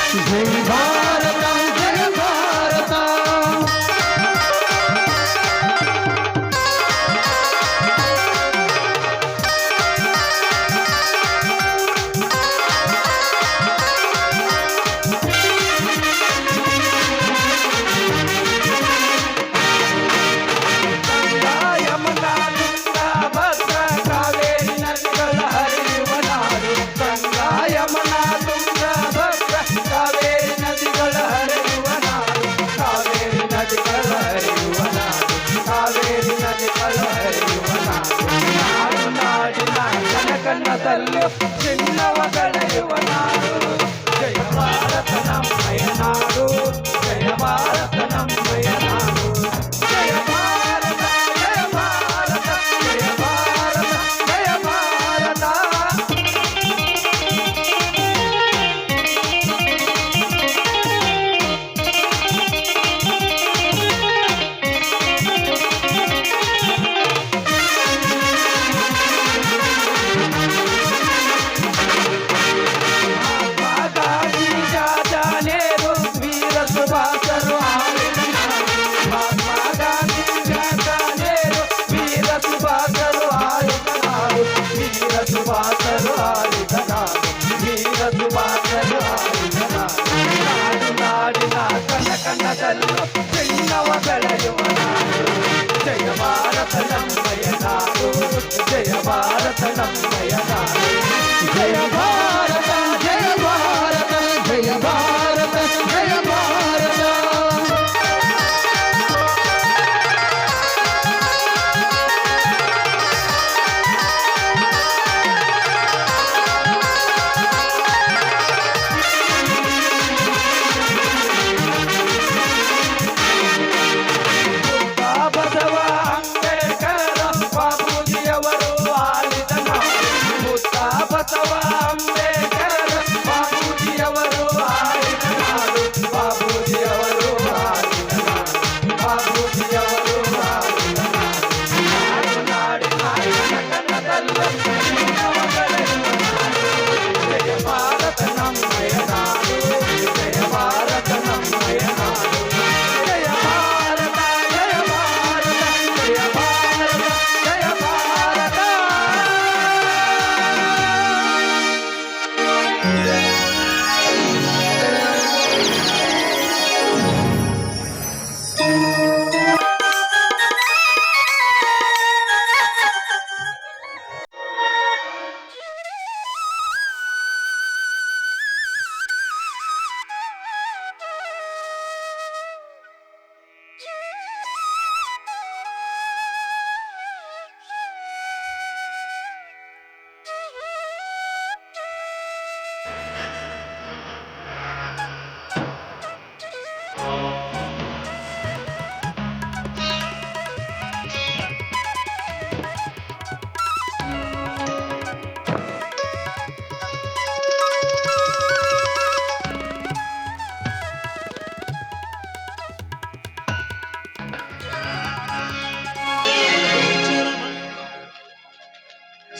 जय भारत जय भारत ಚಿನ್ನವ ಬೆಳೆಯುವ ನಾಡು ಜಯ ಭಾರತ ನಮ್ಮಯ ನಾಡು ಜಯ ಭಾರತ ನಮ್ಮಯ ನಾಡು ಜಯ ಭಾರತ ಜಯ ಭಾರತ ಜಯ ಭಾರತ ಜಯ ಭಾರತ ಚಿನ್ನವ ಬೆಳೆಯುವ ನಾಡು ಜಯ ಭಾರತ ನಮ್ಮಯ ನಾಡು ಜಯ ಭಾರತ ನಮ್ಮಯ ನಾಡು ಜಯ ಭಾರತ ಜಯ ಭಾರತ ಜಯ ಭಾರತ ಜಯ ಭಾರತ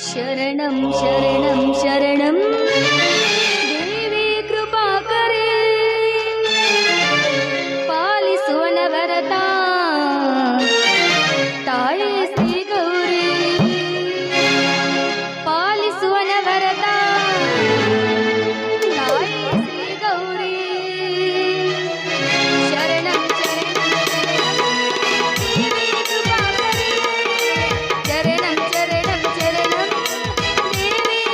शरणं शरणं शरणं देवी कृपाकरे पालिसुवनवरता ताये श्री गौरी पालिसुवनवरता ताये श्री गौरी शरणं शरणं शरणं देवी कृपाकरे शरणं शरणं शरणं देवी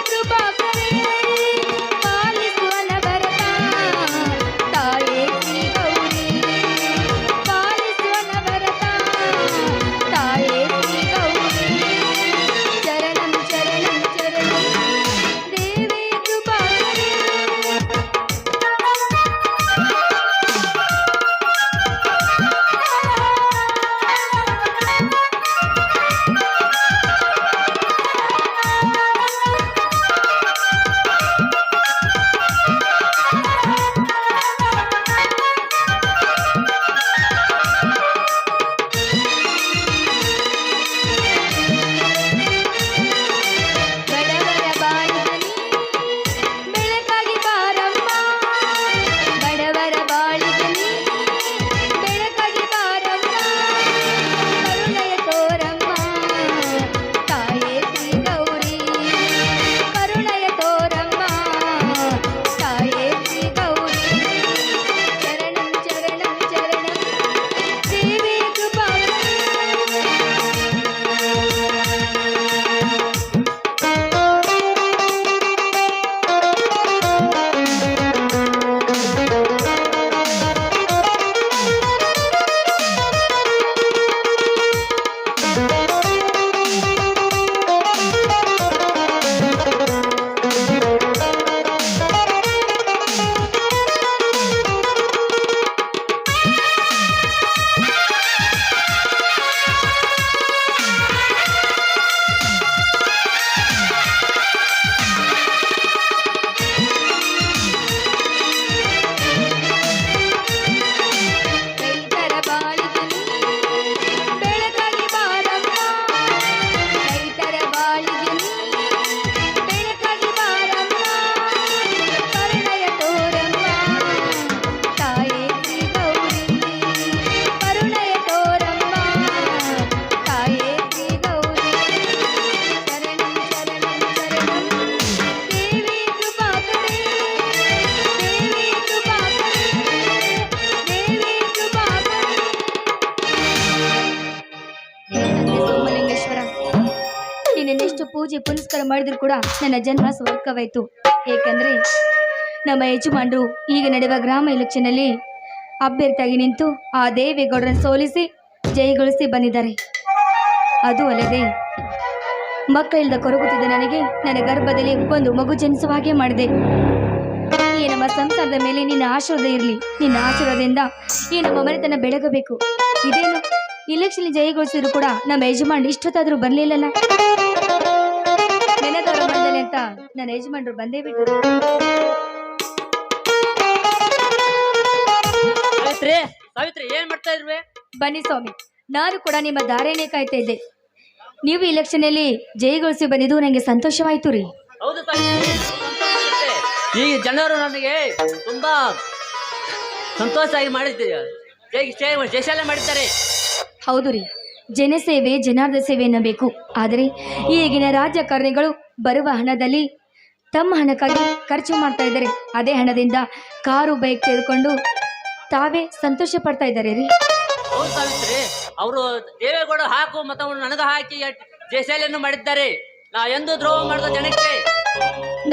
ಪೂಜೆ ಪುನಸ್ಕಾರ ಮಾಡಿದ್ರು ಕೂಡ ನನ್ನ ಜನ್ಮ ಸ್ವರ್ಗವಾಯಿತು. ಏಕೆಂದ್ರೆ ನಮ್ಮ ಯಜಮಾನರು ಈಗ ನಡೆಯುವ ಗ್ರಾಮ ಎಲೆಕ್ಷನ್ ಅಲ್ಲಿ ಅಭ್ಯರ್ಥಿಯಾಗಿ ನಿಂತು ಆ ದೇವೇಗೌಡರನ್ನು ಸೋಲಿಸಿ ಜಯಗೊಳಿಸಿ ಬಂದಿದ್ದಾರೆ. ಅದು ಅಲ್ಲದೆ ಮಕ್ಕಳಿಂದ ಕೊರಗುತ್ತಿದ್ದ ನನಗೆ ನನ್ನ ಗರ್ಭದಲ್ಲಿ ಒಂದು ಮಗು ಜನಿಸುವ ಹಾಗೆ ಮಾಡಿದೆ. ಈ ನಮ್ಮ ಸಂಸಾರದ ಮೇಲೆ ನಿನ್ನ ಆಶೀರ್ವಾದ ಇರಲಿ. ನಿನ್ನ ಆಶೀರ್ವಾದದಿಂದ ಈ ನಮ್ಮ ಮನೆತನ ಬೆಳಗಬೇಕು. ಇದೇನು ಇಲೆಕ್ಷನ್ ಜಯಗೊಳಿಸಿದ್ರು ಕೂಡ ನಮ್ಮ ಯಜಮಾನ್ ಇಷ್ಟೊತ್ತಾದ್ರೂ ಬರ್ಲಿಲ್ಲಲ್ಲ. ನೆನೆದವರ ಬಂದಲೆ ಅಂತ ನನ್ನ ಯಜಮಾನ್ರು ಬಂದೇ ಬಿಟ್ಟರು. ಸಾವಿತ್ರಿ ಏನ್ ಮಾಡ್ತಾ ಇದ್ವಿ? ಬನ್ನಿ ಸ್ವಾಮಿ, ನಾನು ಕೂಡ ನಿಮ್ಮ ದಾರಿಯನ್ನೇ ಕಾಯ್ತಾ ಇದ್ದೆ. ನೀವು ಇಲೆಕ್ಷನ್ ಅಲ್ಲಿ ಜಯಗೊಳಿಸಿ ಬಂದಿದ್ದು ನನಗೆ ಸಂತೋಷವಾಯ್ತು ರೀ. ಹೌದು ಸಾವಿತ್ರಿ, ಈ ಜನರು ನನಗೆ ತುಂಬಾ ಸಂತೋಷವಾಗಿ ಮಾಡಿದ್ದೀರಿ, ಜಯಶಾಲೆ ಮಾಡಿದ್ದಾರೆ. ಹೌದು ರೀ, ಜನಸೇವೆ ಜನಾರ್ದ ಸೇವೆ ಎನ್ನಬೇಕು. ಆದರೆ ಈಗಿನ ರಾಜಕಾರಣಿಗಳು ಬರುವ ಹಣದಲ್ಲಿ ತಮ್ಮ ಹಣಕ್ಕಾಗಿ ಖರ್ಚು ಮಾಡ್ತಾ ಇದ್ದಾರೆ. ಅದೇ ಹಣದಿಂದ ಕಾರು ಬೈಕ್ ತೆಗೆದುಕೊಂಡು ತಾವೇ ಸಂತೋಷ ಪಡ್ತಾ ಇದ್ದಾರೆ ರೀ. ಹೌದು ಸಾವಿತ್ರಿ, ಅವರು ದೇವೇಗೌಡ ಹಾಕು ಮತವನ್ನು ನನಗ ಹಾಕಿ ಜಯಶಾಲೆಯನ್ನು ಮಾಡಿದ್ದಾರೆ. ನಾ ಎಂದು ದ್ರೋಹ ಮಾಡಿದ ಜನಕ್ಕೆ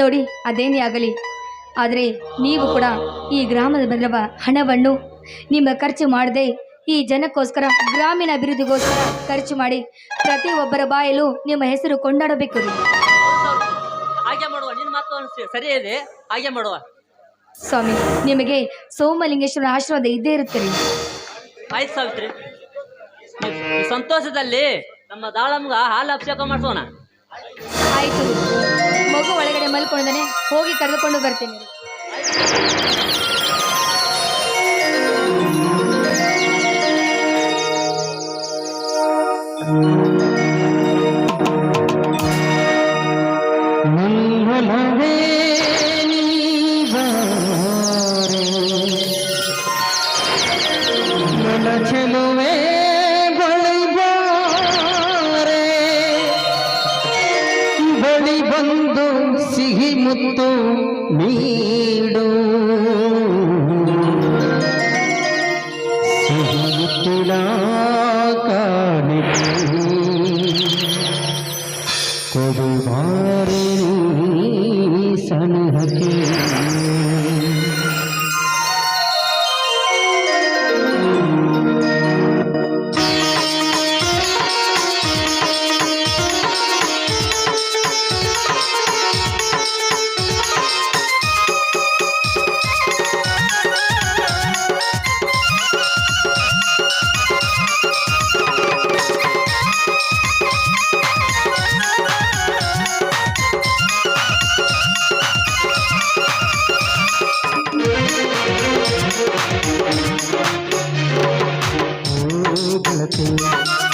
ನೋಡಿ, ಅದೇನೇ ಆಗಲಿ, ಆದರೆ ನೀವು ಕೂಡ ಈ ಗ್ರಾಮದ ಬರುವ ಹಣವನ್ನು ನಿಮ್ಮ ಖರ್ಚು ಮಾಡದೆ ಈ ಜನಕ್ಕೋಸ್ಕರ ಗ್ರಾಮೀಣ ಅಭಿವೃದ್ಧಿಗೋಸ್ಕರ ಖರ್ಚು ಮಾಡಿ ಪ್ರತಿಯೊಬ್ಬರ ಬಾಯಲ್ಲೂ ನಿಮ್ಮ ಹೆಸರು ಕೊಂಡಾಡಬೇಕು ರೀ. ಹಾಗೆ ಮಾಡುವ, ನಿನ್ನ ಮಾತು ಸರಿ ಇದೆ, ಹಾಗೆ ಮಾಡುವ. ಸ್ವಾಮಿ, ನಿಮಗೆ ಸೋಮಲಿಂಗೇಶ್ವರ ಆಶೀರ್ವಾದ ಇದ್ದೇ ಇರುತ್ತೆ ರೀ. ಆಯ್ತು ಸಾವಿತ್ರಿ, ಈ ಸಂತೋಷದಲ್ಲಿ ನಮ್ಮ ದಾಳಮ್ಗ ಹಾಲು ಅಭಿಷೇಕ ಮಾಡಿಸೋಣ. ಆಯ್ತು, ಮಗು ಒಳಗಡೆ ಮಲ್ಕೊಂಡನೆ, ಹೋಗಿ ಕರೆದುಕೊಂಡು ಬರ್ತೇನೆ. ಚೆಲುವೆ ಬಳಿ ಬಂದು ಸಿಹಿ ಮುತ್ತು ನೀಡು, ಸಿಹಿ ಮುತ್ತಿನ ಕಾಣಿಕೆ ಕೊಡುವಾರೆ ಸನಿಹಕ್ಕೆ.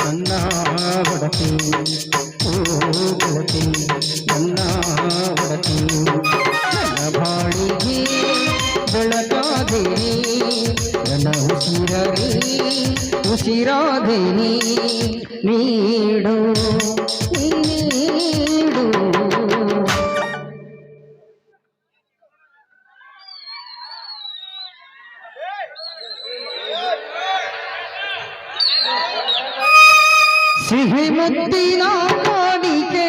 ನನ್ನ ಒಡತಿ, ಓ ಗೆಳತಿ ನನ್ನ ಒಡತಿ, ನನ್ನ ಬಾಳಿಗೆ ಬೆಳಕಾದೇನಿ, ನನ್ನ ಉಸಿರಾದೇನಿ, ನೀಡು ನೀಡು. ಸಿಹಿ ಮುತ್ತಿನ ಕಾಣಿಕೆ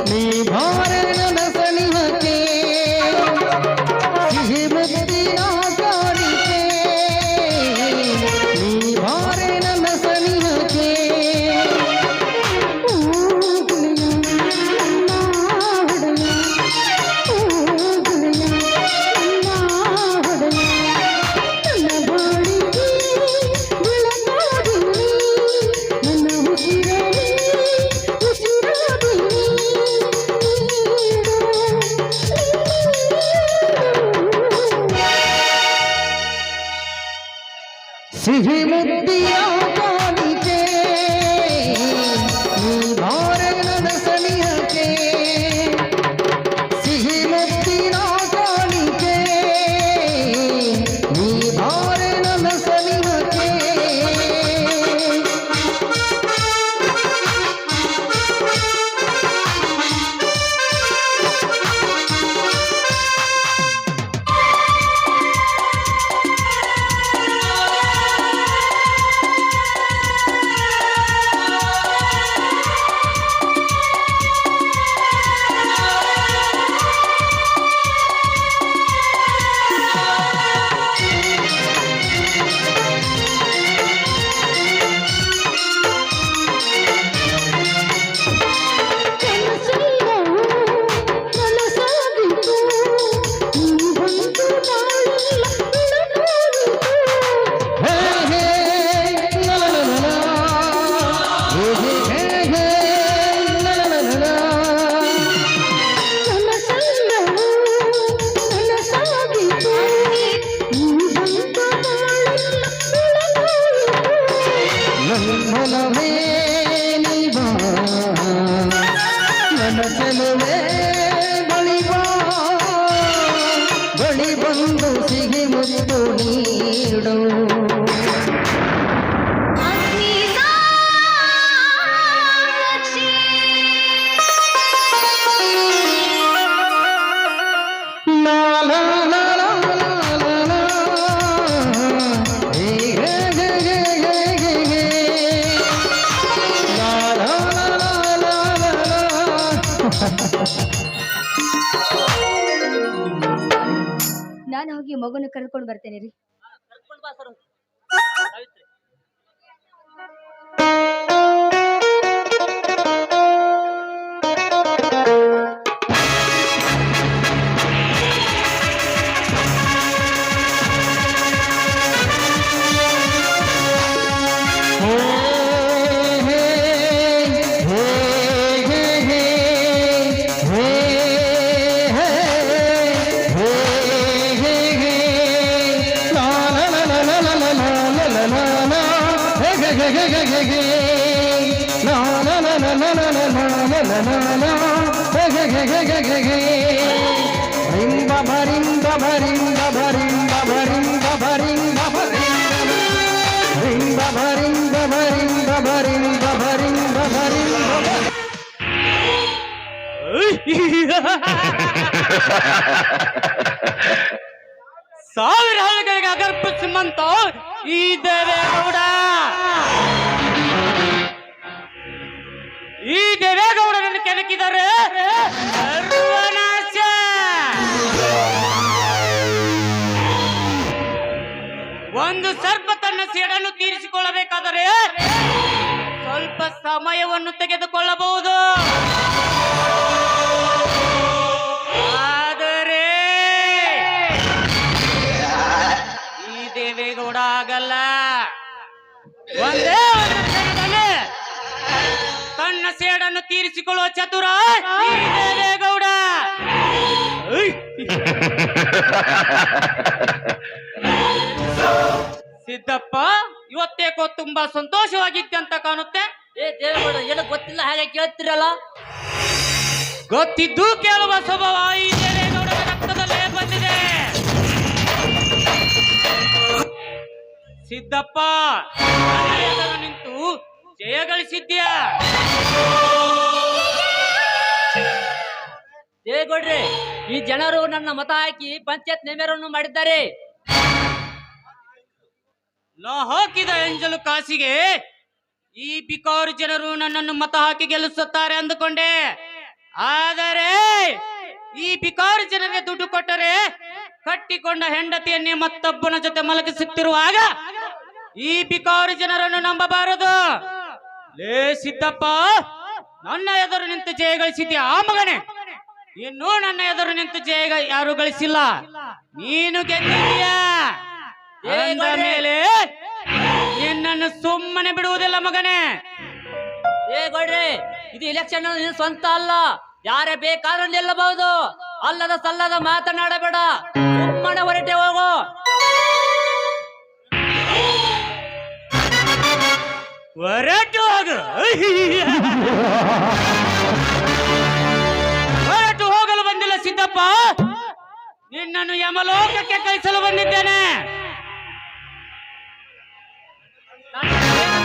ನೀ ಬಾರ ನನ್ನ ಸನಿಹಕ್ಕೆ, ಸಿಹಿ ಮುತ್ತಿನ ಕಾಣಿಕೆ ನೀ ಬಾರ ನನ್ನ ಸನಿಹಕ್ಕೆ. ಸಿಹಿ ಮುತ್ತಿಯ ಕಾಣಿಕೆ ನೀ ಬಾರ ನನ್ನ ಸನಿಹಕ್ಕೆ, ಸಿಹಿ ಮುತ್ತಿನ ಕಾಣಿಕೆ ನೀ ಬಾರ ನನ್ನ ಸನಿಹಕ್ಕೆ. ಸಿಹಿ ಮುತ್ತು ನೀಡು ಅಗ್ನಿ ಸಾಕ್ಷಿ. ಲಾ ಲಾ ಲಾ ಲಾ ಲಾ ಲಾ ಲಾ. ಹೇ ಹೇ ಹೇ ಹೇ ಹೇ ಹೇ ಹೇ. ಲಾ ಲಾ ಲಾ ಲಾ ಲಾ ಲಾ ಲಾ. ನಾನು ಹೋಗಿ ಮಗುನ ಕರೆದುಕೊಂಡು ಬರ್ತೇನೆ ರೀ. ಕರ್ಕೊಂಡ್ ಬಾ ಸರ್. ಸಾವಿತ್ರಿ. ಹೇ ಹೇ ಹೇ ಹೇ ಹೇ. ಹೇ ಹೇ ಹೇ ಹೇ ಹೇ. ಲಾ ಲಾ ಲಾ ಲಾ ಲಾ ಲಾ ಲಾ ಲಾ ಲಾ ಲಾ ಲಾ. ಹೇ ಹೇ ಹೇ ಹೇ ಹೇ ಹೇ ಹೇ. ಲಾ ಲಾ ಲಾ ಲಾ ಲಾ ಲಾ ಲಾ ಲಾ ಲಾ ಲಾ ಲಾ. ಹೇ ಹೇ ಹೇ ಹೇ ಹೇ ಹೇ ಹೇ. ರಿಂಬ ಭರಿಂಬ ಭರಿಂಬ ಭರಿಂಬ ಭರಿಂಬ ಭರಿಂಬ ಭರಿಂಬ. ರಿಂಬ ಭರಿಂಬ ಭರಿಂಬ ಭರಿಂಬ ಭರಿಂಬ ಭರಿಂಬ. ಸಾವಿರ ಹಳ್ಳಿಗಳಿಗೆ ಅಗರ್ಭ ಶ್ರೀಮಂತ ಈ ದೇವೇಗೌಡ. ಈ ದೇವೇಗೌಡನನ್ನು ಕೆಣಕಿದರೆ ಸರ್ವನಾಶ. ಒಂದು ಸರ್ಪ ತನ್ನ ಸೇಡನ್ನು ತೀರಿಸಿಕೊಳ್ಳಬೇಕಾದರೆ ಸ್ವಲ್ಪ ಸಮಯವನ್ನು ತೆಗೆದುಕೊಳ್ಳಬಹುದು. ಆದರೆ ಈ ದೇವೇಗೌಡ ಆಗಲ್ಲ. ಒಂದೇ ಒಂದು ಕ್ಷಣದಲ್ಲಿ ತನ್ನ ಸೇಡನ್ನು ತೀರಿಸಿಕೊಳ್ಳುವ ಚತುರ ಈ ದೇವೇಗೌಡ. ಸಿದ್ದಪ್ಪ, ಇವತ್ತೇಕೋ ತುಂಬಾ ಸಂತೋಷವಾಗಿತ್ತೆ ಅಂತ ಕಾಣುತ್ತೆ. ಏ ದೇವೇಗೌಡ, ಏನು ಗೊತ್ತಿಲ್ಲ ಹಾಗೆ ಕೇಳ್ತಿರಲ್ಲ. ಗೊತ್ತಿದ್ದು ಕೇಳುವ ಸ್ವಭಾವ ಈ ದೇವೇಗೌಡರ ರಕ್ತದಲ್ಲೇ ಬಂದಿದೆ. ಸಿದ್ದಪ್ಪ, ನನ್ನ ಎದುರು ನಿಂತು ಜಯ ಗಳಿಸಿದ್ಯಾ. ದೇವೇಗೌಡ್ರೆ, ಈ ಜನರು ನನ್ನ ಮತ ಹಾಕಿ ಪಂಚಾಯತ್ ನೇಮರನ್ನು ಮಾಡಿದ್ದಾರೆ. ನಾ ಹಾಕಿದ ಎಂಜಲು ಕಾಸಿಗೆ ಈ ಬಿಕಾರು ಜನರು ನನ್ನನ್ನು ಮತ ಹಾಕಿ ಗೆಲ್ಲಿಸುತ್ತಾರೆ ಅಂದುಕೊಂಡೆ. ಆದರೆ ಈ ಬಿಕಾರು ಜನರಿಗೆ ದುಡ್ಡು ಕೊಟ್ಟರೆ ಕಟ್ಟಿಕೊಂಡ ಹೆಂಡತಿಯನ್ನೇ ಮತ್ತೊಬ್ಬನ ಜೊತೆ ಮಲಗಿಸುತ್ತಿರುವಾಗ ಈ ಬಿಕಾರು ಜನರನ್ನು ನಂಬಬಾರದು. ಲೇ ಸಿದ್ದಪ್ಪ, ನನ್ನ ಎದುರು ನಿಂತು ಜಯ ಗಳಿಸಿದ್ಯಾ ಆ ಮಗನೇ. ಇನ್ನೂ ನನ್ನ ಎದುರು ನಿಂತು ಜಯ ಯಾರು ಗಳಿಸಿಲ್ಲ. ನೀನು ಗೆದ್ದಿದ್ಯಾ. ಅಂದ ಮೇಲೆ ನಿನ್ನನ್ನು ಸುಮ್ಮನೆ ಬಿಡುವುದಿಲ್ಲ ಮಗನೇ. ದೇವೇಗೌಡ್ರೆ, ಇದು ಎಲೆಕ್ಷನ್ ಸ್ವಂತ ಅಲ್ಲ. ಯಾರೇ ಬೇಕಾದ್ರೂ ನಿಲ್ಲಬಹುದು. ಅಲ್ಲದ ಸಲ್ಲದ ಮಾತನಾಡಬೇಡ. ಸುಮ್ಮನೆ ಹೊರಟೆ ಹೋಗು. ಹೊರಟು ಹೋಗು. ಹೊರಟು ಹೋಗಲು ಬಂದಿಲ್ಲ ಸಿದ್ದಪ್ಪ, ನಿನ್ನನ್ನು ಯಮಲೋಕಕ್ಕೆ ಕಳಿಸಲು ಬಂದಿದ್ದೇನೆ.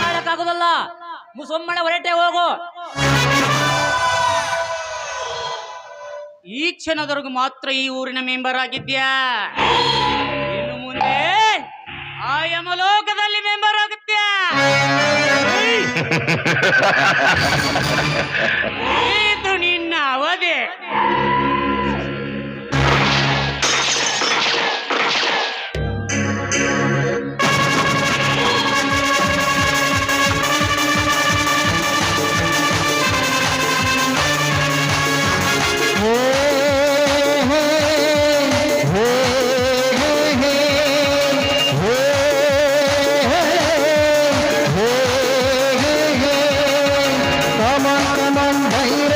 ಮಾಡಕ್ಕಾಗುದಲ್ಲ. ಸುಮ್ಮನೆ ಹೊರಟೆ ಹೋಗು. ಈ ಕ್ಷಣದವರೆಗೂ ಮಾತ್ರ ಈ ಊರಿನ ಮೆಂಬರ್ ಆಗಿದ್ಯಾ. ಇನ್ನು ಮುಂದೆ ಆ ಯಮಲೋಕದಲ್ಲಿ ಮೆಂಬರ್ ಆಗುತ್ತ್ಯಾ. ಇದು ನಿನ್ನ ಅವಧಿ. Come on, come on, baby.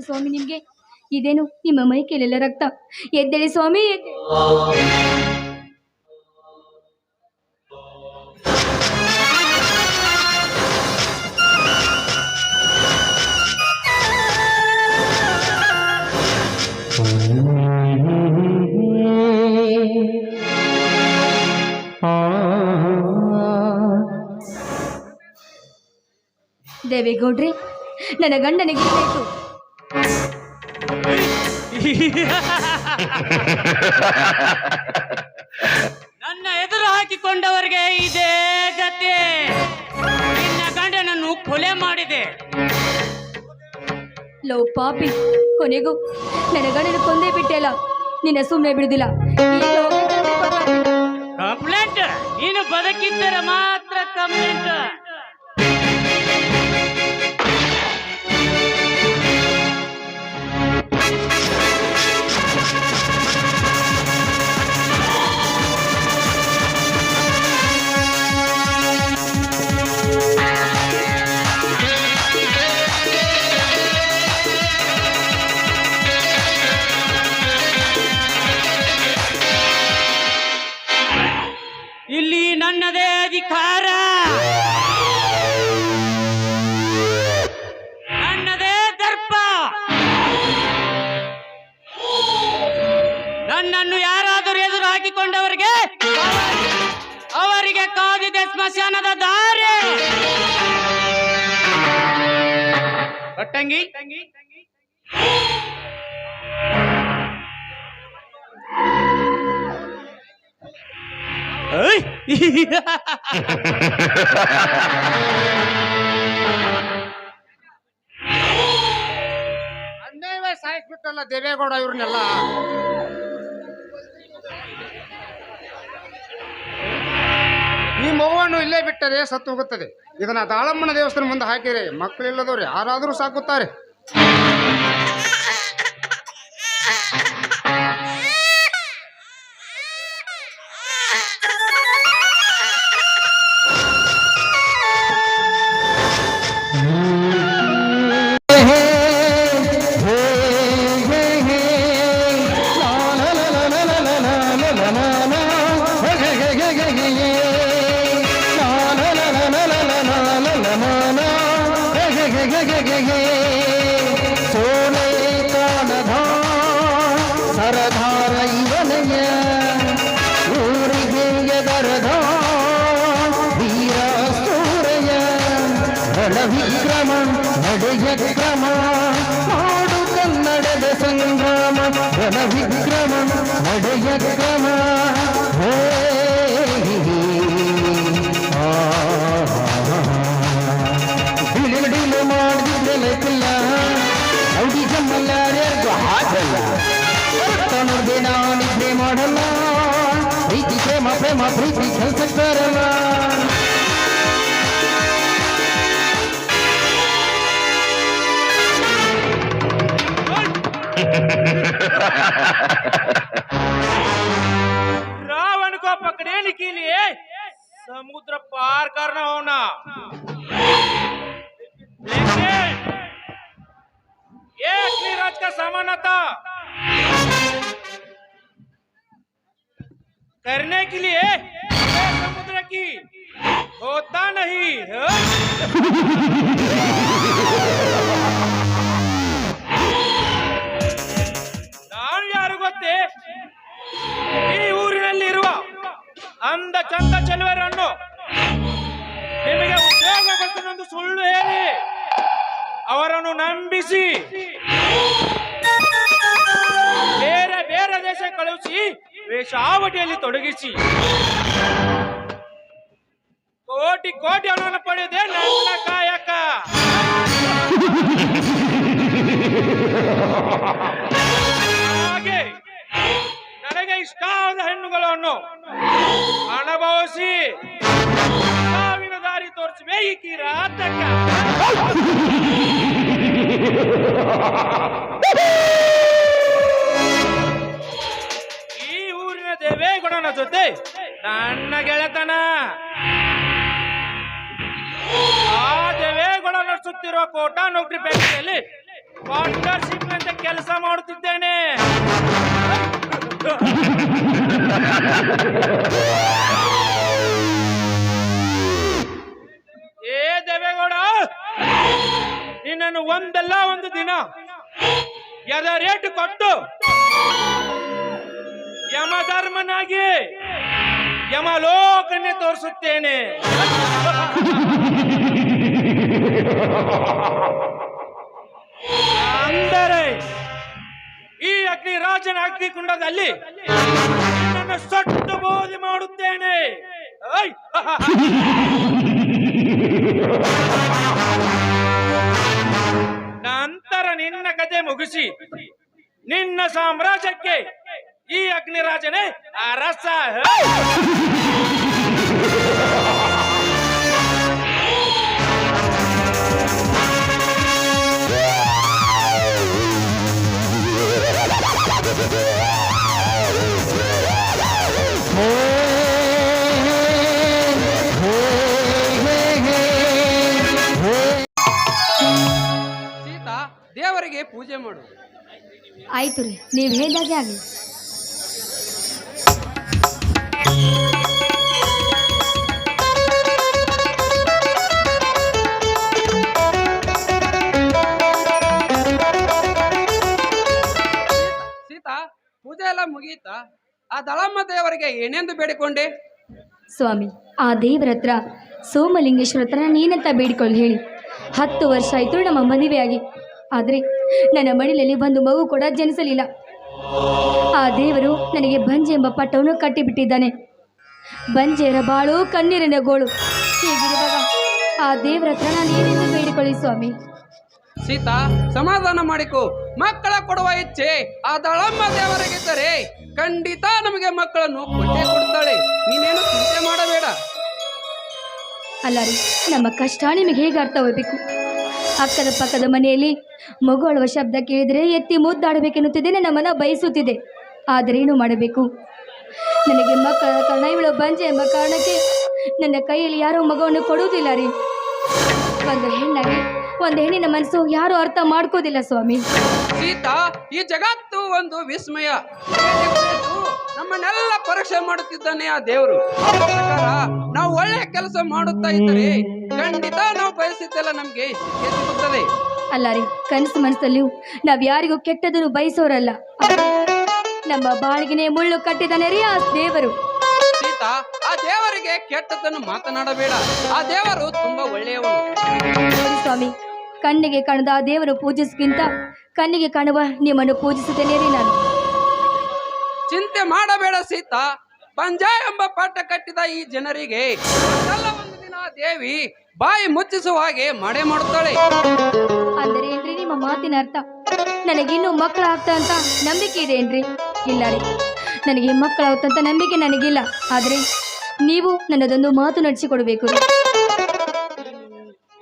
ಸ್ವಾಮಿ ನಿಮ್ಗೆ? ಇದೇನು ನಿಮ್ಮ ಮೈ ಕೈಲೆಲ್ಲ ರಕ್ತ? ಎದ್ದೇಳಿ ಸ್ವಾಮಿ, ದೇವೇಗೌಡ್ರಿ, ನನ್ನ ಗಂಡನಿಗೆ ಬೇಕು. ನನ್ನ ಎದುರು ಹಾಕಿಕೊಂಡವರಿಗೆ ಇದೇ ಗತಿ. ನಿನ್ನ ಗಂಡನನ್ನು ಕೊಲೆ ಮಾಡಿದೆ. ಲೋ ಪಾಪಿ, ಕೊನೆಗೂ ನನ್ನ ಗಂಡನ ಕೊಂದೇ ಬಿಟ್ಟೆಲ್ಲ. ನಿನ್ನ ಸುಮ್ಮನೆ ಬಿಡುದಿಲ್ಲ. ಕಂಪ್ಲೇಂಟ್? ನೀನು ಬದುಕಿದ್ದರೆ ಮಾತ್ರ ಕಂಪ್ಲೇಂಟ್. ಇಲ್ಲಿ ನನ್ನದೇ ಅಧಿಕಾರ, ನನ್ನದೇ ದರ್ಪ. ನನ್ನನ್ನು ಯಾರಾದರೂ ಎದುರು ಹಾಕಿಕೊಂಡವರಿಗೆ ಅವರಿಗೆ ಕಾದಿದೆ ಸ್ಮಶಾನದ ದಾರಿ. ಒಟ್ಟಂಗಿ ಅನ್ಯಾಯವೇ ಸಾಯಿಸ್ಬಿಟ್ಟಲ್ಲ ದೇವೇಗೌಡ ಇವ್ರನ್ನೆಲ್ಲ. ಈ ಮಗುವನ್ನು ಇಲ್ಲೇ ಬಿಟ್ಟರೆ ಸತ್ತು ಹೋಗುತ್ತದೆ. ಇದನ್ನ ದಾಳಮ್ಮನ ದೇವಸ್ಥಾನ ಮುಂದೆ ಹಾಕಿರಿ. ಮಕ್ಕಳಿಲ್ಲದವ್ರು ಯಾರಾದರೂ ಸಾಕುತ್ತಾರೆ. ಸೋನೆ ಕಾಣದ ಸರದಾರ ಇವನಯ, ಊರಿಗೆ ಎದರದ ವೀರ ಸೂರಯ, ರಣವಿಕ್ರಮ ನಡೆಯ ಕ್ರಮ ಮಾಡು ಕನ್ನಡದ ಸಂಗ್ರಾಮ, ರಣವಿಕ್ರಮ ನಡೆಯ ಕ್ರಮ. ಡಿಲು ಮಾಡಿದ್ರಲ್ಲ ಔಡಿ ಜಮ್ಮಲ್ಲಾರ್ಯಾರ್ಗೂ ಹಾಗಲ್ಲ. ನೋಡ್ದೆ ನಾನಿದ್ರೆ ಮಾಡಲ್ಲ, ಪ್ರೀತಿ ಪ್ರೇಮ ಪ್ರೇಮ ಪ್ರೀತಿ ಕೆಲಸಕ್ಕಾರಲ್ಲ. रावण को पकड़ने के लिए समुद्र पार करना होना, लेकिन ये अग्निराज का सामान था करने के लिए समुद्र की होता नहीं है? ನಾನು ಯಾರು ಗೊತ್ತೇ? ಈ ಊರಿನಲ್ಲಿರುವ ಅಂದ ಚಂದ ಚೆಲುವರನ್ನು ನಿಮಗೆ ಉದ್ಯೋಗ ಕೊಟ್ಟನೆಂದು ಸುಳ್ಳು ಹೇಳಿ ಅವರನ್ನು ನಂಬಿಸಿ ಬೇರೆ ಬೇರೆ ದೇಶ ಕಳುಹಿಸಿ ವೇಷಾವಟಿಯಲ್ಲಿ ತೊಡಗಿಸಿ ಕೋಟಿ ಕೋಟಿ ಹಣವನ್ನು ಪಡೆಯದೆ ನನ್ನ ಕಾಯಕ. ಹಾಗೆ ನನಗೆ ಇಷ್ಟವಾದ ಹೆಣ್ಣುಗಳನ್ನು ಅನುಭವಿಸಿ ಸಾವಿನ ದಾರಿ ತೋರಿಸುವೆ ಈ ಕಿರಾತಕ. ಈ ಊರಿನ ದೇವೇಗೌಡನ ಜೊತೆ ನನ್ನ ಗೆಳೆತನ. ಆ ದೇವೇಗೌಡ ನಡೆಸುತ್ತಿರುವ ಕೋಟಾ ನೌಕರಿ ಫ್ಯಾಕ್ಟರಿಯಲ್ಲಿ ಪಾರ್ಟ್ನರ್ಶಿಪ್ ನಂತೆ ಕೆಲಸ ಮಾಡುತ್ತಿದ್ದೇನೆ. ಏ ದೇವೇಗೌಡ, ನಿನ್ನನ್ನು ಒಂದಲ್ಲ ಒಂದು ದಿನ ಎದ ರೇಟ್ ಕೊಟ್ಟು ಯಮಧರ್ಮನಾಗಿ ಯಮಲೋಕನ್ನೇ ತೋರಿಸುತ್ತೇನೆ. ಅಂದರೆ ಈ ಅಗ್ನಿರಾಜನ ಅಗ್ನಿಕುಂಡದಲ್ಲಿ ನಿನ್ನನ್ನು ಸೊಟ್ಟು ಬೋಧಿ ಮಾಡುತ್ತೇನೆ. ಐ! ನಂತರ ನಿನ್ನ ಕತೆ ಮುಗಿಸಿ ನಿನ್ನ ಸಾಮ್ರಾಜ್ಯಕ್ಕೆ ಈ ಅಗ್ನಿರಾಜನೇ ಅರಸ. ಸೀತಾ, ದೇವರಿಗೆ ಪೂಜೆ ಮಾಡು. ಆಯ್ತು ರೀ, ನೀವು ಹೇಳಿದಾಗೆ ಆಗಲಿ. ಸೀತಾ, ಪೂಜೆ ಎಲ್ಲ ಮುಗೀತಾ? ಆ ದಳಮ್ಮ ದೇವರಿಗೆ ಏನೆಂದು ಬೇಡಿಕೊಂಡೆ? ಸ್ವಾಮಿ, ಆ ದೇವರ ಹತ್ರ ಸೋಮಲಿಂಗೇಶ್ವರ ಹತ್ರ ನೀನಂತ ಬೇಡಿಕೊಳ್ಳಿ ಹೇಳಿ. 10 ವರ್ಷ ಆಯಿತು ನಮ್ಮ ಮದುವೆಯಾಗಿ, ಆದರೆ ನನ್ನ ಮಡಿಲಲ್ಲಿ ಒಂದು ಮಗು ಕೂಡ ಜನಿಸಲಿಲ್ಲ. ಆ ದೇವರು ನನಗೆ ಬಂಜೆ ಎಂಬ ಪಟ್ಟವನ್ನು ಕಟ್ಟಿಬಿಟ್ಟಿದ್ದಾನೆ. ಬಂಜೆಯರ ಬಾಳು ಕಣ್ಣೀರಿನ ಗೋಳು. ಹೀಗಿರುವಾಗ ಆ ದೇವರ ಹತ್ರ ನಾನು ಏನೆಂದು ಬೇಡಿಕೊಳ್ಳಿ ಸ್ವಾಮಿ. ಸೀತಾ, ಸಮಾಧಾನ ಮಾಡಿಕೊ. ಮಕ್ಕಳ ಕೊಡುವ ಇಚ್ಛೆ ಆ ದಳಮ್ಮ ದೇವರಿಗಿದ್ದರೆ ಖಂಡಿತ ನಮಗೆ ಮಕ್ಕಳನ್ನು ಕೊಟ್ಟೇ ಕೊಡ್ತಾಳೆ. ನೀನೇನು ಚಿಂತೆ ಮಾಡಬೇಡ. ಅಲ್ಲ ರೀ, ನಮ್ಮ ಕಷ್ಟ ನಿಮಗೆ ಹೇಗೆ ಅರ್ಥವಾಗಬೇಕು? ಅಕ್ಕದ ಪಕ್ಕದ ಮನೆಯಲ್ಲಿ ಮಗು ಅಳುವ ಶಬ್ದ ಕೇಳಿದರೆ ಎತ್ತಿ ಮುದ್ದಾಡಬೇಕೆನ್ನುತ್ತಿದೆ, ನನ್ನ ಮನ ಬಯಸುತ್ತಿದೆ. ಆದರೆ ಏನು ಮಾಡಬೇಕು? ನನಗೆ ಮಕ್ಕಳ ಕಾರಣ ಇವಳು ಬಂಜೆ ಎಂಬ ಕಾರಣಕ್ಕೆ ನನ್ನ ಕೈಯಲ್ಲಿ ಯಾರೋ ಮಗುವನ್ನು ಕೊಡುವುದಿಲ್ಲ ರೀ. ಒಂದು ಹೆಣ್ಣಾಗಿ ಒಂದು ಹೆಣ್ಣಿನ ಮನಸ್ಸು ಯಾರೂ ಅರ್ಥ ಮಾಡ್ಕೋದಿಲ್ಲ ಸ್ವಾಮಿ. ಸೀತಾ, ಈ ಜಗತ್ತು ಒಂದು ವಿಸ್ಮಯ. ನಮ್ಮನ್ನೆಲ್ಲ ಪರೀಕ್ಷೆ ಮಾಡುತ್ತಿದ್ದಾನೆ ಆ ದೇವರು. ನಾವು ಒಳ್ಳೆ ಕೆಲಸ ಮಾಡುತ್ತಾ ಇದ್ದರೆ ಖಂಡಿತ ನಾವು ಬಯಸಿದ್ದೆಲ್ಲ ನಮ್ಗೆ ಸಿಗುತ್ತದೆ. ಅಲ್ಲ ರೀ, ಕನಸು ಮನಸ್ಸಲ್ಲಿಯೂ ನಾವು ಯಾರಿಗೂ ಕೆಟ್ಟದನ್ನು ಬಯಸೋರಲ್ಲ. ನಮ್ಮ ಬಾಳಿಗೆನೆ ಮುಳ್ಳು ಕಟ್ಟಿದಾನೆ ರೀ ಆ ದೇವರು. ಸೀತಾ, ಆ ದೇವರಿಗೆ ಕೆಟ್ಟದ್ದನ್ನು ಮಾತನಾಡಬೇಡ. ಆ ದೇವರು ತುಂಬಾ ಒಳ್ಳೆಯವನು. ನೋಡಿ ಸ್ವಾಮಿ, ಕಣ್ಣಿಗೆ ಕಾಣದ ಆ ದೇವರು ಪೂಜಿಸ್ಕಿಂತ ಕಣ್ಣಿಗೆ ಕಾಣುವ ನಿಮ್ಮನ್ನು ಪೂಜಿಸುತ್ತೇನೆ ರೀ ನಾನು. ಚಿಂತೆ ಮಾಡಬೇಡ ಸೀತಾ. ಪಂಜ ಎಂಬ ಪಾಠ ಕಟ್ಟಿದ ಈ ಜನರಿಗೆ ಒಂದಲ್ಲ ಒಂದು ದಿನ ಆ ದೇವಿ ಬಾಯಿ ಮುಚ್ಚಿಸುವ ಹಾಗೆ ಮಾಡೇ ಮಾಡುತ್ತಾಳೆ. ಅಂದರೆ ಏನ್ರಿ ನಿಮ್ಮ ಮಾತಿನ ಅರ್ಥ? ನನಗಿನ್ನೂ ಮಕ್ಕಳಾಗ್ತಾ ಅಂತ ನಂಬಿಕೆ ಇದೆ ಏನ್ರಿ? ಇಲ್ಲ ರೀ, ನನಗೆ ಮಕ್ಕಳಾಗ್ತಂತ ನಂಬಿಕೆ ನನಗಿಲ್ಲ. ಆದರೆ ನೀವು ನನ್ನದೊಂದು ಮಾತು ನಡೆಸಿಕೊಡ್ಬೇಕು ರೀ.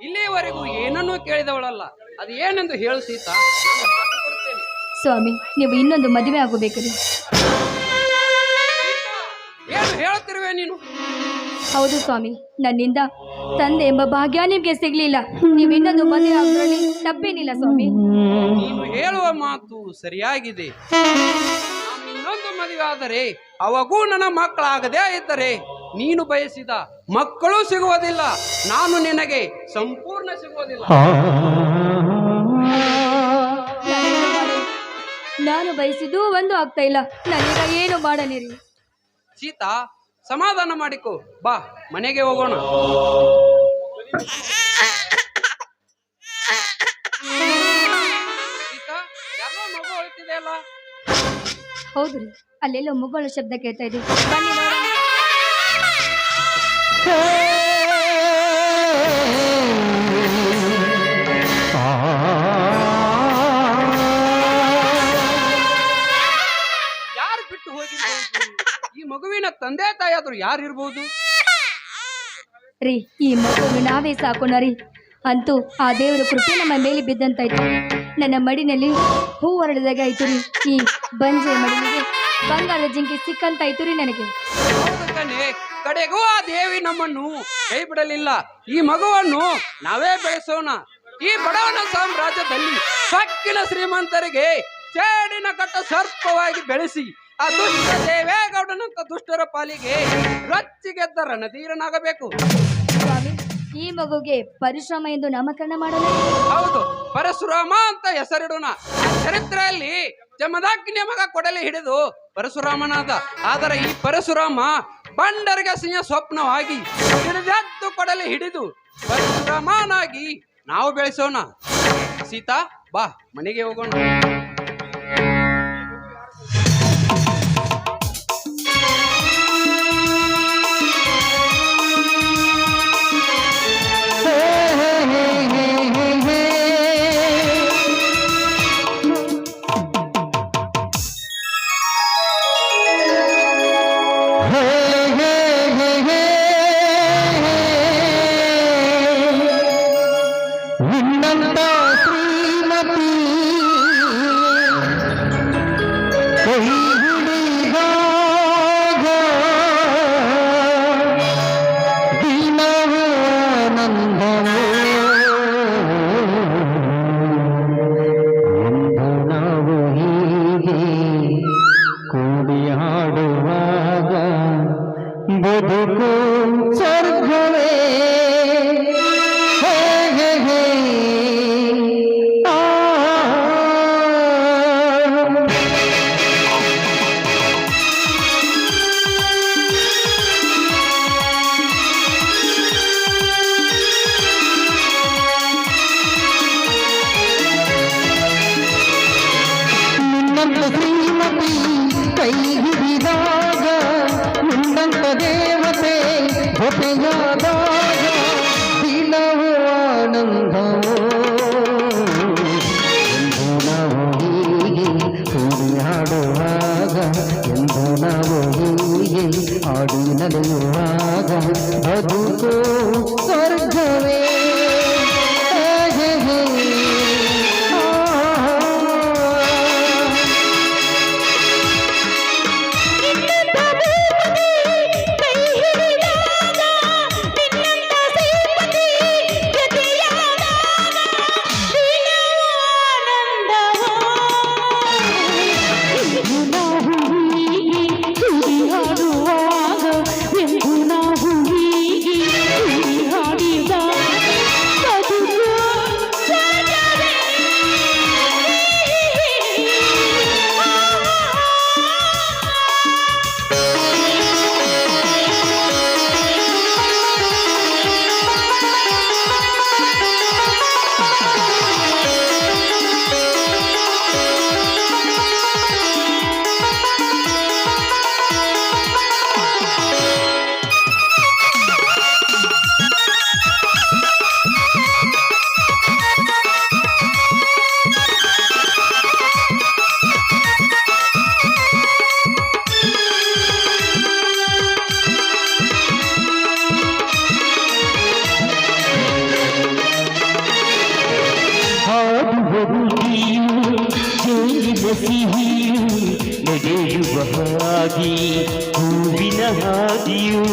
ಇಲ್ಲಿಯವರೆಗೂ ಏನನ್ನೂ ಕೇಳಿದವಳಲ್ಲ, ಅದು ಏನೆಂದು ಹೇಳು ಸೀತಾ, ನಾನು ಮಾತು ಕೊಡುತ್ತೇನೆ. ಸ್ವಾಮಿ, ನೀವು ಇನ್ನೊಂದು ಮದುವೆ ಆಗಬೇಕು ರೀ. ಏನು ಹೇಳುತ್ತಿರುವೆ ನೀನು? ಹೌದು ಸ್ವಾಮಿ, ನನ್ನಿಂದ ತಂದೆ ಎಂಬ ಭಾಗ್ಯ ನಿಮಗೆ ಸಿಗ್ಲಿಲ್ಲ. ನೀವು ಇನ್ನೊಂದು ಮದುವೆ ಆಗೋದ್ರಲ್ಲಿ ತಪ್ಪೇನಿಲ್ಲ ಸ್ವಾಮಿ. ನೀನು ಹೇಳುವ ಮಾತು ಸರಿಯಾಗಿದೆ. ನಾನು ಇನ್ನೊಂದು ಮದುವೆ ಆದರೆ ಅವಾಗೂ ನನ್ನ ಮಕ್ಕಳಾಗದೇ ಇದ್ದರೆ ನೀನು ಬಯಸಿದ ಮಕ್ಕಳು ಸಿಗುವುದಿಲ್ಲ, ನಾನು ನಿನಗೆ ಸಂಪೂರ್ಣ ಸಿಗುವುದಿಲ್ಲ. ನಾನು ಬಯಸಿದ್ದು ಒಂದು ಆಗ್ತಾ ಇಲ್ಲ. ನಾನೀಗ ಏನು ಮಾಡಲಿರಿ? ಸೀತಾ, ಸಮಾಧಾನ ಮಾಡಿಕೊ. ಬಾ, ಮನೆಗೆ ಹೋಗೋಣ. ಸೀತಾ, ಯಾರೋ ಮಗು ಹೋಗ್ತಿದೆ ಅಲ್ಲ? ಹೌದು ರೀ, ಅಲ್ಲೆಲ್ಲೋ ಮಗುಗಳ ಶಬ್ದ ಕೇಳ್ತಾ ಇದೆ. ಬನ್ನಿ ನೋಡೋಣ. ಯಾರು ಬಿಟ್ಟು ಹೋಗಿರ್ಬೋದು? ಈ ಮಗುವಿನ ತಂದೆ ತಾಯಾದ್ರು ಯಾರು ಇರ್ಬೋದು? ರೀ, ಈ ಮಗುವನ್ನು ನಾವೇ ಸಾಕೋಣ ರೀ. ಅಂತೂ ಆ ದೇವರ ಕೃಪೆ ನಮ್ಮ ಮೇಲೆ ಬಿದ್ದಂತಾಯ್ತು. ನನ್ನ ಮಡಿನಲ್ಲಿ ಹೂ ಹೊರಳಿದಾಗ ಆಯ್ತು ರೀ. ಈ ಬಂಜೆ ಮಡಿಲಿಗೆ ಬಂಗಾರದ ಜಿಂಕೆ ಸಿಕ್ಕಂತಾಯ್ತು ರೀ ನನಗೆ. ಹೌದು ಕಣೆ, ಕಡೆಗೂ ಆ ದೇವಿ ನಮ್ಮನ್ನು ಕೈ ಬಿಡಲಿಲ್ಲ. ಈ ಮಗುವನ್ನು ನಾವೇ ಬೆಳೆಸೋಣ. ಈ ಬಡವನ ಸಾಮ್ರಾಜ್ಯದಲ್ಲಿ ಸಕ್ಕಿನ ಶ್ರೀಮಂತರಿಗೆ ಸೇಡಿನ ಕಟ್ಟ ಸರ್ಪವಾಗಿ ಬೆಳೆಸಿ ಆ ದುಷ್ಟ ದೇವೇಗೌಡನಂತ ದುಷ್ಟರ ಪಾಲಿಗೆ ರಚ್ಚಿಗೆದ್ದ ರಣಧೀರನಾಗಬೇಕು. ಸ್ವಾಮಿ, ಈ ಮಗುಗೆ ಪರಿಶ್ರಮ ಎಂದು ನಾಮಕರಣ ಮಾಡಲು ಹೌದು, ಪರಶುರಾಮ ಅಂತ ಹೆಸರಿಡೋಣ. ಆ ಚರಿತ್ರೆಯಲ್ಲಿ ಜಮದಾಗ್ನಿಯ ಮಗ ಕೊಡಲಿ ಹಿಡಿದು ಪರಶುರಾಮನಾದ. ಆದರೆ ಈ ಪರಶುರಾಮ ಬಂಡರಿಗೆ ಸಿಂಹ ಸ್ವಪ್ನವಾಗಿ ಹಿಡಿದದ್ದು ಕೊಡಲಿ ಹಿಡಿದು ಪರಶುರಾಮನಾಗಿ ನಾವು ಬೆಳೆಸೋಣ. ಸೀತಾ, ಬಾ ಮನೆಗೆ ಹೋಗೋಣ. ನಿನ್ನಂತ ಶ್ರೀಮತಿ ಕೈ ಹಿಡಿದಾಗ ದಿನವೂ ಆನಂದವೋ ಎಂದು ನಾವು ಹೀಗೆ ಕೂಡಿ ಹಾಡುವಾಗ ಬದುಕು ಸ್ವರ್ಗವೇ. ಶ್ರೀಮತಿ ಕೈ ಹಿಡಿದಾಗ ನಿನ್ನಂತ ದೇವತೆ ಜೊತೆಯಾದಾಗ ದಿನವೂ ಆನಂದವೋ ಎಂದು ನಾವು ಹೀಗೆ ಕೂಡಿ ಹಾಡುವಾಗ ಎಂದು ನಾವು ಹೀಗೆ ಹಾಡಿ ನಡೆಯುವಾಗ ಬದುಕು ಸ್ವರ್ಗವೇ. ನಡೆಯುವ ಹಾದಿ ಹೂವಿನ ಹಾದಿಯು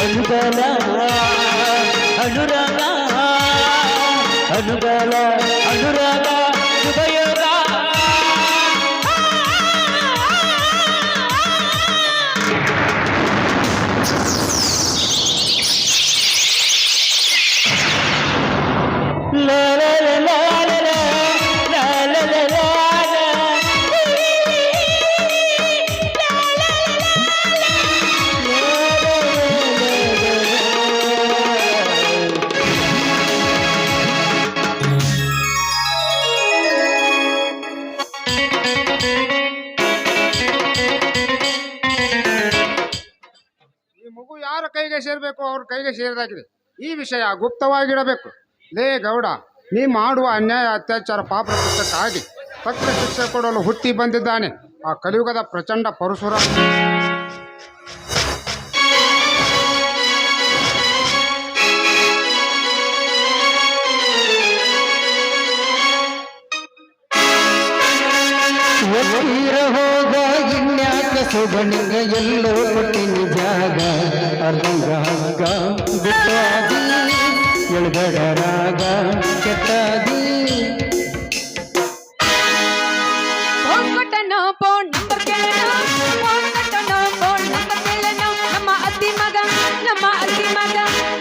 ಅನುಗಾಲ ಅನುರಾಗ ಅನುಗಾಲ ಅನುರಾಗ ಶುಭಯೋಗ. La la la la la la la la la la ಈ ಮಗು ಯಾರ ಕೈಗೆ ಸೇರಬೇಕು ಅವ್ರ ಕೈಗೆ ಸೇರಿದಾಗಿದೆ. ಈ ವಿಷಯ ಗುಪ್ತವಾಗಿಡಬೇಕು. ಲೇ ಗೌಡ, ನೀ ಮಾಡುವ ಅನ್ಯಾಯ ಅತ್ಯಾಚಾರ ಪಾಪ ಪುಸ್ತಕ್ಕಾಗಿ ತಕ್ಕ ಶಿಕ್ಷೆ ಕೊಡಲು ಹುಟ್ಟಿ ಬಂದಿದ್ದಾನೆ ಆ ಕಲಿಯುಗದ ಪ್ರಚಂಡ ಪರಶುರಾಮ. ಸುಗಣಿಗ ಎಲ್ಲೋ ಕೊಟ್ಟಿನಿ ಜಾಗ ಅರ್ಧಂಗ ಹಗ್ಗ ಬಿಟ್ಟಾದಿ ಎಳ್ಗಡ ರಾಗ ಕೆಟ್ಟಾದಿ ಫೋನ್ ಕೊಟ್ಟನೋ ಫೋನ್ ನಂಬರ್ ಕೇಳನೋ ಫೋನ್ ಕೊಟ್ಟನೋ ಫೋನ್ ನಂಬರ್ ಕೇಳನೋ ನಮ್ಮ ಅತ್ತಿ ಮಗ ನಮ್ಮ ಅತ್ತಿ ಮಗ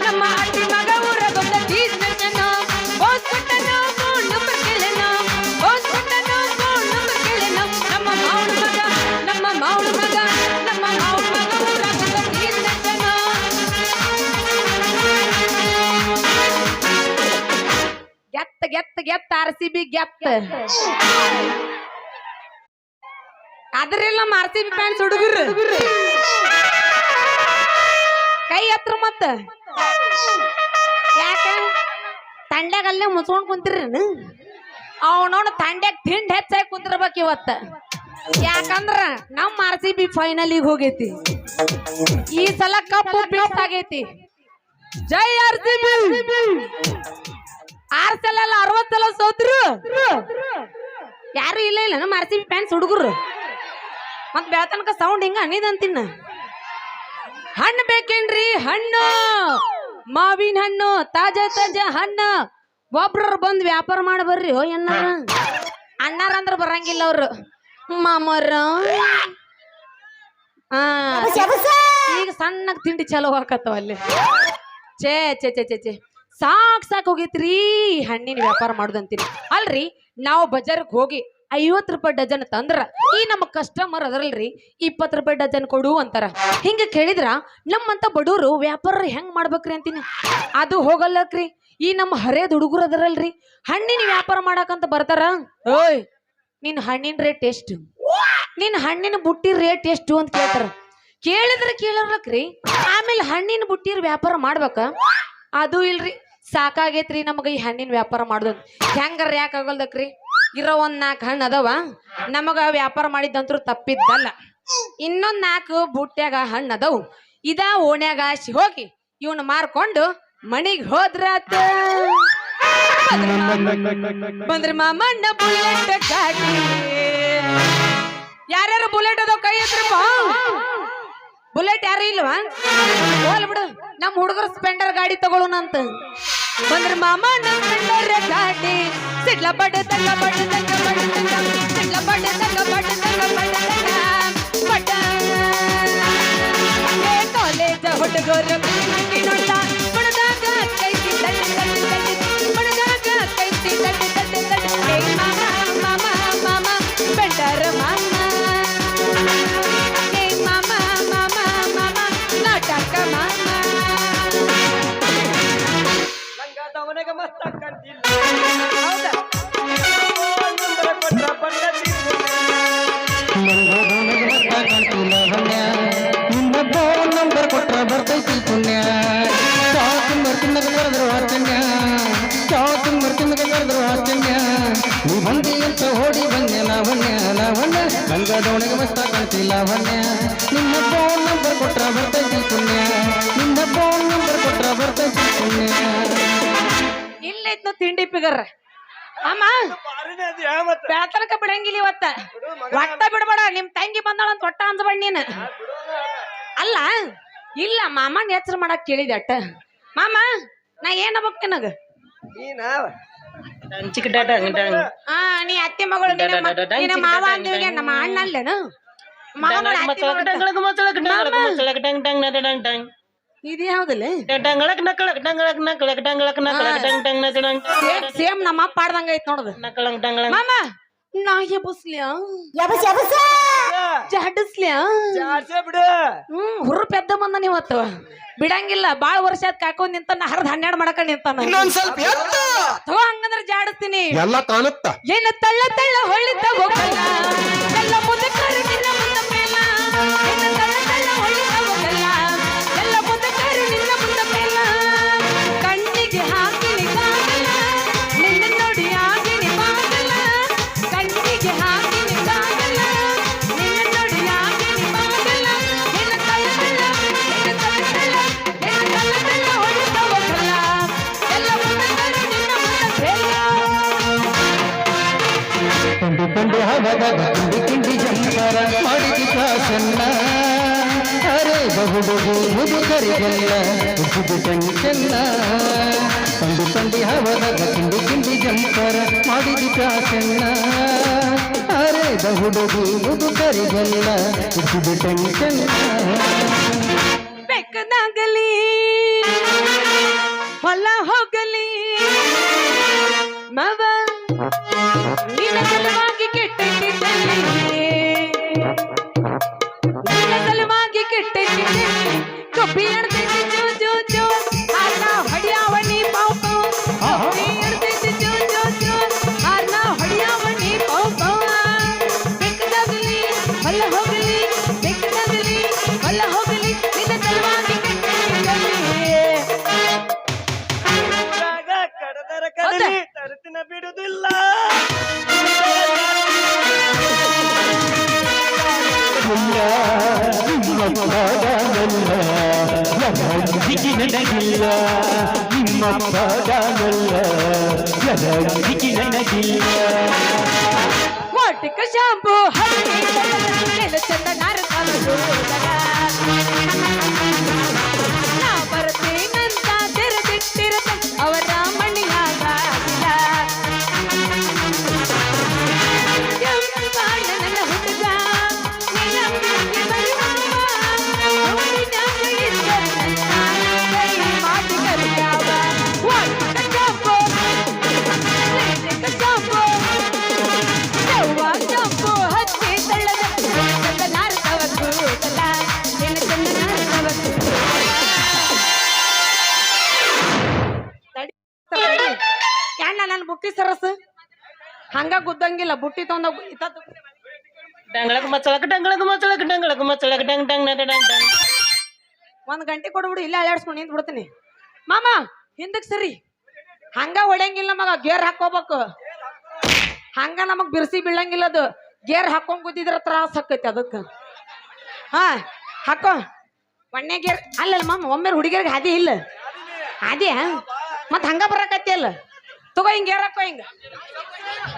ನಮ್ಮ ಅತ್ತಿ ಮಗ ಊರ ಗೊತ್ತ ತೀರ್ನೋ ಫೋನ್ ಕೊಟ್ಟನೋ ಫೋನ್ ನಂಬರ್ ಕೇಳನೋ ಫೋನ್ ಕೊಟ್ಟನೋ ಫೋನ್ ನಂಬರ್ ಕೇಳನೋ ನಮ್ಮ ಮಾವನ ಮಗ ನಮ್ಮ ಮಾವನ ಮಗ ನಮ್ಮ ಮಾವನ ಮಗ ಊರ ಗೊತ್ತ ತೀರ್ನೋ ಗೆತ್ತ ಗೆತ್ತ ಗೆತ್ತ RCB ಗೆತ್ತ ಅದ್ರಿಲ್ಲ ನಮ್ಮ RCB ಫ್ಯಾನ್ಸ್ ಹುಡುಗರು ಕೈ ಹತ್ರ ಮತ್ತ ಯಾಕ ತಂಡ್ಯಾಗಲ್ಲೇ ಮುಚ್ಕೊಂಡ್ ಕುಂತಿರೇನು ಅವನವನ ತಂಡ್ಯಾಗ ತಿಂಡಿ ಹೆಚ್ಚಾಗಿ ಕುಂತಿರ್ಬೇಕು ಇವತ್ತ ಯಾಕಂದ್ರ ನಮ್ಮ RCB ಫೈನಲಿಗೆ ಹೋಗೈತಿ ಈ ಸಲ ಕಪ್ಪು ಬೇಸ್ ಆಗೈತಿ ಜೈ RCB 6 ಸಲ ಅಲ್ಲ 60 ಸಲ ಸೋತ್ರು ಯಾರು ಇಲ್ಲ ಇಲ್ಲ ನಮ್ಮ RCB ಫ್ಯಾನ್ಸ್ ಹುಡುಗರು ಮತ್ ಬೆಳತನಕ ಸೌಂಡ್ ಹಿಂಗ ಅನ್ನಿದಂತಿನ್ನ ಹಣ್ಣು ಬೇಕೇನ್ರಿ ಹಣ್ಣು ಮಾವಿನ ಹಣ್ಣು ತಾಜಾ ತಾಜಾ ಹಣ್ಣು ಒಬ್ರು ಬಂದ್ ವ್ಯಾಪಾರ ಮಾಡಿ ಬರ್ರಿ ಹೋ ಎನ್ನಾರ ಅಣ್ಣಾರ ಅಂದ್ರ ಬರಂಗಿಲ್ಲ ಅವ್ರು ಮಾಮರ ಈಗ ಸಣ್ಣಗ್ ತಿಂಡಿ ಚಲೋ ಹಾಕತ್ತವ ಅಲ್ಲಿ ಛೇ ಛೇ ಛೇ ಛೇ ಛೇ ಸಾಕ್ ಹೋಗೈತ್ರಿ ಹಣ್ಣಿನ ವ್ಯಾಪಾರ ಮಾಡುದಂತೀನಿ ಅಲ್ರಿ ನಾವು ಬಜಾರ್ಗೆ ಹೋಗಿ 50 ರೂಪಾಯಿ ಡಜನ್ ತಂದ್ರ ಈ ನಮ್ಮ ಕಸ್ಟಮರ್ ಅದರಲ್ರಿ 20 ರೂಪಾಯಿ ಡಜನ್ ಕೊಡು ಅಂತಾರ ಹಿಂಗ ಕೇಳಿದ್ರ ನಮ್ಮಂತ ಬಡವರು ವ್ಯಾಪಾರ ಹೆಂಗ್ ಮಾಡ್ಬೇಕ್ರಿ ಅಂತೀನಿ ಅದು ಹೋಗಲ್ಲಕ್ರಿ ಈ ನಮ್ಮ ಹರೇದ್ ಹುಡುಗರು ಅದರಲ್ರಿ ಹಣ್ಣಿನ ವ್ಯಾಪಾರ ಮಾಡಕಂತ ಬರ್ತಾರ ಓಯ್ ನಿನ್ ಹಣ್ಣಿನ ರೇಟ್ ಎಷ್ಟು ನಿನ್ ಹಣ್ಣಿನ ಬುಟ್ಟಿ ರೇಟ್ ಎಷ್ಟು ಅಂತ ಕೇಳ್ತಾರ ಕೇಳಿದ್ರೆ ಕೇಳರ್ಲಕ್ರಿ ಆಮೇಲೆ ಹಣ್ಣಿನ ಬುಟ್ಟಿರ್ ವ್ಯಾಪಾರ ಮಾಡ್ಬೇಕ ಅದು ಇಲ್ರಿ ಸಾಕಾಗೈತ್ರಿ ನಮಗ ಈ ಹಣ್ಣಿನ ವ್ಯಾಪಾರ ಮಾಡುದು ಹೆಂಗಾರ ಯಾಕೆ ಆಗಲ್ದಕ್ರಿ ಇರೋ 4 ಹಣ್ಣು ಅದಾವ ನಮಗ ವ್ಯಾಪಾರ ಮಾಡಿದ್ದಂತ್ರು ತಪ್ಪಿದ್ದಲ್ಲ ಇನ್ನೊಂದ್ 4 ಬುಟ್ಟ್ಯಾಗ ಹಣ್ಣು ಅದಾವು ಇದ ಓಣ್ಯಾಗ ಆಸಿ ಹೋಗಿ ಇವನು ಮಾರ್ಕೊಂಡು ಮನಿಗ್ ಹೋದ್ರಾತ ಬಂದ್ರಿ ಮಾಮಣ್ಣ ಬುಲೆಟ್ ಗಾಡಿ ಯಾರ್ಯಾರು ಬುಲೆಟ್ ಅದಾವ ಕೈ ಎತ್ರಪ್ಪ ಬುಲೆಟ್ ಯಾರು ಇಲ್ವಾ ಹೋಲ್ ಬಿಡು ನಮ್ಮ ಹುಡುಗರು ಸ್ಪೆಂಡರ್ ಗಾಡಿ ತಗೊಳ್ಳೋಣಂತ ಬಂದ್ರ ಮಾಮ ನಮ್ಮ ಸ್ಪೆಂಡರ್ ಗಾಡಿ ಸಿಡ್ಲ ಬಡ ತಗ ಬಡ ತಗ ಬಡ ತಗ ಸಿಡ್ಲ ಬಡ ತಗ ಬಡ ತಗ ಬಡ ತಗ ಬಡ ಕಾಲೇಜ್ ಹುಡುಗರು ನೋಡ್ತಾ ಬಡದಾಗ ಕೈ ತಟ್ಟಿ ತಟ್ಟಿ ತಟ್ಟಿ ಬಡದಾಗ ಕೈ ತಟ್ಟಿ ತಟ್ಟಿ ತಟ್ಟಿ ಮಾಮ ಮಾಮ ಮಾಮ ಸ್ಪೆಂಡರ್ ಮಾಮ ನಂಬರ್ ಕೊಟ್ರ ಬರ್ತೈತಿ ಪುಣ್ಯ ತಿನ್ನಕ ಕರೆದ್ರು ಆಚನ್ಯ ಕರೆದ್ರು ಆಚನ್ಯ ನೀ ಬಂದಿ ಅಂತ ಓಡಿ ಬಂದೆ ಲಾವಣ್ಯ ಲಾವಣ್ಯ ಗಂಗಾದವನಿಗೆ ಮಸ್ತ ಕಾಣ್ತಿ ಲಾವಣ್ಯ ನಿನ್ನ ಫೋನ್ ನಂಬರ್ ಕೊಟ್ರ ಬರ್ತೈತಿ ಪುಣ್ಯ ನಿನ್ನ ಫೋನ್ ನಂಬರ್ ಕೊಟ್ರ ಬರ್ತೈತಿ ಪುಣ್ಯ ಇಲ್ಲೈತ್ ತಿಂಡಿ ಪಿಗರ್ ಅಮ್ಮ ಬೆಳತನಕ ಬಿಡಂಗಿಲ್ಲ ಇವತ್ತ ಒಟ್ಟ ಬಿಡ್ಬೇಡ ನಿಮ್ ತಂಗಿ ಬಂದಾಳಂತ ಒಟ್ಟ ಅಂದ್ಬೇಡ ನೀನ್ ಅಲ್ಲ ಇಲ್ಲ ಮಾಮನ್ ಹೆಸರು ಮಾಡಕ್ ಕೇಳಿದೆ ಅಟ್ಟ ಮಾಮ ನಾ ಏನ್ ಆಗ್ಬೇಕು ನಿನಗ ನೀ ಅತ್ತೆ ಮಗಳು ನಿನ್ನ ಮಾವ ಅಂದಿಗೆ ನಮ್ಮ ಅಣ್ಣ ಅಲ್ಲೇನು ಇದು ಯಾವ್ದಲ್ಲ ಸೇಮ್ ನಮ್ಮ ಅಪ್ಪ ಆಡ್ದಂಗ ಐತ್ ನೋಡದು ಮಾಮ ನಾ ಎಬಸ್ಲ್ಯಾ ಜಾಡಿಸ್ಲ್ಯಾ ಹುರು ಪೆದ್ದ ಬಂದ ನೀವತ್ತು ಬಿಡಂಗಿಲ್ಲ ಬಾಳ ವರ್ಷ ಆದ್ ಕಾಕೊಂಡ್ ನಿಂತಾನ ಹರ್ದ್ 12 ಮಾಡಕೊಂಡ್ ನಿಂತಾನ ಹಂಗಂದ್ರ ಜಾಡಿಸ್ತೀನಿ ಎಲ್ಲ ಕಾಣುತ್ತ ಏನ ತಳ್ಳ ತಳ್ಳ ಹೊಳಿತ ಹೋಗಲ್ಲ ಎಲ್ಲ ಮುಂದೆ ಕರಿ ನಿನ್ನ ಮುಂದೆ ಮೇಲ ಏನ ತಳ್ಳ ತಳ್ಳ ಹೊಳಿತ ಹೋಗಲ್ಲ ಎಲ್ಲ ಮುಂದೆ ಕರಿ ನಿನ್ನ ಮುಂದೆ ಮೇಲ ಕಣ್ಣಿಗೆ ಹಾಕಿನಿ ಕಾಗಲ್ಲ ನಿನ್ನ ನೋಡಿ ಆಗಿನಿ ಬಾಗಲ್ಲ ಕಣ್ಣಿಗೆ ಹಾಕಿನಿ ಕಾಗಲ್ಲ ನಿನ್ನ ನೋಡಿ ಆಗಿನಿ ಬಾಗಲ್ಲ ಏನ ತಳ್ಳ ತಳ್ಳ ಹೊಳಿತ ಹೋಗಲ್ಲ ಎಲ್ಲ ಮುಂದೆ ಕರಿ ನಿನ್ನ ಮುಂದೆ ಮೇಲ ಕಂಡು ಹವದಾಗ ಕಿಂಡಿ ಕಿಂಡಿ ಜಂಪರ ಮಾಡಿದ ಚೆನ್ನ ಬಹುಡುಗು ಮುದುಕರಿಗೆಲ್ಲ ಉಸಿದು ಟೆನ್ಷನ್ನ ತಂದು ತಂದಿ ಹವದಾಗ ಕಿಂಡಿ ಜಂಪರ ಮಾಡಿದಿ ಫ್ಯಾಷನ್ನ ಬಹುಡುಗು ಮುದುಕರಿಗೆಲ್ಲ ಉಸಿದು ಟೆನ್ಷನ್ನ ಬೆಕ್ಕದಾಗಲಿ ಹೊಲ ಹೋಗಲಿ ಮವ ನಿನ್ನ ಸಲುವಾಗಿ ಕೆಟ್ಟೈತಿ ನಿನ್ನ ಸಲುವಾಗಿ ಕೆಟ್ಟೈತಿ ಕಪ್ಪಿ ಅಡ್ತೈತಿ ಜೋ ಜೋ ಜೋ ಆರ್ನ ಹೊಡಿಯಾವಣಿ ಪಾವ್ ಪಾವ್ ಕಪ್ಪಿ ಅಡ್ತೈತಿ ಜೋ ಜೋ ಜೋ ಆರ್ನ ಹೊಡಿಯಾವಣಿ ಪಾವ್ ಪಾವ್ ಬೆಕ್ಕದಾಗಲಿ ಹೊಲ ಹೋಗಲಿ ಬೆಕ್ಕದಾಗಲಿ ಹೊಲ ಹೋಗಲಿ ನಿನ್ನ ಸಲುವಾಗಿ ಕಡದರ ಕಡಲಿ ತರತಿನ ಬಿಡುದಿಲ್ಲ ನನಗಿಲ್ಲ ನಿಮ್ಮ ಪಾಡಲ್ಲ ನನಗಿಲ್ಲ ವಾಟಿಕ ಶಾಂಪು ಚಂದ ನಾ ಬರ್ತೇನಂತ ತೆರೆದಿಟ್ಟಿರತ ಅವರ ಮಣ್ಣಿನಾಗ ನನ್ನ ಹುಡುಗ ಮಾಟಿ ಕರಿಯಾವ ವಾಟಿಕ ಶಾಂಪು ಶಾಂಪು ಶಾಂಪು ಹಚ್ಚಿ ತಳ್ಳದ ಚಂದ ನಾರ್ತವ ಕೂದಲ ನಿನ್ನ ಚಂದ ನಾರ್ತವ ಯಾಣ ನನ್ನ ಬುಟ್ಟಿ ಸರಸ್ ಹಂಗ ಗುದ್ದಂಗಿಲ್ಲ ಬುಟ್ಟಿ ತೊಂದ ಡಂಗಳಕ ಮಚ್ಚಳಕ ಡಂಗಳಕ ಮಚ್ಚಳಕ ಡಂಗಳಕ ಮಚ್ಚಳಕ ಡಂಗ್ ಡಂಗ್ ನಟ ಡಂಗ್ ಡಂಗ್ 1 ಗಂಟೆ ಕೊಡ್ಬಿಡು ಇಲ್ಲ ಅಲ್ಲಾಡ್ಸ್ಕೊಂಡು ನಿಂತ್ ಬಿಡ್ತೀನಿ ಮಾಮ ಹಿಂದಕ್ ಸರಿ ಹಂಗ ಹೊಡೆಯಂಗಿಲ್ಲ ಮಗ ಗೇರ್ ಹಾಕೋಬೇಕು ಹಂಗ ನಮಗ್ ಬಿರ್ಸಿ ಬೀಳಂಗಿಲ್ಲ ಅದು ಗೇರ್ ಹಾಕೊಂಡ್ ಕೂತಿದ್ರ ತ್ರಾಸ ಆಕೈತಿ ಅದಕ್ಕ ಹಾ ಹಾಕೋ ಒಣ್ಣೆ ಗೇರ್ ಅಲ್ಲಲ್ಲ ಮಾಮ ಒಮ್ಮೆ ಹುಡುಗಿಯರ್ಗೆ ಹಾದಿ ಇಲ್ಲ ಹಾದಿ ಮತ್ ಹಂಗ ಬರಕತ್ತಿ ಅಲ್ಲ ತಗೋ ಹಿಂಗ ಗೇರ್ ಹಾಕೋ ಹಿಂಗ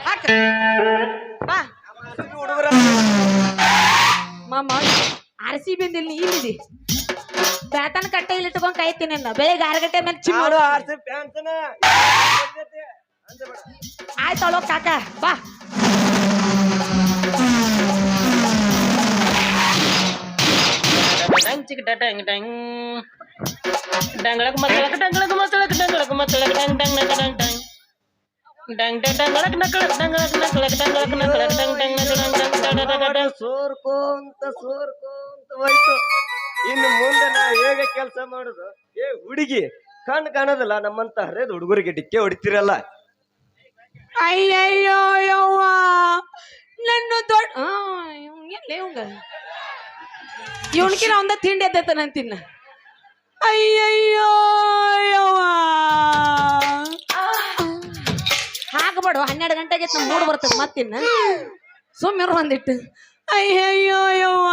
ಹಾಕ ಬಾ ಮಾಮ ಆರ್ಸಿ ಬಿಂದಿಲ್ ನೀ ಇಲ್ಲಿದಿ ಬ್ಯಾತನ ಕಟ್ಟೆ ಇಲ್ಲಿ ಇಟ್ಕೊಂಡ್ ಕಾಯ್ತೀನಿ ಬೆಳಿಗ್ಗೆ 6 ಗಂಟೆ ಮೇಲೆ ಚಿಮ್ಮ ಆಯ್ತಳೋ ಕಾಕ ಬಾ ಡಂಗ್ ಚಿಕ್ ಡಂಗ್ ಡಂಗ್ ಡಂಗಳಕ ಮಚ್ಚಳಕ ಡಂಗಳಕ ಮಚ್ಚಳಕ ಡಂಗಳಕ ಮಚ್ಚಳಕ ಡಂಗ್ ಡಂಗ್ ನಟ ಡಂಗ್ ಡಂಗ್ ಡಂಗ್ ಡಂಗ್ ಡಂಗಳಕ ನಕಳಕ ಡಂಗಳಕ ನಕಳಕ ಡಂಗಳಕ ನಕಳಕ ಡಂಗ್ ಡಂಗ್ ನಟ ಡಂಗ್ ಡಂಗ್ ಸೋರ್ಕೊಂತ ಹೋಯ್ತು ಇನ್ನು ಮುಂದೆ ನಾ ಹೇಗೆ ಕೆಲಸ ಮಾಡುದು ಏ ಹುಡುಗಿ ಕಣ್ಣು ಕಾಣೋದಿಲ್ಲ ನಮ್ಮಂತ ಹರಿದ ಹುಡುಗರಿಗೆ ಡಿಕ್ಕೆ ಹೊಡಿತಿರಲ್ಲ ಅಯ್ಯಯ್ಯೋ ಯವ್ವ ನನ್ನ ದೊಡ್ಡ ಎಲ್ಲೇ ಇವಂಗ ಇವನ್ಕಿನ ಒಂದ ತಿಂಡಿ ಎದ್ದೈತ ನಾನು ತಿನ್ನ ಅಯ್ಯಯ್ಯೋ ಯವ್ವ ಹಾಕಬೇಡ 12 ಗಂಟೆಗೆ ನಮ್ಮ ಮೂಡ್ ಬರ್ತದೆ ಮತ್ತಿನ್ನ ಸುಮ್ಮಿರು ಒಂದಿಟ್ಟು ಅಯ್ಯಯ್ಯೋ ಯವ್ವ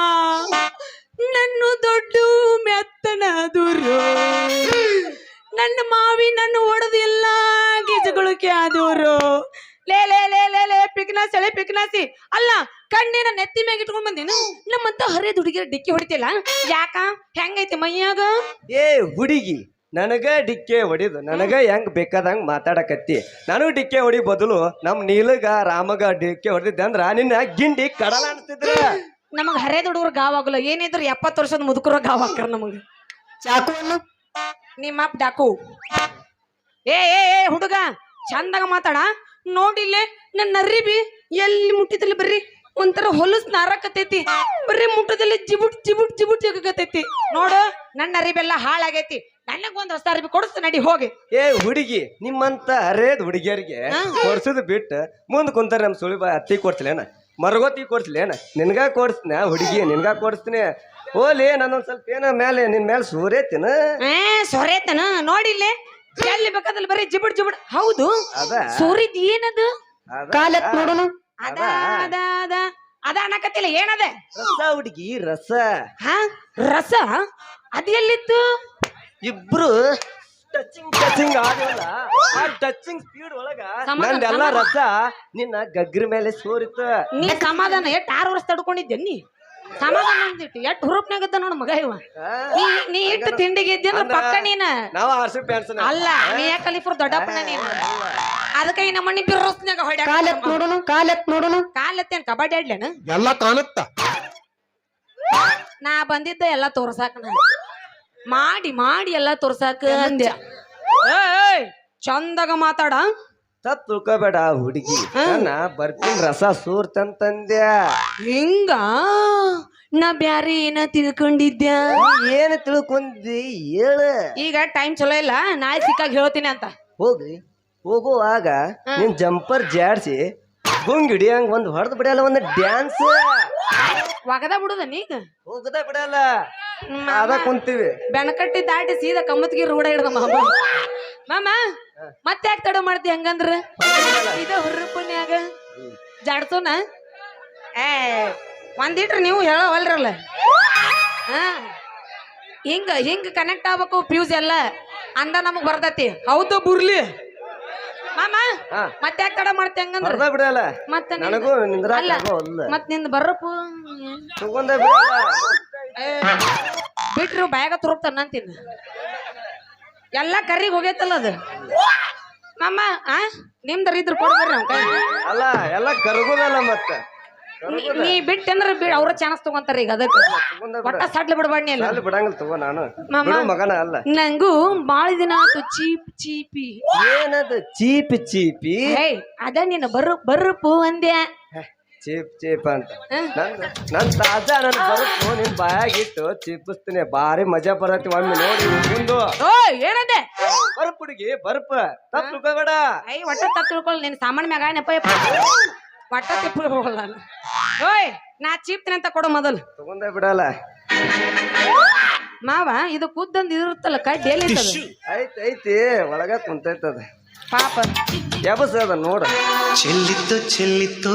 ನನ್ನ ದೊಡ್ಡ ಮೆತ್ತನ ದೂರು ನನ್ನ ಮಾವಿ ನನ್ನ ಒಡೆದು ಎಲ್ಲ ಗಿಜಗಳಿಗೆ ಆದವರು ಲೇ ಲೇ ಲೇ ಲೇ ಲೇ ಪಿಕ್ನಾಸಿ ಪಿಕ್ನಾಸಿ ಅಲ್ಲ ಕಣ್ಣಿನ ನೆತ್ತಿ ಮ್ಯಾಗ ಇಟ್ಕೊಂಡ್ ಬಂದೇನು ನಮ್ಮಂತ ಹರಿದ ಹುಡುಗಿರ ಡಿಕ್ಕಿ ಹೊಡಿತಿಲ್ಲ ಯಾಕ ಹೆಂಗೈತಿ ಮೈಯಾಗ ಏ ಹುಡುಗಿ ನನಗ ಡಿಕ್ಕೆ ಹೊಡಿದು ನನಗ ಹೆಂಗ್ ಬೇಕಾದಂಗ್ ಮಾತಾಡಕತ್ತಿ ನನಗ್ ಡಿಕ್ಕೆ ಹೊಡಿ ಬದಲು ನಮ್ ನೀಲಗ ರಾಮಗ ಡಿಕ್ಕೆ ಹೊಡೆದಿದ್ದೆ ಅಂದ್ರ ನಿನ್ನ ಗಿಂಡಿ ಕಡಲ ಅನ್ಸ್ತಿದ್ರ ನಮಗ್ ಹರಿದ ಹುಡುಗರು ಗಾವಾಗಲ್ಲ ಏನಿದ್ರು 70 ವರ್ಷದ ಮುದುಕರ ಗಾವ ಹಾಕ್ರ ನಮಗ ಚಾಕು ನಿಮ್ಮ ಅಪ್ಪ ಡಾಕು ಏ ಏ ಏ ಹುಡುಗ ಚಂದಾಗ ಮಾತಾಡ ನೋಡಿಲ್ಲೇ ನನ್ನ ಅರಿಬಿ ಎಲ್ಲಿ ಮುಟ್ಟಿದಲ್ಲಿ ಬರ್ರಿ ಒಂಥರ ಹೊಲಸ್ ನಾರಕತೈತಿ ಬರ್ರಿ ಮುಟ್ಟದಲ್ಲಿ ಜಿಬುಟ್ ಜಿಬುಟ್ ಜಿಬುಟ್ ಜಗಕತೈತಿ ನೋಡು ನನ್ನ ಅರಿಬೆಲ್ಲ ಹಾಳಾಗೈತಿ ನನಗೊಂದು ಹೊಸ ಅರಿಬಿ ಕೊಡಿಸ್ತು ನಡಿ ಹೋಗಿ ಏ ಹುಡುಗಿ ನಿಮ್ಮಂತ ಹರೇದ್ ಹುಡುಗಿಯರಿಗೆ ಕೊಡ್ಸೋದು ಬಿಟ್ಟು ಮುಂದ್ ಕುಂತಾರ ನಮ್ ಸುಳಿ ಅತ್ತಿ ಕೊಡ್ಸಲೇನ ಮರಗೋತಿ ಕೊಡ್ಸ್ಲೇನ ನಿನ್ಗ ಕೊಡ್ಸ್ನ ಹುಡುಗಿ ನಿನ್ಗ ಕೊಡಿಸ್ತೀನಿ ಹೋಲಿ ನಾನೊಂದ್ ಸ್ವಲ್ಪ ಏನ ಮೇಲೆ ನಿನ್ ಮೇಲೆ ಸೂರೇತಿನ ಸೊರೇತನ ನೋಡಿಲ್ಲೇ ಎಲ್ಲಿ ಬೇಕಾದಲ್ಲಿ ಬರೀ ಜಿಬುಟ್ ಜಿಬುಟ್ ಹೌದು ಸೋರಿದ್ ಏನದು ಕಾಲತ್ ನೋಡೋಣ ಅದ ಅದ ಅದ ಅದ ಅನ್ನಕತ್ತಿಲ್ಲ ಏನದ ರಸ ಹುಡುಗಿ ರಸ ಹ ರಸ ಅದ್ ಎಲ್ಲಿತ್ತು ಇಬ್ರು ಟಚಿಂಗ್ ಟಚಿಂಗ್ ಆಗಲ್ಲ ಆ ಟಚಿಂಗ್ ಸ್ಪೀಡ್ ಒಳಗ ನಂದೆಲ್ಲ ರಸ ನಿನ್ನ ಗಗ್ರ ಮೇಲೆ ಸೋರಿತ ನೀ ಸಮಾಧಾನ ಎಷ್ಟು 6 ವರ್ಷ ತಡ್ಕೊಂಡಿದ್ದೆ ನೀ ಸಮಾಧಾನ ಅಂದಿಟ್ಟು ಎಷ್ಟ್ ಹುರುಪ್ನಾಗತ್ತ ನೋಡು ಮಗ ಇವ ನೀ ಇಟ್ಟು ತಿಂಡಿಗೆ ಇದ್ದಂದ್ರ ಪಕ್ಕ ನೀನ ನಾವ್ ಆರ್ಸಿ ಪ್ಯಾನ್ಸ್ ಅಲ್ಲ ನೀ ಯಾಕೆ ಕಲಿಫುರ್ ದೊಡ್ಡಪ್ಪನ ನೀನು ಅದಕ್ಕೆ ಈ ನಮ್ಮಣ್ಣಿ ಬಿರ್ರಸ್ನ್ಯಾಗ ಹೊಡ್ಯಾಕ ಕಾಲೆತ್ ನೋಡೋಣ ಕಾಲೆತ್ ನೋಡೋಣ ಕಾಲೆತ್ತೇನ್ ಕಬಡ್ಡಿ ಆಡ್ಲೇನ ಎಲ್ಲ ಕಾಣುತ್ತ ನಾ ಬಂದಿದ್ದ ಎಲ್ಲ ತೋರ್ಸಾಕ ನಾನು ಮಾಡಿ ಮಾಡಿ ಎಲ್ಲ ತೋರ್ಸಾಕ ಅಂದ್ಯ ಏಯ್ ಚಂದಾಗ ಮಾತಾಡ ತಪ್ಪು ತಿಳ್ಕೊಬೇಡ ಹುಡುಗಿ ನನ್ನ ಬರ್ತೀನಿ ರಸ ಸೂರ್ತಂತಂದ್ಯ ಹಿಂಗ ನಾ ಬ್ಯಾರೆ ಏನ ತಿಳ್ಕೊಂಡಿದ್ಯ ಏನ್ ತಿಳ್ಕೊಂಡಿ ಹೇಳ ಈಗ ಟೈಮ್ ಚಲೋ ಇಲ್ಲ ನಾಳೆ ಸಿಕ್ಕಾಗ ಹೇಳ್ತೀನಿ ಅಂತ ಹೋಗ್ರಿ ಹೋಗುವಾಗ ನಿನ್ ಜಂಪರ್ ಜಾಡ್ಸಿ ಗುಂಗ್ ಹಿಡಿಯಂಗ್ ಒಂದ್ ಹೊಡೆದ್ ಬಿಡಲ್ಲ ಒಂದ್ ಡ್ಯಾನ್ಸ್ ಒಗದ ಬಿಡುದ ನೀಗ ಹೋಗದ ಬಿಡಲ್ಲ ಅದ ಕುಂತೀವಿ ಬೆನಕಟ್ಟಿ ದಾಟಿ ಸೀದಾ ಕಮ್ಮತ್ಗಿ ರೂಢ ಹಿಡ್ದ ಮಾಮ ಮತ್ತೆ ಯಾಕೆ ತಡ ಮಾಡ್ತಿ ಹಂಗಂದ್ರ ಇದ ಹುರ್ರಪ್ಪನ್ಯಾಗ ಜಾಡ್ಸೋನ ಏ ಒಂದಿಟ್ರಿ ನೀವು ಹೇಳವಲ್ರಲ್ಲ ಹಾ ಹಿಂಗ ಹಿಂಗ ಕನೆಕ್ಟ್ ಆಗ್ಬೇಕು ಫ್ಯೂಸ್ ಎಲ್ಲ ಅಂದ ನಮಗ್ ಬರ್ತೈತಿ ಹೌದು ಬುರ್ಲಿ ಮಾಮ ಮತ್ತೆ ಯಾಕೆ ತಡ ಮಾಡ್ತಿ ಹಂಗಂದ್ರ ಹೊಡೆದ ಬಿಡಲ್ಲ ಮತ್ತೆ ನನಗೂ ನಿಂದ್ರಾಕ ಅಲ್ಲ ಆಗೋಲ್ಲ. ಮತ್ ನಿಂದ ಬರ್ರಪ್ಪ ತಗೊಂಡ ಬಿಡಲ್ಲ ಬಿಟ್ರು ಬ್ಯಾಗ ತುರುಪ್ತಾನ ಅಂತೀನಿ ಎಲ್ಲ ಕರ್ರಿಗೆ ಹೋಗೈತಲ್ಲ ಅದು ಮಾಮ ನಿಮ್ದರ ಇದ್ರ ಕೊಡ್ಬರ್ರಿ ಅವ್ನ ಕೈ. ಅಲ್ಲ ಎಲ್ಲ ಕರ್ಗೋದಲ್ಲ ಮತ್ತ ನೀ ಬಿಟ್ಟಂದ್ರ ಅವ್ರ ಚಾನ್ಸ್ ತಗೊಂತಾರ ಈಗ ಅದಕ್ಕೆ ಒಟ್ಟ ಸಡ್ಲ ಬಿಡ್ಬಾಡ್ ನೀ ಅಲ್ಲಿ ಬಿಡಂಗಿಲ್ಲ ತಗೋ ನಾನು ಮಾಮ. ಬಿಡು ಮಗನ ಅಲ್ಲ ನಂಗೂ ಬಾಳ ದಿನ ಆತು ಚೀಪ್ ಚೀಪಿ ಏನದು ಚೀಪ್ ಚೀಪಿ ಹೇ ಅದ ನೀನು ಬರ್ರಪ್ಪು ಅಂದ್ಯ ಚೀಪ್ ಚೀಪ್ ಅಂತ ನನ್ ತಾಜಾ ನನ್ ಬರುತ್ತೋ ನಿನ್ ಬಾಯಾಗಿಟ್ಟು ಚೀಪಿಸ್ತೀನಿ ಬಾರಿ ಮಜಾ ಬರತ್ತಿ ಒಮ್ಮೆ ನೋಡಿ ಮುಂದು ಓ ಏನದೆ ಬರುಪ್ ಹುಡುಗಿ ಬರುಪ ತಪ್ಪು ತಿಳ್ಕೊಬೇಡ ಐ ಒಟ್ಟ ತಪ್ಪ ತಿಳ್ಕೊಳ್ ನಿನ್ ಸಾಮಾನ್ ಮ್ಯಾಗ ನೆಪ ಒಟ್ಟ ತಿಪ್ಪಲ್ ಹೋಗಲ್ಲ ನಾನು ಓಯ್ ನಾ ಚೀಪ್ತೀನಿ ಅಂತ ಕೊಡು ಮೊದಲು ತಗೊಂಡ ಬಿಡಲ್ಲ ಮಾವ ಇದು ಕುದ್ದಂದ್ ಇರುತ್ತಲ್ಲ ಕಡ್ಡಿ ಎಲ್ಲಿ ಐತಿ ಐತಿ ಒಳಗ ಕುಂತೈತದ ಪಾಪ ಎಬಸ್ ಅದ ನೋಡ ಚೆಲ್ಲಿತ್ತು ಚೆಲ್ಲಿತ್ತು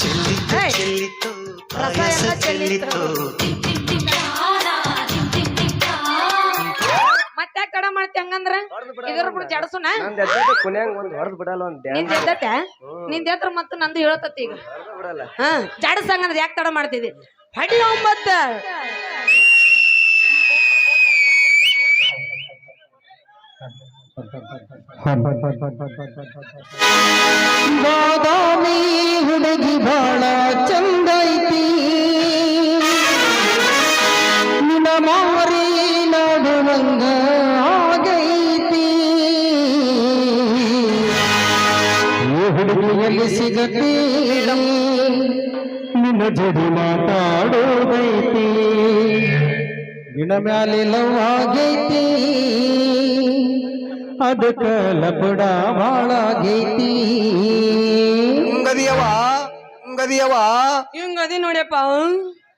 ಚೆಲ್ಲಿತ್ತು ಹೇ, ಚೆಲ್ಲಿತ್ತು ರಸ ಎಲ್ಲ ಚೆಲ್ಲಿತ್ತು ಮತ್ತೆ ಯಾಕೆ ತಡ ಮಾಡ್ತಿ ಹಂಗಂದ್ರ ಇದ್ರ ಬಿಡು ಜಡಸುನ ನಂದ್ ಎದ್ದೈತೆ ಕುನ್ಯಾಂಗ ಒಂದ್ ಹೊಡೆದ್ ಬಿಡಲ್ಲ ಒಂದ್ ಡ್ಯಾನ್ಸ್ ನಿಂದ ಎದ್ದತೆ ನಿಂದ ಎದ್ರ ಮತ್ತ ನಂದು ಹೇಳತತಿ ಈಗ ಬಿಡಲ್ಲ ಹಾ ಜಡಸ್ ಹಂಗಂದ್ರ ಯಾಕೆ ತಡ ಮಾಡ್ತಿದ್ದಿ ಹಡಿ ಒಂಬತ್ತ ಬಾದಾಮಿ ಹುಡುಗಿ ಬಾಳ ಚಂದ ಐತಿ ನಿನ್ನ ಮಾರಿ ನಾಡುವಂಗ ಆಗೈತಿ ಈ ಹುಡುಗಿಯಲ್ಲಿ ಸಿಗತಿ ನಿನ್ನ ಜಡಿ ಮಾತಾಡೋದೈತಿ ಗಿಡ ಮ್ಯಾಲೆ ಲವ್ ಆಗೈತಿ ಅದಕ್ಕ ಲಪಡ ಬಾಳಾಗೈತಿ ಹಿಂಗದಿ ನೋಡ್ಯಪ್ಪ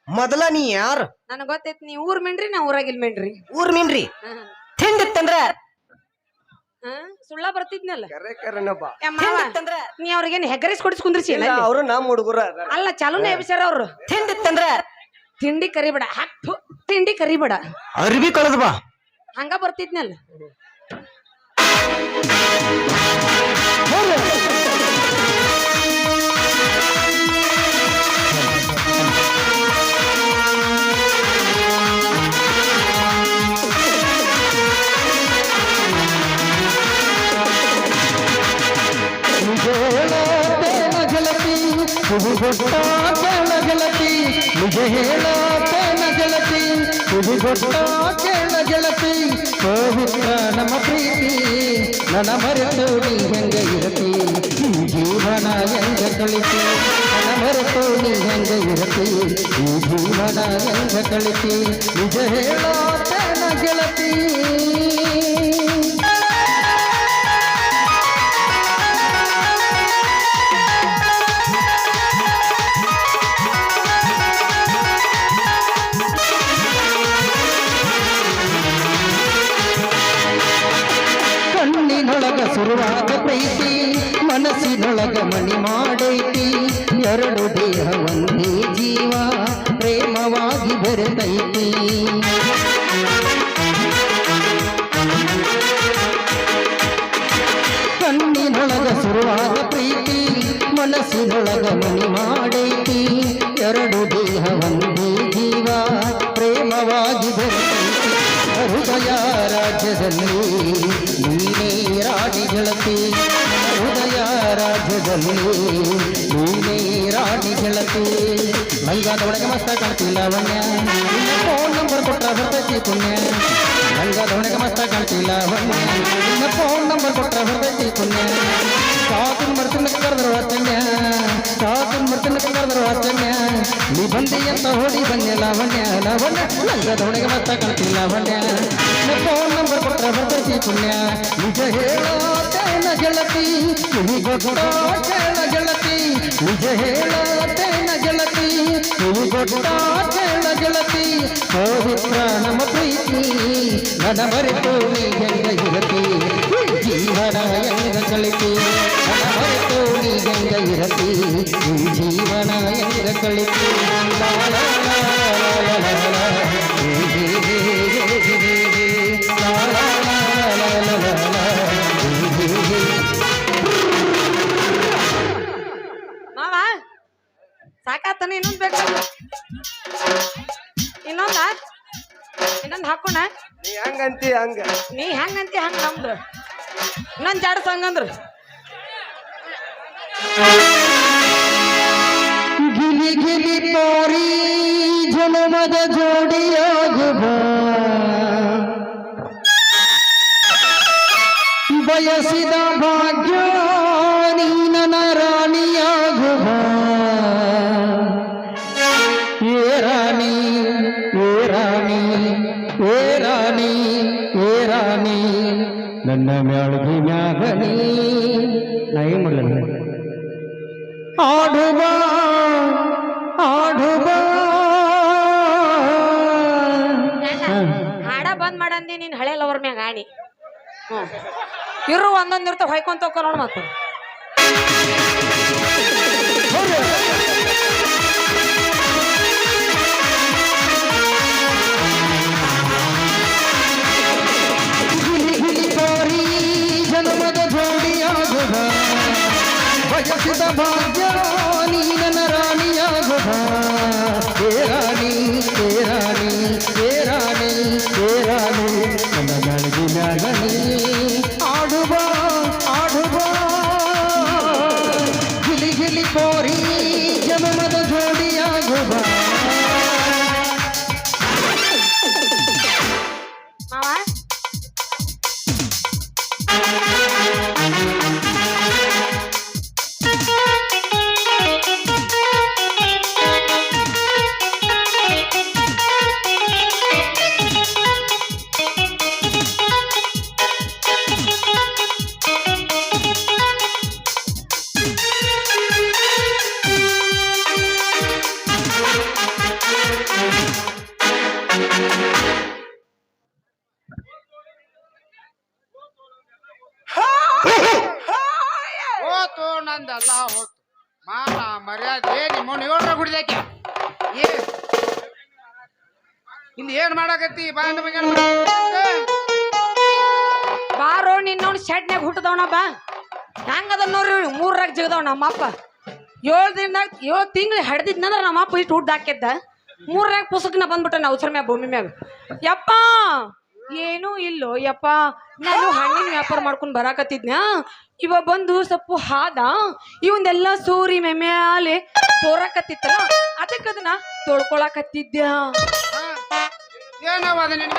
ಮೊದಲ ನೀ ಯಾರು ನನಗ್ ಗೊತ್ತೈತಿ ನೀ ಊರ್ ಮೆಂಡ್ರಿ ನಾ ಊರಾಗಿಲ್ ಮೆಂಡ್ರಿ ಊರ್ ಮೀನ್ರಿ ತಿಂದಿತ್ತಂದ್ರ ಸುಳ್ಳ ಬರ್ತಿದ್ನಲ್ಲ ಕರೆ ಕರೆನಪ್ಪ ಏ ಮಾವ, ನೀ ಅವ್ರಿಗೇನ್ ಹೆಗರಿಸ್ ಕೊಡಿಸ್ ಕುಂದ್ರಿಸಿ ಅವರು ನಮ್ಮ ಹುಡುಗರ ಅಲ್ಲ ಚಾಲೂನೇ ಎಬ್ಸ್ಯಾರ ಅವ್ರು ತಿಂದಿತ್ತಂದ್ರ ತಿಂಡಿ ಕರಿಬೇಡ ಹಾಕ್ತು ತಿಂಡಿ ಕರಿಬೇಡ ಅರ್ಬಿ ಕಳೆದ ಬಾ ಹಂಗ ಬರ್ತಿದ್ನಲ್ಲ ಗೆಳತಿ ನಿಜ ಹೇಳತೇನ ಗೆಳತಿ ತುದಿಗೊಟ್ಟ ಕೇಳ ಗೆಳತಿ ಪವಿತ್ರ ನಮ್ಮ ಪ್ರೀತಿ ನನ್ನ ಮರೆತು ನೀ ಹೆಂಗ ಇರತಿ ಈ ಜೀವನ ಹೆಂಗ ಕಳಿತಿ ನನ್ನ ಮರೆತು ನೀ ಹೆಂಗ ಇರತಿ ಈ ಜೀವನ ಹೆಂಗ ಕಳಿತಿ ನಿಜ ಹೇಳತೇನ ಗೆಳತಿ ಕಣ್ಣಿನೊಳಗ ಸುರುವಾದ ಪ್ರೀತಿ ಮನಸ್ಸಿನೊಳಗ ಮಣಿ ಮಾಡೈತಿ ಎರಡು ದೇಹ ಒಂದೇ ಜೀವ ಪ್ರೇಮವಾಗಿ ಬೆರೆತೈತಿ ಕಣ್ಣಿನೊಳಗ ಸುರುವಾದ ಪ್ರೀತಿ ಮನಸ್ಸಿನೊಳಗ ಮನಿ ಮಾಡೈತಿ ಎರಡು ದೇಹ ಒಂದೇ ಜೀವ ಪ್ರೇಮವಾಗಿ ಬೆರೆತೈತಿ ಹೃದಯ ರಾಜ್ಯದಲ್ಲಿ ನೀನೇ ರಾಣಿ ಗೆಳತಿ ಹೃದಯ ರಾಜ್ಯದಲ್ಲಿ ನೀನೇ ರಾಣಿ ಗೆಳತಿ ಲಂಗದೊಳಗೆ ಮಸ್ತ ಕಾಣ್ತಿಲ್ಲ ವನ್ಯ ನಿನ್ನ ಫೋನ್ ನಂಬರ್ ಕೊಟ್ಟ ಬರ್ತೈತಿ ಪುಣ್ಯ ಲಂಗದೊಳಗೆ ಮಸ್ತ ಕಾಣ್ತಿಲ್ಲ ವನ್ಯ ನಿನ್ನ ಫೋನ್ ನಂಬರ್ ಕೊಟ್ಟ ಬರ್ತೈತಿ ಪುಣ್ಯ ಸಾಕಿನ ಮರ್ತಿನ ಕರೆದ್ರು ಅತ್ತನ್ಯ ಸಾಕಿನ ಮರ್ತಿನ ಕರೆದ್ರು ಅತ್ತನ್ಯ ನೀ ಬಂದಿ ಅಂತ ಹೊಡಿ ಬನ್ಯ ಲಾವಣ್ಯ ಲಾವಣ್ಯ ಲಂಗದೊಳಗೆ ಮಸ್ತ ಕಾಣ್ತಿಲ್ಲ ವನ್ಯ ನಿನ್ನ ಫೋನ್ ನಂಬರ್ ಕೊಟ್ಟ ಬರ್ತೈತಿ ಪುಣ್ಯ ನಿಜ ಹೇಳೋತೇನ ಗೆಳತಿ ಕಿವಿಗೊಟ್ಟೋತೇನ ಗೆಳತಿ ನಿಜ ಹೇಳೋತೇನ ಗೆಳತಿ ಕಿವಿಗೊಟ್ಟೋತೇನ ಗೆಳತಿ ಪವಿತ್ರ ನಮ್ಮ ಪ್ರೀತಿ ನನ್ನ ಮರೆತು ನೀ ಹೆಂಗ ಇರತಿ ಜೀವನ ಹೆಂಗ ಕಳಿತಿ ನನ್ನ ಮರೆತು ನೀ ಹೆಂಗ ಇರತಿ ಈ ಜೀವನ ಹೆಂಗ ಕಳಿತಿ ಲಾ ಲಾ ಲಾ ಲಾ ಲಾ ಲಾ ಲಾ. ಹೇ ಹೇ ಹೇ ಹೇ ಹೇ ಹೇ ಹೇ. ಲಾ ಲಾ ಲಾ ಲಾ ಲಾ ಲಾ ಲಾ. ಹೇ ಹೇ ಹೇ. ಮಾವ ಸಾಕಾತನ ಇನ್ನೊಂದ್ ಬೇಕು ಇನ್ನೊಂದ ಇನ್ನೊಂದ್ ಹಾಕೋಣ ನೀ ಹಂಗಂತಿ ಹಂಗ ನೀ ಹೆಂಗಂತಿ ಹಂಗ ನಮ್ದು ಇನ್ನೊಂದ್ ಜಾಡ್ಸ ಹಂಗಂದ್ರ ಗಿಲಿ ಗಿಲಿ ಪೋರಿ ಜನ್ಮದ ಜೋಡಿಯಾಗುವ ಬಯಸಿದ ಭಾಗ್ಯ ನೀ ನನ್ನ ರಾಣಿಯಾಗುವ ಏ ರಾಣಿ ಏ ರಾಣಿ ಏ ರಾಣಿ ಏ ರಾಣಿ ನನ್ನ ಮ್ಯಾಳ್ಗಿ ಮ್ಯಾಗನಿ ನೈ ಮುರಳ ಆಡುವ ಆಡುವ ಹಾಡ ಬಂದ್ ಮಾಡಂದಿ ನೀನ್ ಹಳೆ ಲವರ್ ಮ್ಯಾಗ ಆಣಿ ಇರು ಒಂದೊಂದ್ ಇರ್ತಾವ ಹೊಯ್ಕೊಂತ ಹೋಗ್ಕೊ ನೋಡ್ ಮತ್ತ ಗಿಲಿ ಗಿಲಿ ಪೋರಿ ಜನ್ಮದ ಜೋಡಿಯಾಗುವ ಬಯಸಿದ ಭಾಗ್ಯ ನೀ ನನ್ನ ರಾಣಿಯಾಗುವ ಏ ರಾಣಿ ಏ ರಾಣಿ ಏ ರಾಣಿ ಏ ರಾಣಿ ನನ್ನ ಮ್ಯಾಳ್ಗಿ ಮ್ಯಾಗನಿ ಆಡುವ ಆಡುವ ಗಿಲಿ ಗಿಲಿ ಪೋರಿ ಜನ್ಮದ ಜೋಡಿಯಾಗುವ ಮಾವ ಹೋತು ನಂದಲ್ಲ ಹೋತು ಮಾನ ಮರ್ಯಾದೆ ನಿಮ್ಮನ್ನು ಏಳ್ರ ಗುಡಿದಾಕೆ ಇಲ್ಲಿ ಏನ್ ಮಾಡಾಕತ್ತಿ ಬಾಂಡ ಬಾರೋ ನಿನ್ನವ್ನ ಶೆಡ್ನ್ಯಾಗ ಹುಟ್ಟದವನ ಬಾ ಹೆಂಗದ ನೋಡ್ರಿ ಮೂರ್ರಾಗ ಜಿಗದವ್ ನಮ್ಮಪ್ಪ 7 ತಿಂಗಳು ಹಡ್ದಿದ್ನಂದ್ರ ನಮ್ಮಪ್ಪ ಇಟ್ಟು ಹುಡ್ದು ಹಾಕಿದ್ದ 3ರಾಗ ಪುಸ್ತಕನ ಬಂದ್ಬಿಟ್ಟ ಅವಸರ ಮ್ಯಾಗ ಭೂಮಿ ಮ್ಯಾಗ ಯಪ್ಪ ಏನೂ ಇಲ್ಲೋ ಯಪ್ಪ ನಾನು ಹಣ್ಣಿನ ವ್ಯಾಪಾರ ಮಾಡ್ಕೊಂಡು ಬರಾಕತ್ತಿದ್ನ ಇವ ಬಂದು ಸ್ವಲ್ಪ ಹಾದ ಇವಂದೆಲ್ಲ ಸೂರಿ ಮ್ಯಾಲೆ ಸೋರಾಕತ್ತಿತ್ತಲ್ಲ ಅದಕ್ಕೆ ಅದನ್ನ ತೊಳ್ಕೊಳಕತ್ತಿದ್ದ ಏನವ ಅದ ನಿನ್ನ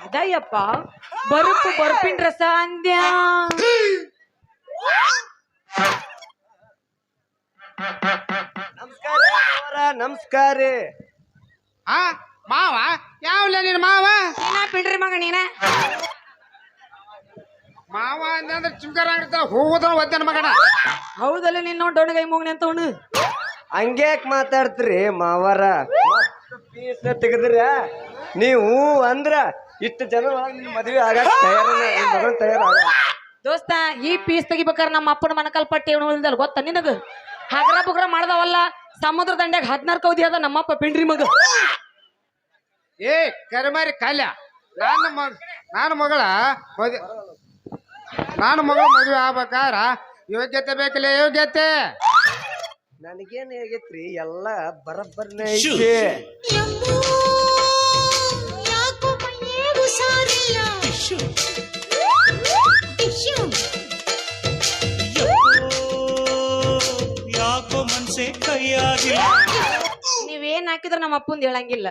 ಅದಯ್ಯಪ್ಪ ಬರ್ಪಿನ ರಸ ಅಂದ್ಯ ನಮಸ್ಕಾರ ಆ ಮಾವ ಯಾವಲ್ಲ ನಿನ್ನ ಮಾವ ನೀನ ಬಿಡ್ರಿ ಮಗ ನೀನ ಮಾವ ಅಂದ್ರೆ ಚಿಮ್ಕಾರ ಹೋಗುದ ಒದ್ದನ ಮಗನ ಹೌದಲ್ಲ ನಿನ್ನ ಡೊಣಗೈ ಮೂಗ್ನೆ ಅಂತ ಅವನು ಹಂಗ್ಯಾಕ್ ಮಾತಾಡ್ತೀರಿ ಮಾವಾರ ಪೀಸ್ ತೆಗದ್ರ ನೀವು ಅಂದ್ರ ಇಷ್ಟು ಜನ ನಿನ್ ಮದ್ವೆ ಆಗಾಕ ತಯಾರ ದೋಸ್ತ ಈ ಪೀಸ್ ತೆಗಿಬೇಕಾರ ನಮ್ಮ ಅಪ್ಪನ ಮನಕಲ್ ಪಟ್ಟಿ ಉಳಿದಲ್ಲ ಗೊತ್ತ ನಿನಗ ಹಗರ ಬುಗ್ರ ಮಾಡ್ದವಲ್ಲ ಸಮುದ್ರ ದಂಡ್ಯಾಗ 16 ಕೌದಿ ಅದ ನಮ್ಮಪ್ಪ ಪಿಂಡ್ರಿ ಮಗ ಏ ಕರಿಮಾರಿ ಕಾಲ್ಯ ನಾನು ಮಗಳ ಮದುವೆ ಆಗ್ಬೇಕಾರ ಯೋಗ್ಯತೆ ಬೇಕಲ್ಲ ಯೋಗ್ಯತೆ. ನನಗೇನ್ ಆಗೈತ್ರಿ ಎಲ್ಲ ಬರಬ್ಬರ್ನೇ ಐತಿ. ಯಾಕೋ ಮನ್ಸೆ ಕೈಯಾಗಿಲ್ಲ. ನೀವೇನ್ ಹಾಕಿದ್ರ ನಮ್ಮ ಅಪ್ಪಂದ್ ಹೇಳಂಗಿಲ್ಲ,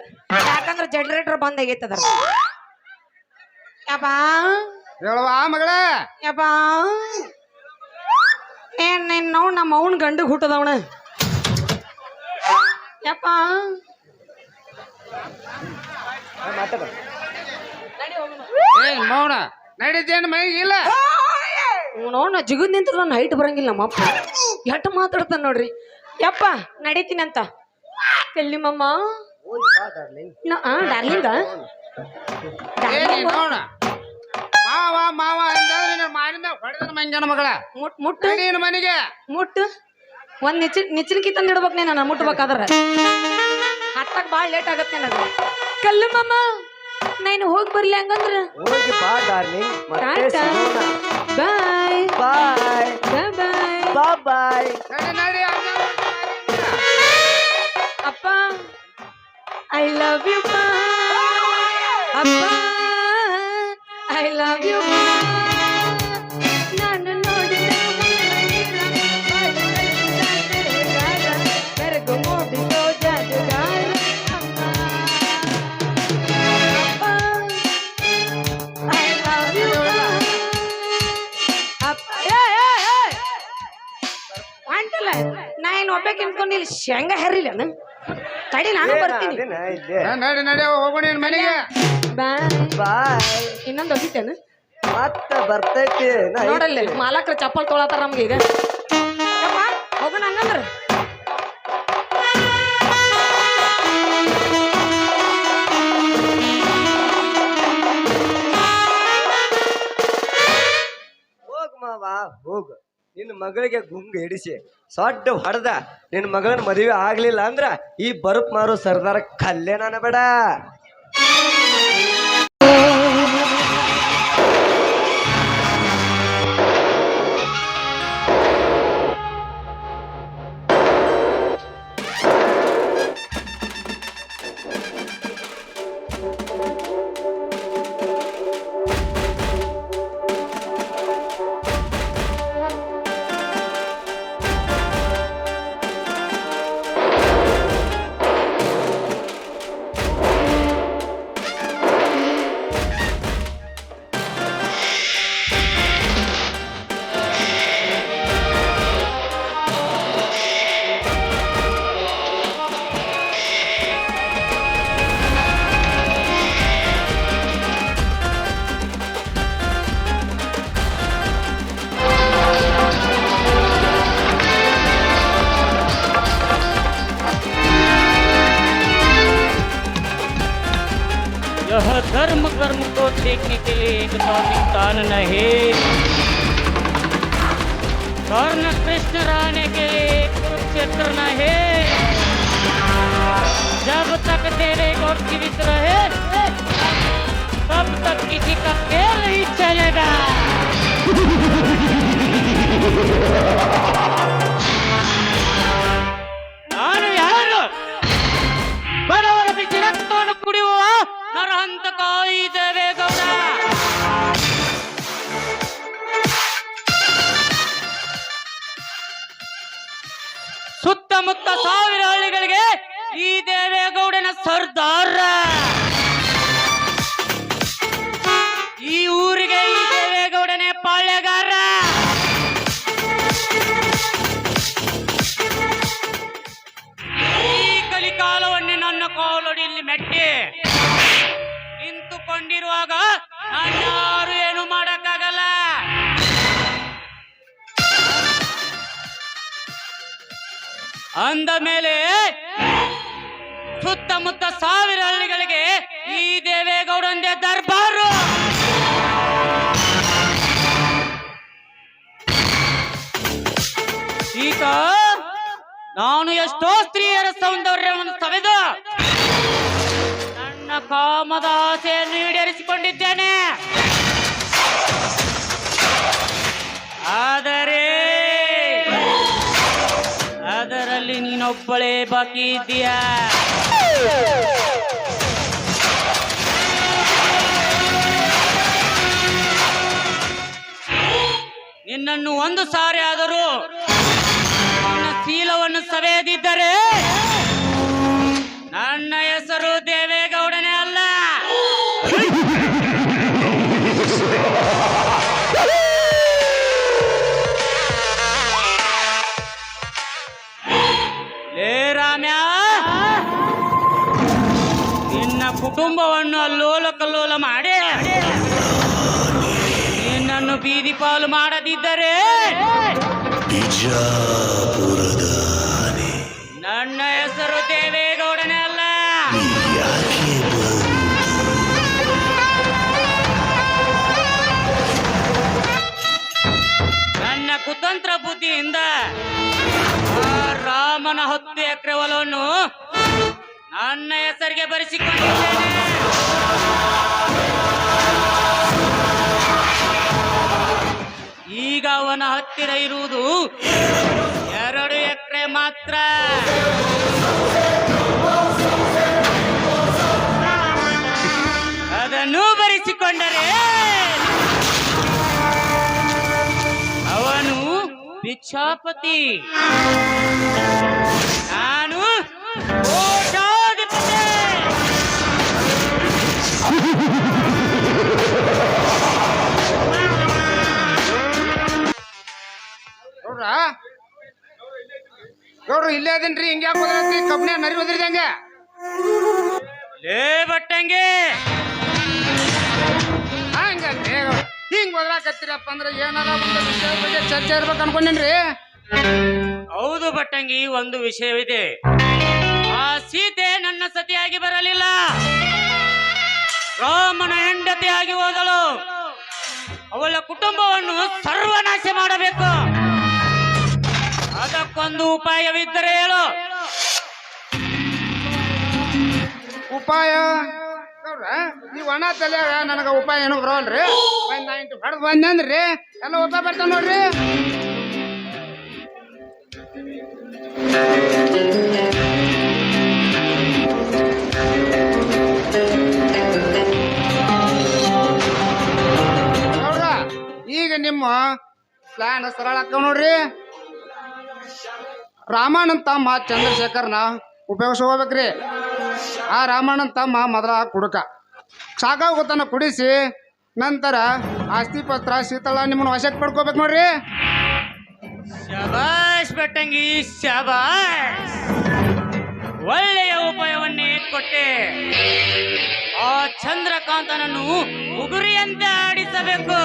ಯಾಕಂದ್ರ ಜನರೇಟರ್ ಬಂದ್ ಆಗೈತದ. ಯಪ್ಪಾ ಹೇಳುವ ಮಗಳೇ. ಯಪ್ಪಾ ಏನ್ ನಾವು ನಮ್ಮ ಅವನ್ ಗಂಡು ಹುಟ್ಟದವಣ. ಯಪ್ಪ ಮೌನ ನಡೀತೇನು ಮೈಗೆ ಇಲ್ಲ. ನೋಡ ಜಿಗದ್ ನಿಂತ ನನ್ನ ಹೈಟ್ ಬರಂಗಿಲ್ಲ ನಮ್ಮ ಅಪ್ಪ. ಎಟ್ಟು ಮಾತಾಡ್ತಾನ ನೋಡ್ರಿ. ಯಪ್ಪ ನಡೀತೀನಂತ ಕೆಲ್ಲಿಮಮ್ಮ ಡಾರ್ಲಿಂಗ ನೋಡ ಮಾವ ಮಾವ ಅಂದ್ರೆ ಮಾಡಿದ ಹೊಡೆದ ಮಂಜನ ಮಗಳ ಮುಟ್ಟು ನೀನು ಮನೆಗೆ ಮುಟ್ಟು ಒಂದ್ ನಿಚ್ಚಿನಕಿ ತಂದು ಇಡ್ಬೇಕು ನೀನು ನಾನು ಮುಟ್ಬೇಕಾದ್ರ ಹತ್ತಕ್ ಬಾಳ್ ಲೇಟ್ ಆಗತ್ತೆ ನನಗೆ. ಕಲ್ಲು ಮಾಮ ನಾನು ಹೋಗಿ ಬರ್ಲಿ ಹಂಗಂದ್ರ ಹೋಗಿ ಬಾ ಡಾರ್ಲಿಂಗ್. ಮತ್ತೆ ಬಾಯ್ ಬಾಯ್ ಬಾಯ್ ಬಾಯ್. ನಡಿ ಅಪ್ಪ ಐ ಲವ್ ಯು ಅಪ್ಪ ಐ ಲವ್ ಯು. ನಾನು ನೋಡಿದ ಬೆರಗು ಮೂಡಿಸೋ ಜಾದುಗಾರ ಅಪ್ಪ ಐ ಲವ್ ಯು ಅಪ್ಪ. ಅಂಟಲ್ಲ ನಾ ಏನು ಒಬ್ಬಕ್ಕೆ ನಿಂತ್ಕೊಂಡು ಇಲ್ಲಿ ಶೇಂಗಾ ಹೆರಿಲ್ಲ ತಡಿ ನಾನು ಬರ್ತೀನಿ. ನಡಿ ನಡಿ ಹೋಗು ನೀನು ಮನೆಗೆ. ಬಾಯ್ ಬಾಯ್. ಇನ್ನೊಂದು ಹೋಗಿತ್ತೇನು ಮತ್ತ ಬರ್ತೈತಿ ನೋಡಲ್ಲ ಮಾಲಕ್ರ ಚಪ್ಪಲ್ ತೊಳತಾರ ನಮ್ಗೆ ಈಗ. ಹೋಗೋಣ ಹಂಗಂದ್ರ ಹೋಗ್ ಮಾವ ಹೋಗು. ನಿನ್ನ ಮಗಳಿಗೆ ಗುಂಗ್ ಹಿಡಿಸಿ ಸೊಡ್ಡ ಹೊಡೆದ ನಿನ್ನ ಮಗಳನ್ನ ಮದುವೆ ಆಗ್ಲಿಲ್ಲ ಅಂದ್ರ ಈ ಬರುಪ್ ಮಾರು ಸರ್ದಾರ ಕಲ್ಯಾಣ ಬೇಡ. यह धर्म कर्म को देखने के लिए एक धार्मिक स्थान नहीं, कर्ण कृष्ण रहने के लिए एक कुरुक्षेत्र नहीं। जब तक तेरे को जीवित रहे तब तक किसी का खेल नहीं चलेगा। ನಾನು ಯಾರು? ಬಡವರ ಬಿಸಿ ರಕ್ತವನ್ನು ಕುಡಿಯುವ ನರಹಂತಕ ಈ ದೇವೇಗೌಡ. ಸುತ್ತಮುತ್ತ 1000 ಹಳ್ಳಿಗಳಿಗೆ ಈ ದೇವೇಗೌಡನ ಸರ್ದಾರ. ಈ ಊರಿಗೆ ಈ ದೇವೇಗೌಡನೇ ಪಾಳ್ಯಗಾರ. ಈ ಕಲಿಕಾಲವನ್ನೇ ನನ್ನ ಕಾಲಡಿಯಲ್ಲಿ ಮೆಟ್ಟಿ ನಿಂತುಕೊಂಡಿರುವಾಗ ನಾನ್ಯಾರು ಏನು ಮಾಡಕ್ಕಾಗಲ್ಲ. ಅಂದ ಮೇಲೆ ಸುತ್ತಮುತ್ತ 1000 ಹಳ್ಳಿಗಳಿಗೆ ಈ ದೇವೇಗೌಡಂದೇ ದರ್ಬಾರು. ಈಗ ನಾನು ಎಷ್ಟೋ ಸ್ತ್ರೀಯರ ಸೌಂದರ್ಯವನ್ನು ಸವೆದು ನನ್ನ ಕಾಮದ ಆಸೆಯನ್ನು ಈಡೇರಿಸಿಕೊಂಡಿದ್ದೇನೆ. ಆದರೆ ನೀನೊಬ್ಬಳೇ ಬಾಕಿ ಇದ್ದೀಯಾ. ನಿನ್ನನ್ನು ಒಂದು ಸಾರಿ ಆದರೂ ನಿನ್ನ ಶೀಲವನ್ನು ಸವೆಯದಿದ್ದರೆ ನನ್ನ ಹೆಸರು ದೇವೇಗೌಡನೇ ಅಲ್ಲ. ಲೇ ರಾಮ್ಯ, ನಿನ್ನ ಕುಟುಂಬವನ್ನು ಅಲ್ಲೋಲ ಕಲ್ಲೋಲ ಮಾಡಿ ನಿನ್ನನ್ನು ಬೀದಿ ಪಾಲು ಮಾಡದಿದ್ದರೆ ನನ್ನ ಹೆಸರು ದೇವೇಗೌಡನೇ ಅಲ್ಲ. ನನ್ನ ಕುತಂತ್ರ ಬುದ್ಧಿಯಿಂದ ಆ ರಾಮನ 10 ಎಕರೆ ಹೊಲವನ್ನು ನನ್ನ ಹೆಸರಿಗೆ ಬರೆಸಿಕೊಂಡಿದ್ದೇನೆ. ಈಗ ಅವನ ಹತ್ತಿರ ಇರುವುದು 2 ಎಕರೆ ಮಾತ್ರ. ಅದನ್ನು ಬರೆಸಿಕೊಂಡರೆ ಅವನು ಭಿಕ್ಷಾಪತಿ, ನಾನು ಕೋಟ್ಯಾಧಿಪತಿ. ಗೌಡ್ರು ಇಲ್ಲೇ ಅದೇನ್ರಿ, ಹಿಂಗೆ ಯಾಕೆ ಹೋದ್ರಿ? ಕಬ್ಬಿನ ನರಿ ಹೋದ್ರಿ ಹಂಗೆ. ಲೇ ಬಟ್ಟಂಗೆ, ಹಂಗಲ್ರಿ ಹಿಂಗ್ ಹೋದ್ರಾಕತ್ತೀರಪ್ಪ ಅಂದ್ರೆ ಏನಾರ ಒಂದು ವಿಷಯ ಬಗ್ಗೆ ಚರ್ಚೆ ಇರ್ಬೇಕು ಅನ್ಕೊಂಡೇನ್ರಿ. ಹೌದು ಬಟ್ಟಂಗಿ, ಒಂದು ವಿಷಯವಿದೆ. ಆ ಸೀತೆ ನನ್ನ ಸತಿಯಾಗಿ ಬರಲಿಲ್ಲ, ರಾಮನ ಹೆಂಡತಿಯಾಗಿ ಹೋದಳು. ಅವಳ ಕುಟುಂಬವನ್ನು ಸರ್ವನಾಶ ಮಾಡಬೇಕು. ಅದಕ್ಕೊಂದು ಉಪಾಯವಿದ್ದರೆ ಹೇಳು. ಉಪಾಯ ಗೌಡ್ರ, ನೀವು ಒಣ ತಲೆಯಾಗ ನನಗ ಉಪಾಯ ಏನೋ ಬರೋಲ್ರಿ. ಒಂದ್ 90 ಹೊಡೆದ್ ಬಂದ್ರಿ ಎಲ್ಲ ಉಪಾಯ ಬರ್ತಾವ ನೋಡ್ರಿ. ಗೌಡ್ರ, ಈಗ ನಿಮ್ಮ ಪ್ಲಾನ್ ಸರಳ ಆಗ್ತಾವ ನೋಡ್ರಿ. ರಾಮಣ್ಣನ ತಮ್ಮ ಚಂದ್ರಶೇಖರ್ನ ಉಪಯೋಗಿಸ್ಕೋಬೇಕ್ರಿ. ಆ ರಾಮಣ್ಣನ ತಮ್ಮ ಮೊದಲ ಕುಡುಕ ಸಾಕಾಗೋತನ ಕುಡಿಸಿ ನಂತರ ಆಸ್ತಿ ಪತ್ರ ಶೀತಳ ನಿಮ್ಮನ್ನ ವಶಕ್ಕೆ ಪಡ್ಕೋಬೇಕು ನೋಡ್ರಿ. ಶಬಾಷ್ ಬಟ್ಟಂಗಿ, ಶಬಾಷ್. ಒಳ್ಳೆಯ ಉಪಾಯವನ್ನೇ ಕೊಟ್ಟೆ. ಆ ಚಂದ್ರಕಾಂತನನ್ನು ಉಗುರಿಯಂತೆ ಆಡಿಸಬೇಕು.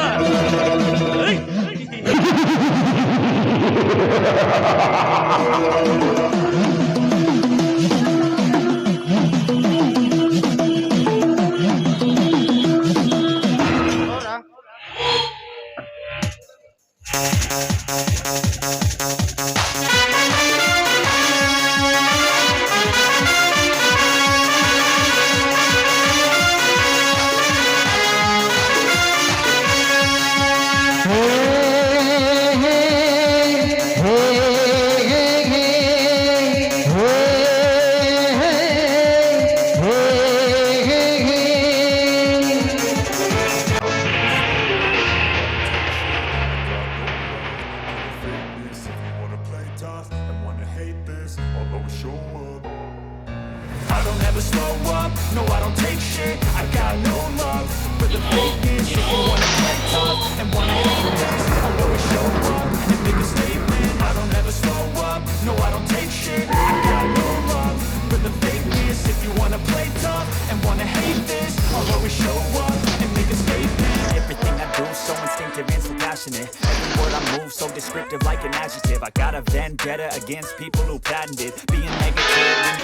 I don't ever slow up, no I don't take shit. I got no love for the fakeness. If you wanna play tough and wanna hate this, I'll always show up and make a statement. I don't ever slow up, no I don't take shit. I got no love for the fakeness. If you wanna play tough and wanna hate this, I'll always show up and make a statement. Everything I do so instinctive and so passionate. Every word I move so descriptive like an adjective. I got a vendetta against people who patented being negative and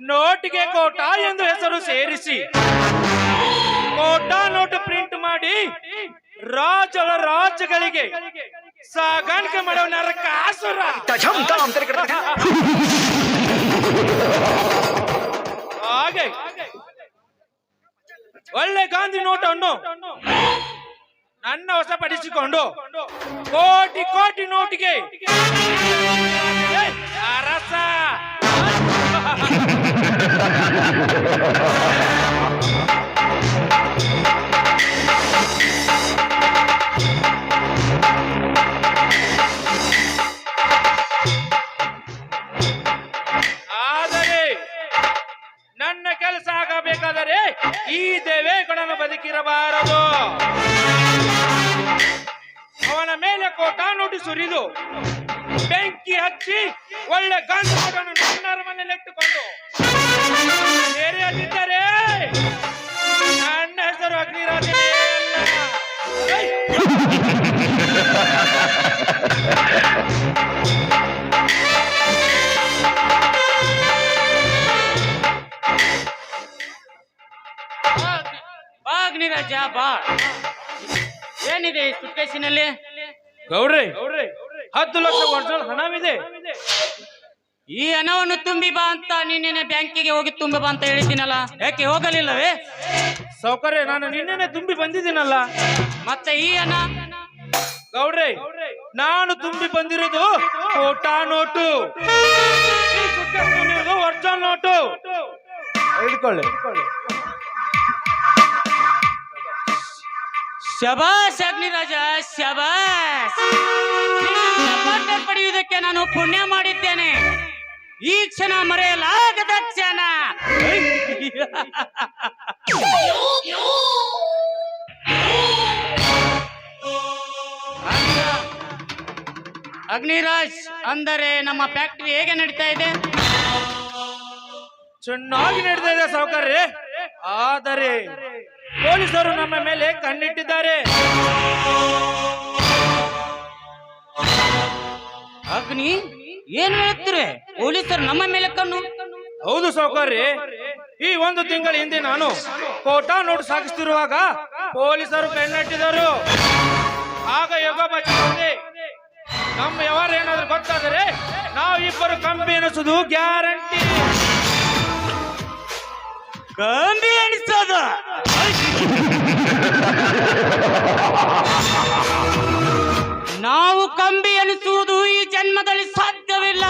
ನೋಟಿಗೆ ಕೋಟ ಎಂದು ಹೆಸರು ಸೇರಿಸಿ Kota note print ಮಾಡಿ ರಾಜ್ಯಗಳಿಗೆ ಸಾಗಾಣಿಕೆ ಮಾಡೋ ನರಕಾಸುರ. ಹಾಗೆ ಒಳ್ಳೆ ಗಾಂಧಿ ನೋಟವನ್ನು ನನ್ನ ವಶಪಡಿಸಿಕೊಂಡು ಕೋಟಿ ಕೋಟಿ ನೋಟಿಗೆ ಅರಸ. ಆದರೆ ನನ್ನ ಕೆಲಸ ಆಗಬೇಕಾದರೆ ಈ ದೇವೇಗೌಡನ ಬದುಕಿರಬಾರದು. ಅವನ ಮೇಲೆ ಕೋಟಾ ನೋಟಿ ಸುರಿದು ಬೆಂಕಿ ಹಚ್ಚಿ ಒಳ್ಳೆ ಗಂಡು ಮಗನು ನನ್ನ ಅರಮನೆಯಲ್ಲಿ ಇಟ್ಟುಕೊಂಡು ಸೇರಿಯಲ್ಲಿದ್ದರೆ ನನ್ನ ಹೆಸರು ಅಗ್ನಿರಾಜನೇ ಬಾ ಅಗ್ನಿರಾಜ ಬಾ. ಏನಿದೆ ಈ ಸುಟ್ಕೇಸಿನಲ್ಲಿ? ಗೌಡ್ರೆ 10 ಲಕ್ಷ ಒರಿಜಿನಲ್ ಹಣವಿದೆ. ಈ ಹಣವನ್ನು ತುಂಬಿ ಬಾ ಅಂತ ನಿನ್ನೆ ಬ್ಯಾಂಕಿಗೆ ಹೋಗಿ ತುಂಬಿ ಬಾ ಅಂತ ಹೇಳಿದ್ದೀನಲ್ಲ, ಯಾಕೆ ಹೋಗಲಿಲ್ಲವೇ? ಸೌಕರ್ಯ ನಾನು ನಿನ್ನೆ ತುಂಬಿ ಬಂದಿದ್ದೀನಲ್ಲ. ಮತ್ತೆ ಈ ಹಣ? ಗೌಡ್ರೆ ನಾನು ತುಂಬಿ ಬಂದಿರೋದು ಕೋಟಾ ನೋಟು, ಒರಿಜಿನಲ್ ನೋಟು. ಹಿಡ್ಕೊಳ್ಳಿ. ಶಬಾಸ್ ಅಗ್ನಿರಾಜ ಶಬಾಸ್. ನಿನ್ನಂತ ಪಾರ್ಟ್ನರ್ ಪಡೆಯುವುದಕ್ಕೆ ನಾನು ಪುಣ್ಯ ಮಾಡಿದ್ದೇನೆ. ಈ ಕ್ಷಣ ಮರೆಯಲಾಗದ ಕ್ಷಣ. ಅಗ್ನಿರಾಜ್, ಅಂದರೆ ನಮ್ಮ ಫ್ಯಾಕ್ಟರಿ ಹೇಗೆ ನಡೀತಾ ಇದೆ? ಚೆನ್ನಾಗಿ ನಡೀತಾ ಇದೆ ಸೌಕರ್ಯ. ಆದರೆ ಪೊಲೀಸರು ನಮ್ಮ ಮೇಲೆ ಕಣ್ಣಿಟ್ಟಿದ್ದಾರೆ. ಅಗ್ನಿ, ಏನು ಹೇಳ್ತೀರಿ? ಪೊಲೀಸರು ನಮ್ಮ ಮೇಲೆ ಕಣ್ಣು? ಹೌದು ಸೌಕರ್ಯ. ಈ 1 ತಿಂಗಳ ಹಿಂದೆ ನಾನು ಕೋಟಾ ನೋಟು ಸಾಗಿಸ್ತಿರುವಾಗ ಪೊಲೀಸರು ಕಣ್ಣಿಟ್ಟಿದರು. ಆಗ ಯೋಗ ಬಚ್ಚಿದೆ. ನಮ್ಮ ವ್ಯವಹಾರ ಏನಾದ್ರೂ ಗೊತ್ತಾದರೆ ನಾವಿಬ್ಬರು ಕಂಬಿ ಎನಿಸುವುದು ಗ್ಯಾರಂಟಿ. ಕಂಬಿ ಎಣಿಸೋದು? ನಾವು ಕಂಬಿ ಎನಿಸುವುದು ಈ ಜನ್ಮದಲ್ಲಿ ಸಾಧ್ಯವಿಲ್ಲ.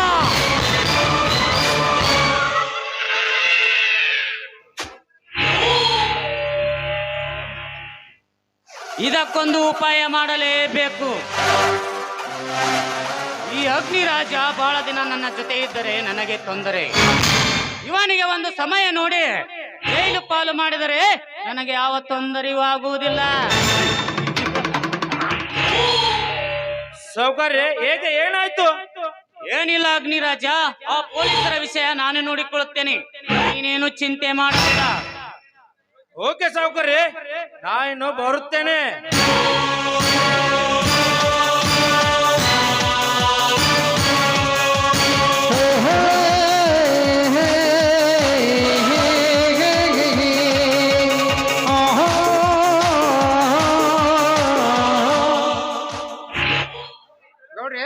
ಇದಕ್ಕೊಂದು ಉಪಾಯ ಮಾಡಲೇಬೇಕು. ಈ ಅಗ್ನಿರಾಜ ಬಹಳ ದಿನ ನನ್ನ ಜೊತೆ ಇದ್ದರೆ ನನಗೆ ತೊಂದರೆ. ಇವನಿಗೆ ಒಂದು ಸಮಯ ನೋಡಿ ಜೈಲು ಪಾಲು ಮಾಡಿದರೆ ನನಗೆ ಯಾವ ತೊಂದರೆಯೂ ಆಗುವುದಿಲ್ಲ. ಸೌಕರ್ಯ ಹೇಗೆ ಏನಾಯ್ತು? ಏನಿಲ್ಲ ಅಗ್ನಿರಾಜ, ಆ ಪೊಲೀಸರ ವಿಷಯ ನಾನು ನೋಡಿಕೊಳ್ಳುತ್ತೇನೆ, ನೀನೇನು ಚಿಂತೆ ಮಾಡಬೇಡ. ಓಕೆ ಸೌಕರ್ಯ, ನಾನು ಬರುತ್ತೇನೆ. ಗೌಡ್ರಿ,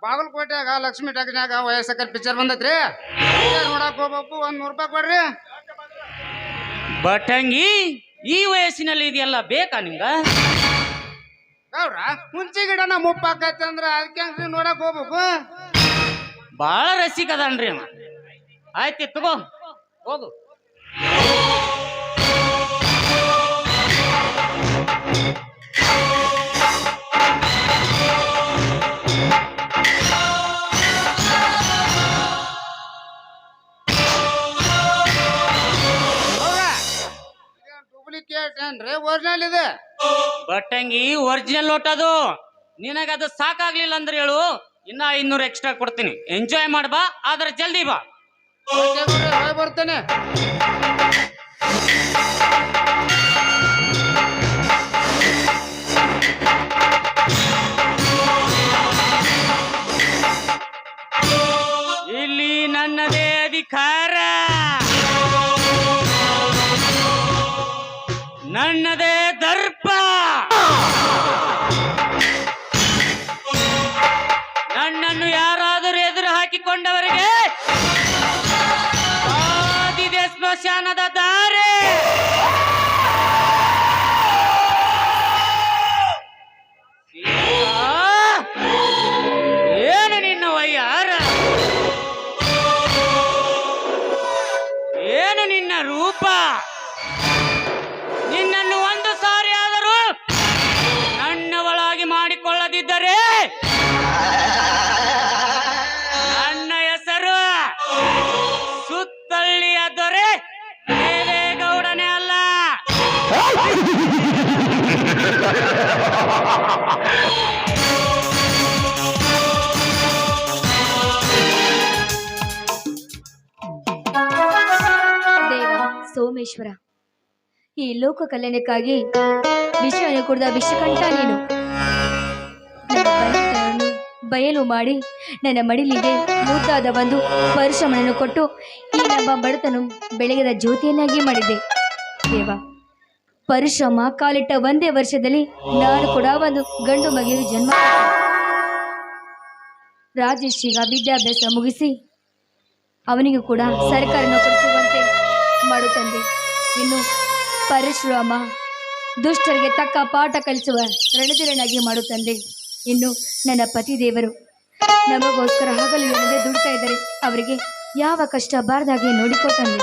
ಬಾಗಲಕೋಟೆಯಾಗ ಲಕ್ಷ್ಮಿ ಟಾಕಿನ್ಯಾಗ ವಯಸ್ಸಕರ್ ಪಿಕ್ಚರ್ ಬಂದೈತ್ರಿ. ನೋಡಕ್ ಹೋಗ್ಬೇಕು. 100 ರೂಪಾಯಿ ಕೊಡ್ರಿ. ಬಟಂಗಿ, ಈ ವಯಸ್ಸಿನಲ್ಲಿ ಇದೆಲ್ಲ ಬೇಕಾ ನಿಂಗ? ಗೌಡ್ರ, ಹುಂಚಿ ಗಿಡನ ಮುಪ್ಪಾಕೈತೆ ಅಂದ್ರ ಅದಕ್ಕೆ ನೋಡಕ್ ಹೋಗ್ಬೇಕು. ಬಾಳ ರಸಿಕದನ್ರಿ ಅವ. ಆಯ್ತು ತಗೋ, ಹೋಗು. ಡೂಪ್ಲಿಕೇಟ್ ಏನ್ರಿ? ಒರಿಜಿನಲ್ ಇದೆ. ಬಟ್ಟಂಗಿ ಒರಿಜಿನಲ್ ಲೋಟದು. ನಿನಗದು ಸಾಕಾಗ್ಲಿಲ್ಲ ಅಂದ್ರೆ ಹೇಳು, ಇನ್ನ 500 ಎಕ್ಸ್ಟ್ರಾ ಕೊಡ್ತೀನಿ. ಎಂಜಾಯ್ ಮಾಡ್ಬಾ, ಆದ್ರೆ ಜಲ್ದಿ ಬಾ. ಬರ್ತೇನೆ. ಇಲ್ಲಿ ನನ್ನದೇ ಅಧಿಕಾರ, ನನ್ನದೇ ದರ್ಪ. ನನ್ನನ್ನು ಯಾರಾದರೂ ಎದುರು ಹಾಕಿಕೊಂಡವರಿಗೆ ಆದಿದೆ ಸ್ಮಶಾನದ ದಾರಿ. ಗುಪ್ಪ, ನಿನ್ನನ್ನು ಒಂದು ಸಾರಿ ಆದರೂ ನನ್ನವಳಾಗಿ ಮಾಡಿಕೊಳ್ಳದಿದ್ದರೆ ನನ್ನ ಹೆಸರು ಸುತ್ತಳ್ಳಿಯ ದೊರೆ ದೇವೇಗೌಡನೇ ಅಲ್ಲ. ದೇವ ಸೋಮೇಶ್ವರ, ಈ ಲೋಕ ಕಲ್ಯಾಣಕ್ಕಾಗಿ ವಿಷವನ್ನು ಕುಡಿದ ವಿಷಕಂಠ ನೀನು. ನನ್ನ ಬಡತನವನ್ನು ಬಯಲು ಮಾಡಿ ನನ್ನ ಮಡಿಲಿಗೆ ಮುದ್ದಾದ ಒಂದು ಪರಶುರಾಮನನ್ನು ಕೊಟ್ಟು ಈ ನಮ್ಮ ಬಡತನ ಬೆಳಗಿದ ಜ್ಯೋತಿಯನ್ನಾಗಿ ಮಾಡಿದೆ. ದೇವ, ಪರಶುರಾಮ ಕಾಲಿಟ್ಟ ಒಂದೇ ವರ್ಷದಲ್ಲಿ ನಾನು ಕೂಡ ಒಂದು ಗಂಡು ಮಗುವಿಗೆ ಜನ್ಮ ಕೊಟ್ಟೆ. ರಾಜೇಶ್ ಈಗ ವಿದ್ಯಾಭ್ಯಾಸ ಮುಗಿಸಿ ಅವನಿಗೂ ಕೂಡ ಸರ್ಕಾರಿ ನೌಕರಿ ಸಿಗುವಂತೆ ಮಾಡುತ್ತಂದೆ. ಇನ್ನು ಪರಶುರಾಮ ದುಷ್ಟರಿಗೆ ತಕ್ಕ ಪಾಠ ಕಲಿಸುವ ರಣಧೀರನಾಗಿ ಮಾಡುತ್ತಂದೆ. ಇನ್ನು ನನ್ನ ಪತಿ ದೇವರು ನಮಗೋಸ್ಕರ ಹಗಲು ಎನ್ನದೆ ದುಡ್ತಾ ಇದ್ದಾರೆ. ಅವರಿಗೆ ಯಾವ ಕಷ್ಟ ಬಾರದಾಗೆ ನೋಡಿಕೊಟ್ಟಂದೆ.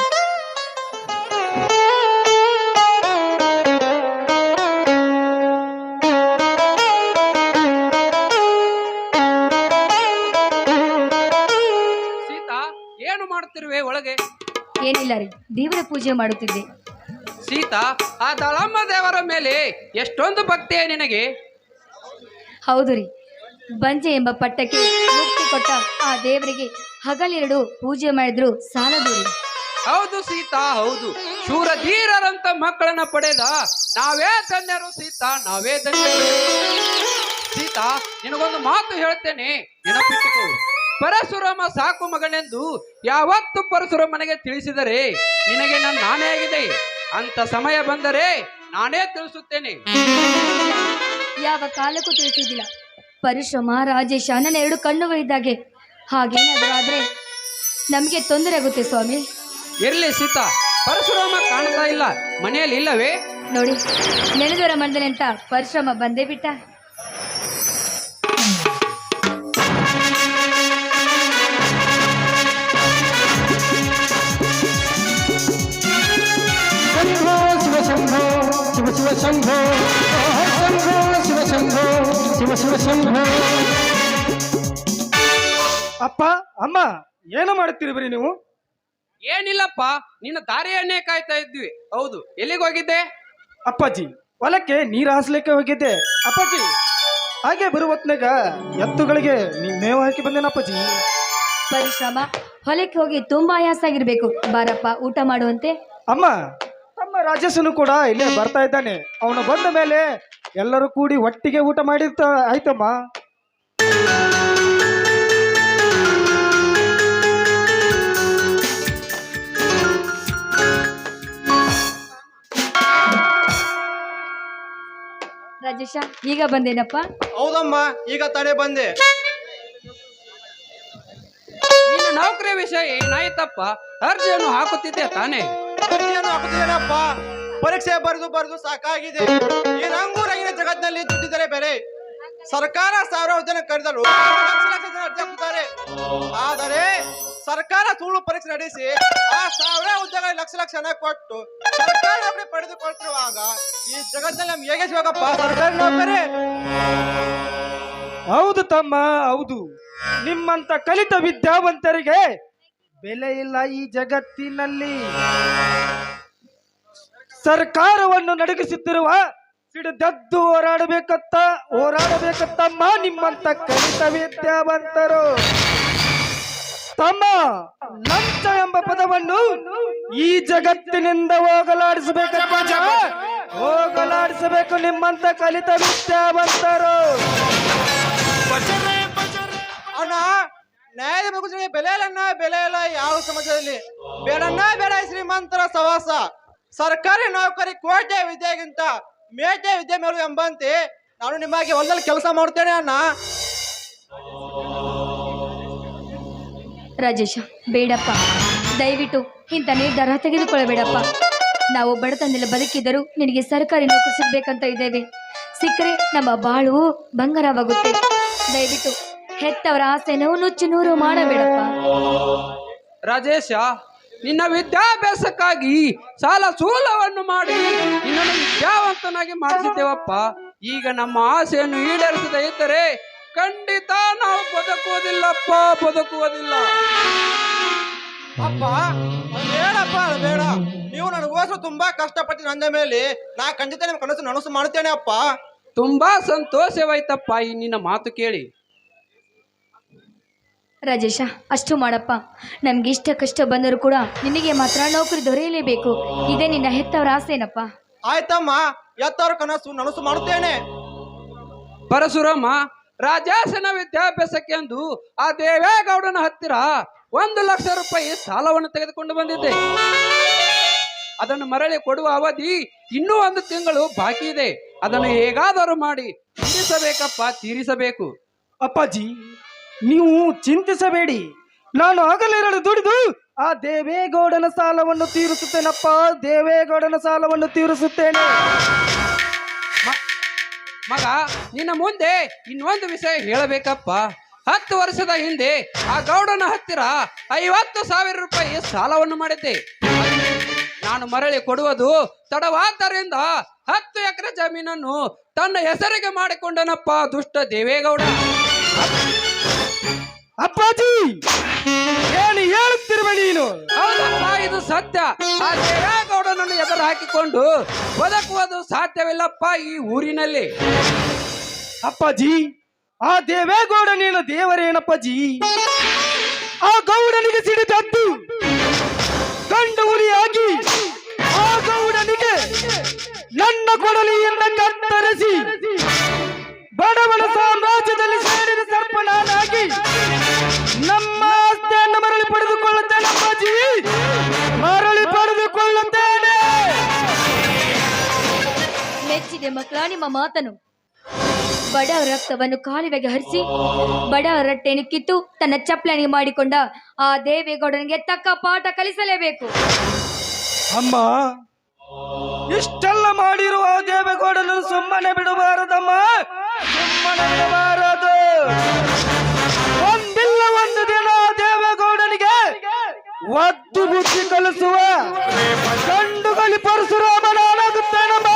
ಸೀತಾ, ಏನು ಮಾಡುತ್ತಿರುವೆ ಒಳಗೆ? ಏನಿಲ್ಲ ರೀ, ದೇವರ ಪೂಜೆ ಮಾಡುತ್ತಿದ್ದೆ. ಸೀತಾ, ಆ ದಳಮ್ಮ ದೇವರ ಮೇಲೆ ಎಷ್ಟೊಂದು ಭಕ್ತಿಯೇ ನಿನಗೆ? ಹೌದು ರೀ, ಬಂಜೆ ಎಂಬ ಪಟ್ಟಕ್ಕೆ ಮುಕ್ತಿ ಕೊಟ್ಟ ಆ ದೇವರಿಗೆ ಹಗಲಿರಡು ಪೂಜೆ ಮಾಡಿದ್ರು ಸಾಲದು ರೀ. ಹೌದು ಸೀತಾ, ಹೌದು. ಶೂರಧೀರರಂತ ಮಕ್ಕಳನ್ನ ಪಡೆದ ನಾವೇ ಧನ್ಯರು ಸೀತಾ, ನಾವೇ ಧನ್ಯರು. ಸೀತಾ, ನಿನಗೊಂದು ಮಾತು ಹೇಳ್ತೇನೆ, ನೆನಪಿಟ್ಟುಕೋ. ಪರಶುರಾಮ ಸಾಕು ಮಗನೆಂದು ಯಾವತ್ತು ಪರಶುರಾಮನಿಗೆ ತಿಳಿಸಿದರೆ ನಿನಗೆ ನನ್ನ ನಾನೇ ಆಗಿದೆ. ಅಂತ ಸಮಯ ಬಂದರೆ ನಾನೇ ತಿಳಿಸುತ್ತೇನೆ. ಯಾವ ಕಾಲಕ್ಕೂ ತಿಳಿಸುವುದಿಲ್ಲ. ಪರಶುರಾಮ, ರಾಜೇಶ ನನ್ನ ಎರಡು ಕಣ್ಣುಗಳಿದ್ದಾಗೆ. ಹಾಗೇನಾದರೂ ಆದ್ರೆ ನಮಗೆ ತೊಂದರೆ ಆಗುತ್ತೆ ಸ್ವಾಮಿ. ಇರ್ಲಿ ಸೀತಾ, ಪರಶುರಾಮ ಕಾಣ್ತಾ ಇಲ್ಲ, ಮನೆಯಲ್ಲಿ ಇಲ್ಲವೇ? ನೋಡಿ, ನೆನೆದವರ ಮಂಡನೆ ಅಂತ ಪರಶುರಾಮ ಬಂದೇ ಬಿಟ್ಟ. ಶಂಭೋ ಶಿವ ಶಂಭೋ ಶಿವ ಶಿವ ಶಂಭೋ ಶಂಭೋ ಶಿವ ಶಂಭೋ ಶಿವ ಶಿವ ಶಂಭೋ. ಅಪ್ಪ, ಅಮ್ಮ, ಏನು ಮಾಡುತ್ತೀರಿ ನೀವು? ಏನಿಲ್ಲಪ್ಪ, ನಿನ್ನ ದಾರಿಯನ್ನೇ ಕಾಯ್ತಾ ಇದ್ವಿ. ಹೌದು, ಎಲ್ಲಿಗೆ ಹೋಗಿದ್ದೆ? ಅಪ್ಪಾಜಿ, ಹೊಲಕ್ಕೆ ನೀರು ಹಾಸ್ಲಿಕ್ಕೆ ಹೋಗಿದ್ದೆ ಅಪ್ಪಾಜಿ. ಹಾಗೆ ಬರುವ ಹೊತ್ನಾಗ ಎತ್ತುಗಳಿಗೆ ನೀವು ಮೇವು ಹಾಕಿ ಬಂದೇನಪ್ಪಾಜಿ. ಪರಶುರಾಮ, ಹೊಲಕ್ಕೆ ಹೋಗಿ ತುಂಬಾ ಆಯಾಸ ಆಗಿರ್ಬೇಕು. ಬಾರಪ್ಪ, ಊಟ ಮಾಡುವಂತೆ. ಅಮ್ಮ, ತಮ್ಮ ರಾಜೇಶನು ಕೂಡ ಇಲ್ಲೇ ಬರ್ತಾ ಇದ್ದಾನೆ. ಅವನು ಬಂದ ಮೇಲೆ ಎಲ್ಲರೂ ಕೂಡಿ ಒಟ್ಟಿಗೆ ಊಟ ಮಾಡಿರ್ತ ಆಯ್ತಮ್ಮ. ರಾಜೇಶ, ಈಗ ಬಂದೇನಪ್ಪ? ಹೌದಮ್ಮ, ಈಗ ತಾನೇ ಬಂದೆ. ನಿನ್ನ ನೌಕರಿ ವಿಷಯ ಏನಾಯ್ತಪ್ಪ? ಅರ್ಜಿಯನ್ನು ಹಾಕುತ್ತಿದ್ದೆ ತಾನೇ? ಅರ್ಜಿಯನ್ನು ಹಾಕುತ್ತೇನಪ್ಪ. ಪರೀಕ್ಷೆ ಬರೆದು ಸಾಕಾಗಿದೆ. ಈ ರಂಗೂರಂಗಿನ ಜಗತ್ತಿನಲ್ಲಿ ದುಡ್ಡಿದರೆ ಬೆಲೆ. ಸರ್ಕಾರ 1000 ಹುದ್ದೆಯನ್ನು ಕರೆದಲು ಲಕ್ಷ ಜನ ಅರ್ಜಿ ಹಾಕುತ್ತಾರೆ. ಆದರೆ ಸರ್ಕಾರ ಸುಳ್ಳು ಪರೀಕ್ಷೆ ನಡೆಸಿ ಆ 1000 ಹುದ್ದೆಗಳ ಲಕ್ಷ ಹಣ ಕೊಟ್ಟು ಸರ್ಕಾರ ನೌಕರಿ ಪಡೆದುಕೊಳ್ತಿರುವಾಗ ಈ ಜಗತ್ತಿನಲ್ಲಿ ನಮ್ಗೆ ಹೇಗೆ ಸಿಗಪ್ಪ ಸರ್ಕಾರಿ ನೌಕರಿ? ಹೌದು ತಮ್ಮ, ಹೌದು. ನಿಮ್ಮಂತ ಕಲಿತ ವಿದ್ಯಾವಂತರಿಗೆ ಬೆಲೆ ಇಲ್ಲ ಈ ಜಗತ್ತಿನಲ್ಲಿ. ಸರ್ಕಾರವನ್ನು ನಡಗಿಸುತ್ತಿರುವ ಸಿಡಿದದ್ದು ಹೋರಾಡಬೇಕತ್ತಮ್ಮ ನಿಮ್ಮಂತ ಕಲಿತ ವಿದ್ಯಾವಂತರು. ತಮ್ಮ, ಲಂಚ ಎಂಬ ಪದವನ್ನು ಈ ಜಗತ್ತಿನಿಂದ ಹೋಗಲಾಡಿಸಬೇಕು ನಿಮ್ಮಂತ ಕಲಿತ ವಿದ್ಯಾವಂತರು. ಅಣ್ಣ, ನ್ಯಾಯದ ಮಗುಜಿಗೆ ಬೆಲೆ ಇಲ್ಲ ಯಾವ ಸಮಾಜದಲ್ಲಿ. ಬೇಡ ಶ್ರೀಮಂತರ ಸವಾಸ. ಸರ್ಕಾರಿ ನೌಕರಿ ಕೋಟೆ ವಿದ್ಯೆಗಿಂತ ಮೇಟೆ ವಿದ್ಯೆ ಮೇಲು ಎಂಬಂತೆ ನಾನು ನಿಮಗೆ ಹೊಲದಲ್ಲಿ ಕೆಲಸ ಮಾಡ್ತೇನೆ ಅಣ್ಣ. ರಾಜೇಶ, ಬೇಡಪ್ಪ, ದಯವಿಟ್ಟು ಇಂಥ ನಿರ್ಧಾರ ತೆಗೆದುಕೊಳ್ಳಬೇಡಪ್ಪ. ನಾವು ಬಡತನದಲ್ಲಿ ಬದುಕಿದರೂ ನಿನಗೆ ಸರ್ಕಾರಿ ನೌಕರಿ ಸಿಗ್ಬೇಕಂತ ಇದ್ದೇವೆ. ಸಿಕ್ಕರೆ ನಮ್ಮ ಬಾಳು ಬಂಗಾರವಾಗುತ್ತೆ. ದಯವಿಟ್ಟು ಹೆತ್ತವರ ಆಸೆಯನ್ನು ನುಚ್ಚು ನೂರು ಮಾಡಬೇಡಪ್ಪ. ರಾಜೇಶ, ನಿನ್ನ ವಿದ್ಯಾಭ್ಯಾಸಕ್ಕಾಗಿ ಸಾಲ ಸೂಲವನ್ನು ಮಾಡಿ ನಿನ್ನನ್ನು ವಿದ್ಯಾವಂತನಾಗಿ ಮಾಡಿಸಿದ್ದೇವಪ್ಪ. ಈಗ ನಮ್ಮ ಆಸೆಯನ್ನು ಈಡೇರಿಸದೇ ಇದ್ದರೆ ಖಂಡಿತ ನಾವು ಬದುಕುವುದಿಲ್ಲಪ್ಪ, ಬದುಕುವುದಿಲ್ಲ. ಅಪ್ಪ ಅದು ಬೇಡಪ್ಪ, ಅದು ಬೇಡ. ನೀವು ನನಗೋಸ್ಕರ ತುಂಬಾ ಕಷ್ಟಪಟ್ಟು ಅಂದ ಮೇಲೆ ನಾ ಖಂಡಿತ ನಿಮ್ಮ ಕನಸು ನನಸು ಮಾಡುತ್ತೇನೆ ಅಪ್ಪ. ತುಂಬಾ ಸಂತೋಷವಾಯ್ತಪ್ಪ ಈ ನಿನ್ನ ಮಾತು ಕೇಳಿ. ರಾಜೇಶ, ಅಷ್ಟು ಮಾಡಪ್ಪ. ನಮ್ಗೆ ಇಷ್ಟ ಕಷ್ಟ ಬಂದರೂ ಕೂಡ ನಿನಗೆ ಮಾತ್ರ ನೌಕರಿ ದೊರೆಯಲೇಬೇಕು. ಇದೇ ನಿನ್ನ ಹೆತ್ತವರ ಆಸೆನಪ್ಪ. ಆಯ್ತಮ್ಮ, ಎತ್ತವ್ರ ಕನಸು ನನಸು ಮಾಡುತ್ತೇನೆ. ಪರಶುರಾಮ, ರಾಜಾಸನ ವಿದ್ಯಾಭ್ಯಾಸಕ್ಕೆ ಎಂದು ಆ ದೇವೇಗೌಡನ ಹತ್ತಿರ 1,00,000 ರೂಪಾಯಿ ಸಾಲವನ್ನು ತೆಗೆದುಕೊಂಡು ಬಂದಿದ್ದೆ. ಅದನ್ನು ಮರಳಿ ಕೊಡುವ ಅವಧಿ ಇನ್ನೂ 1 ತಿಂಗಳು ಬಾಕಿ ಇದೆ. ಅದನ್ನು ಹೇಗಾದರೂ ಮಾಡಿ ತೀರಿಸಬೇಕಪ್ಪ, ತೀರಿಸಬೇಕು. ಅಪ್ಪಾಜಿ, ನೀವು ಚಿಂತಿಸಬೇಡಿ. ನಾನು ಹಗಲಿರಲು ದುಡಿದು ಆ ದೇವೇಗೌಡನ ಸಾಲವನ್ನು ತೀರಿಸುತ್ತೇನಪ್ಪ, ದೇವೇಗೌಡನ ಸಾಲವನ್ನು ತೀರಿಸುತ್ತೇನೆ. ಮಗ, ನಿನ್ನ ಮುಂದೆ ಇನ್ನೊಂದು ವಿಷಯ ಹೇಳಬೇಕಪ್ಪ. 10 ವರ್ಷದ ಹಿಂದೆ ಆ ಗೌಡನ ಹತ್ತಿರ 50,000 ರೂಪಾಯಿ ಸಾಲವನ್ನು ಮಾಡಿದ್ದೆ. ನಾನು ಮರಳಿ ಕೊಡುವುದು ತಡವಾದ್ದರಿಂದ 10 ಎಕರೆ ಜಮೀನನ್ನು ತನ್ನ ಹೆಸರಿಗೆ ಮಾಡಿಕೊಂಡನಪ್ಪ ದುಷ್ಟ ದೇವೇಗೌಡ. ಅಪ್ಪಾಜಿ, ಏನು ಹೇಳುತ್ತಿರುವ ನೀನು? ಹೌದಪ್ಪ, ಇದು ಸತ್ಯ. ಆ ದೇವೇಗೌಡನನ್ನು ಎದುರು ಹಾಕಿಕೊಂಡು ಬದುಕುವುದು ಸಾಧ್ಯವಿಲ್ಲಪ್ಪ ಈ ಊರಿನಲ್ಲಿ. ಅಪ್ಪಾಜಿ, ಆ ದೇವೇಗೌಡನೇನು ದೇವರೇನಪ್ಪಾಜಿ? ಆ ಗೌಡನಿಗೆ ಸಿಡಿದದ್ದು ಗಂಡು ಹುಲಿಯಾಗಿ ಆ ಗೌಡನಿಗೆ ನನ್ನ ಕೊಡಲಿಯಿಂದ ಕತ್ತರಿಸಿ ಬಡವನ ಸಾಮ್ರಾಜ್ಯದಲ್ಲಿ ಸೇರಿದ ಸರ್ಪ ನಾನಾಗಿ ನಮ್ಮ ಆಸ್ತಿಯನ್ನು ಮರಳಿ ಪಡೆದುಕೊಳ್ಳುತ್ತೇನೆ ಅಪ್ಪಾಜಿ, ಮರಳಿ ಪಡೆದುಕೊಳ್ಳುತ್ತೇನೆ. ಮೆಚ್ಚಿದೆ ಮಕ್ಕಳ ನಿಮ್ಮ ಮಾತನು. ಬಡವರ ರಕ್ತವನ್ನು ಕಾಲುವೆಗೆ ಹರಿಸಿ ಬಡವರ ರಟ್ಟೆಯನ್ನು ಕಿತ್ತು ತನ್ನ ಚಪ್ಪಲನೆ ಮಾಡಿಕೊಂಡ ಆ ದೇವೇಗೌಡನಿಗೆ ತಕ್ಕ ಪಾಠ ಕಲಿಸಲೇಬೇಕು. ಅಮ್ಮ, ಇಷ್ಟೆಲ್ಲ ಮಾಡಿರುವ ದೇವೇಗೌಡನನ್ನು ಸುಮ್ಮನೆ ಬಿಡಬಾರದಮ್ಮ, ಸುಮ್ಮನೆ ಬಿಡಬಾರದು. ಒಂದಿಲ್ಲ ಒಂದು ದಿನ ದೇವೇಗೌಡನಿಗೆ ಒದ್ದು ಬುದ್ಧಿ ಕಲಿಸುವ ಗಂಡುಗಲಿ ಪರಶುರಾಮ ನಾನಾಗುತ್ತೇನಮ್ಮ,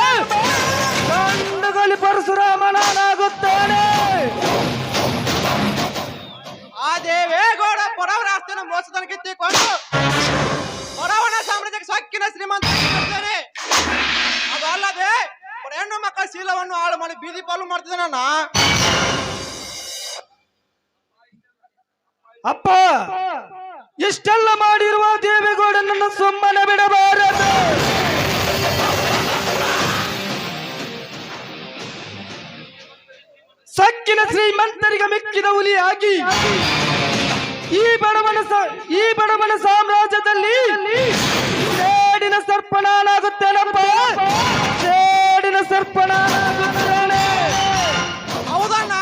ಗಂಡುಗಲಿ ಪರಶುರಾಮ ನಾನಾಗುತ್ತೇನೆ. ಆ ದೇವೇಗೌಡ ಬಡವರ ಆಸ್ತಿಯನ್ನು ಮೋಸದಲ್ಲಿ ಕಿತ್ತಿಕೊಂಡು ಬಡವನ ಸಾಮ್ರಾಜ್ಯಕ್ಕೆ ಸೊಕ್ಕಿನ ಶ್ರೀಮಂತ ಅದು ಅಲ್ಲದೆ ಹೆಣ್ಣು ಮಕ್ಕಳ ಶೀಲವನ್ನು ಹಾಳು ಮಾಡಿ ಬೀದಿ ಪಾಲು ಮಾಡ್ತಿದ್ದಾನ. ಅಪ್ಪ, ಇಷ್ಟೆಲ್ಲ ಮಾಡಿರುವ ದೇವೇಗೌಡನನ್ನು ಸುಮ್ಮನೆ ಬಿಡಬಾರದು. ಸಕ್ಕಿನ ಶ್ರೀಮಂತರಿಗೆ ಮಿಕ್ಕಿದ ಹುಲಿಯಾಗಿ ಈ ಬಡವನ ಸಾಮ್ರಾಜ್ಯದಲ್ಲಿ ಸೇಡಿನ ಸರ್ಪನಾಗುತ್ತೇನಪ್ಪ, ಸೇಡಿನ ಸರ್ಪನಾಗುತ್ತೇನೆ. ಹೌದಣ್ಣ,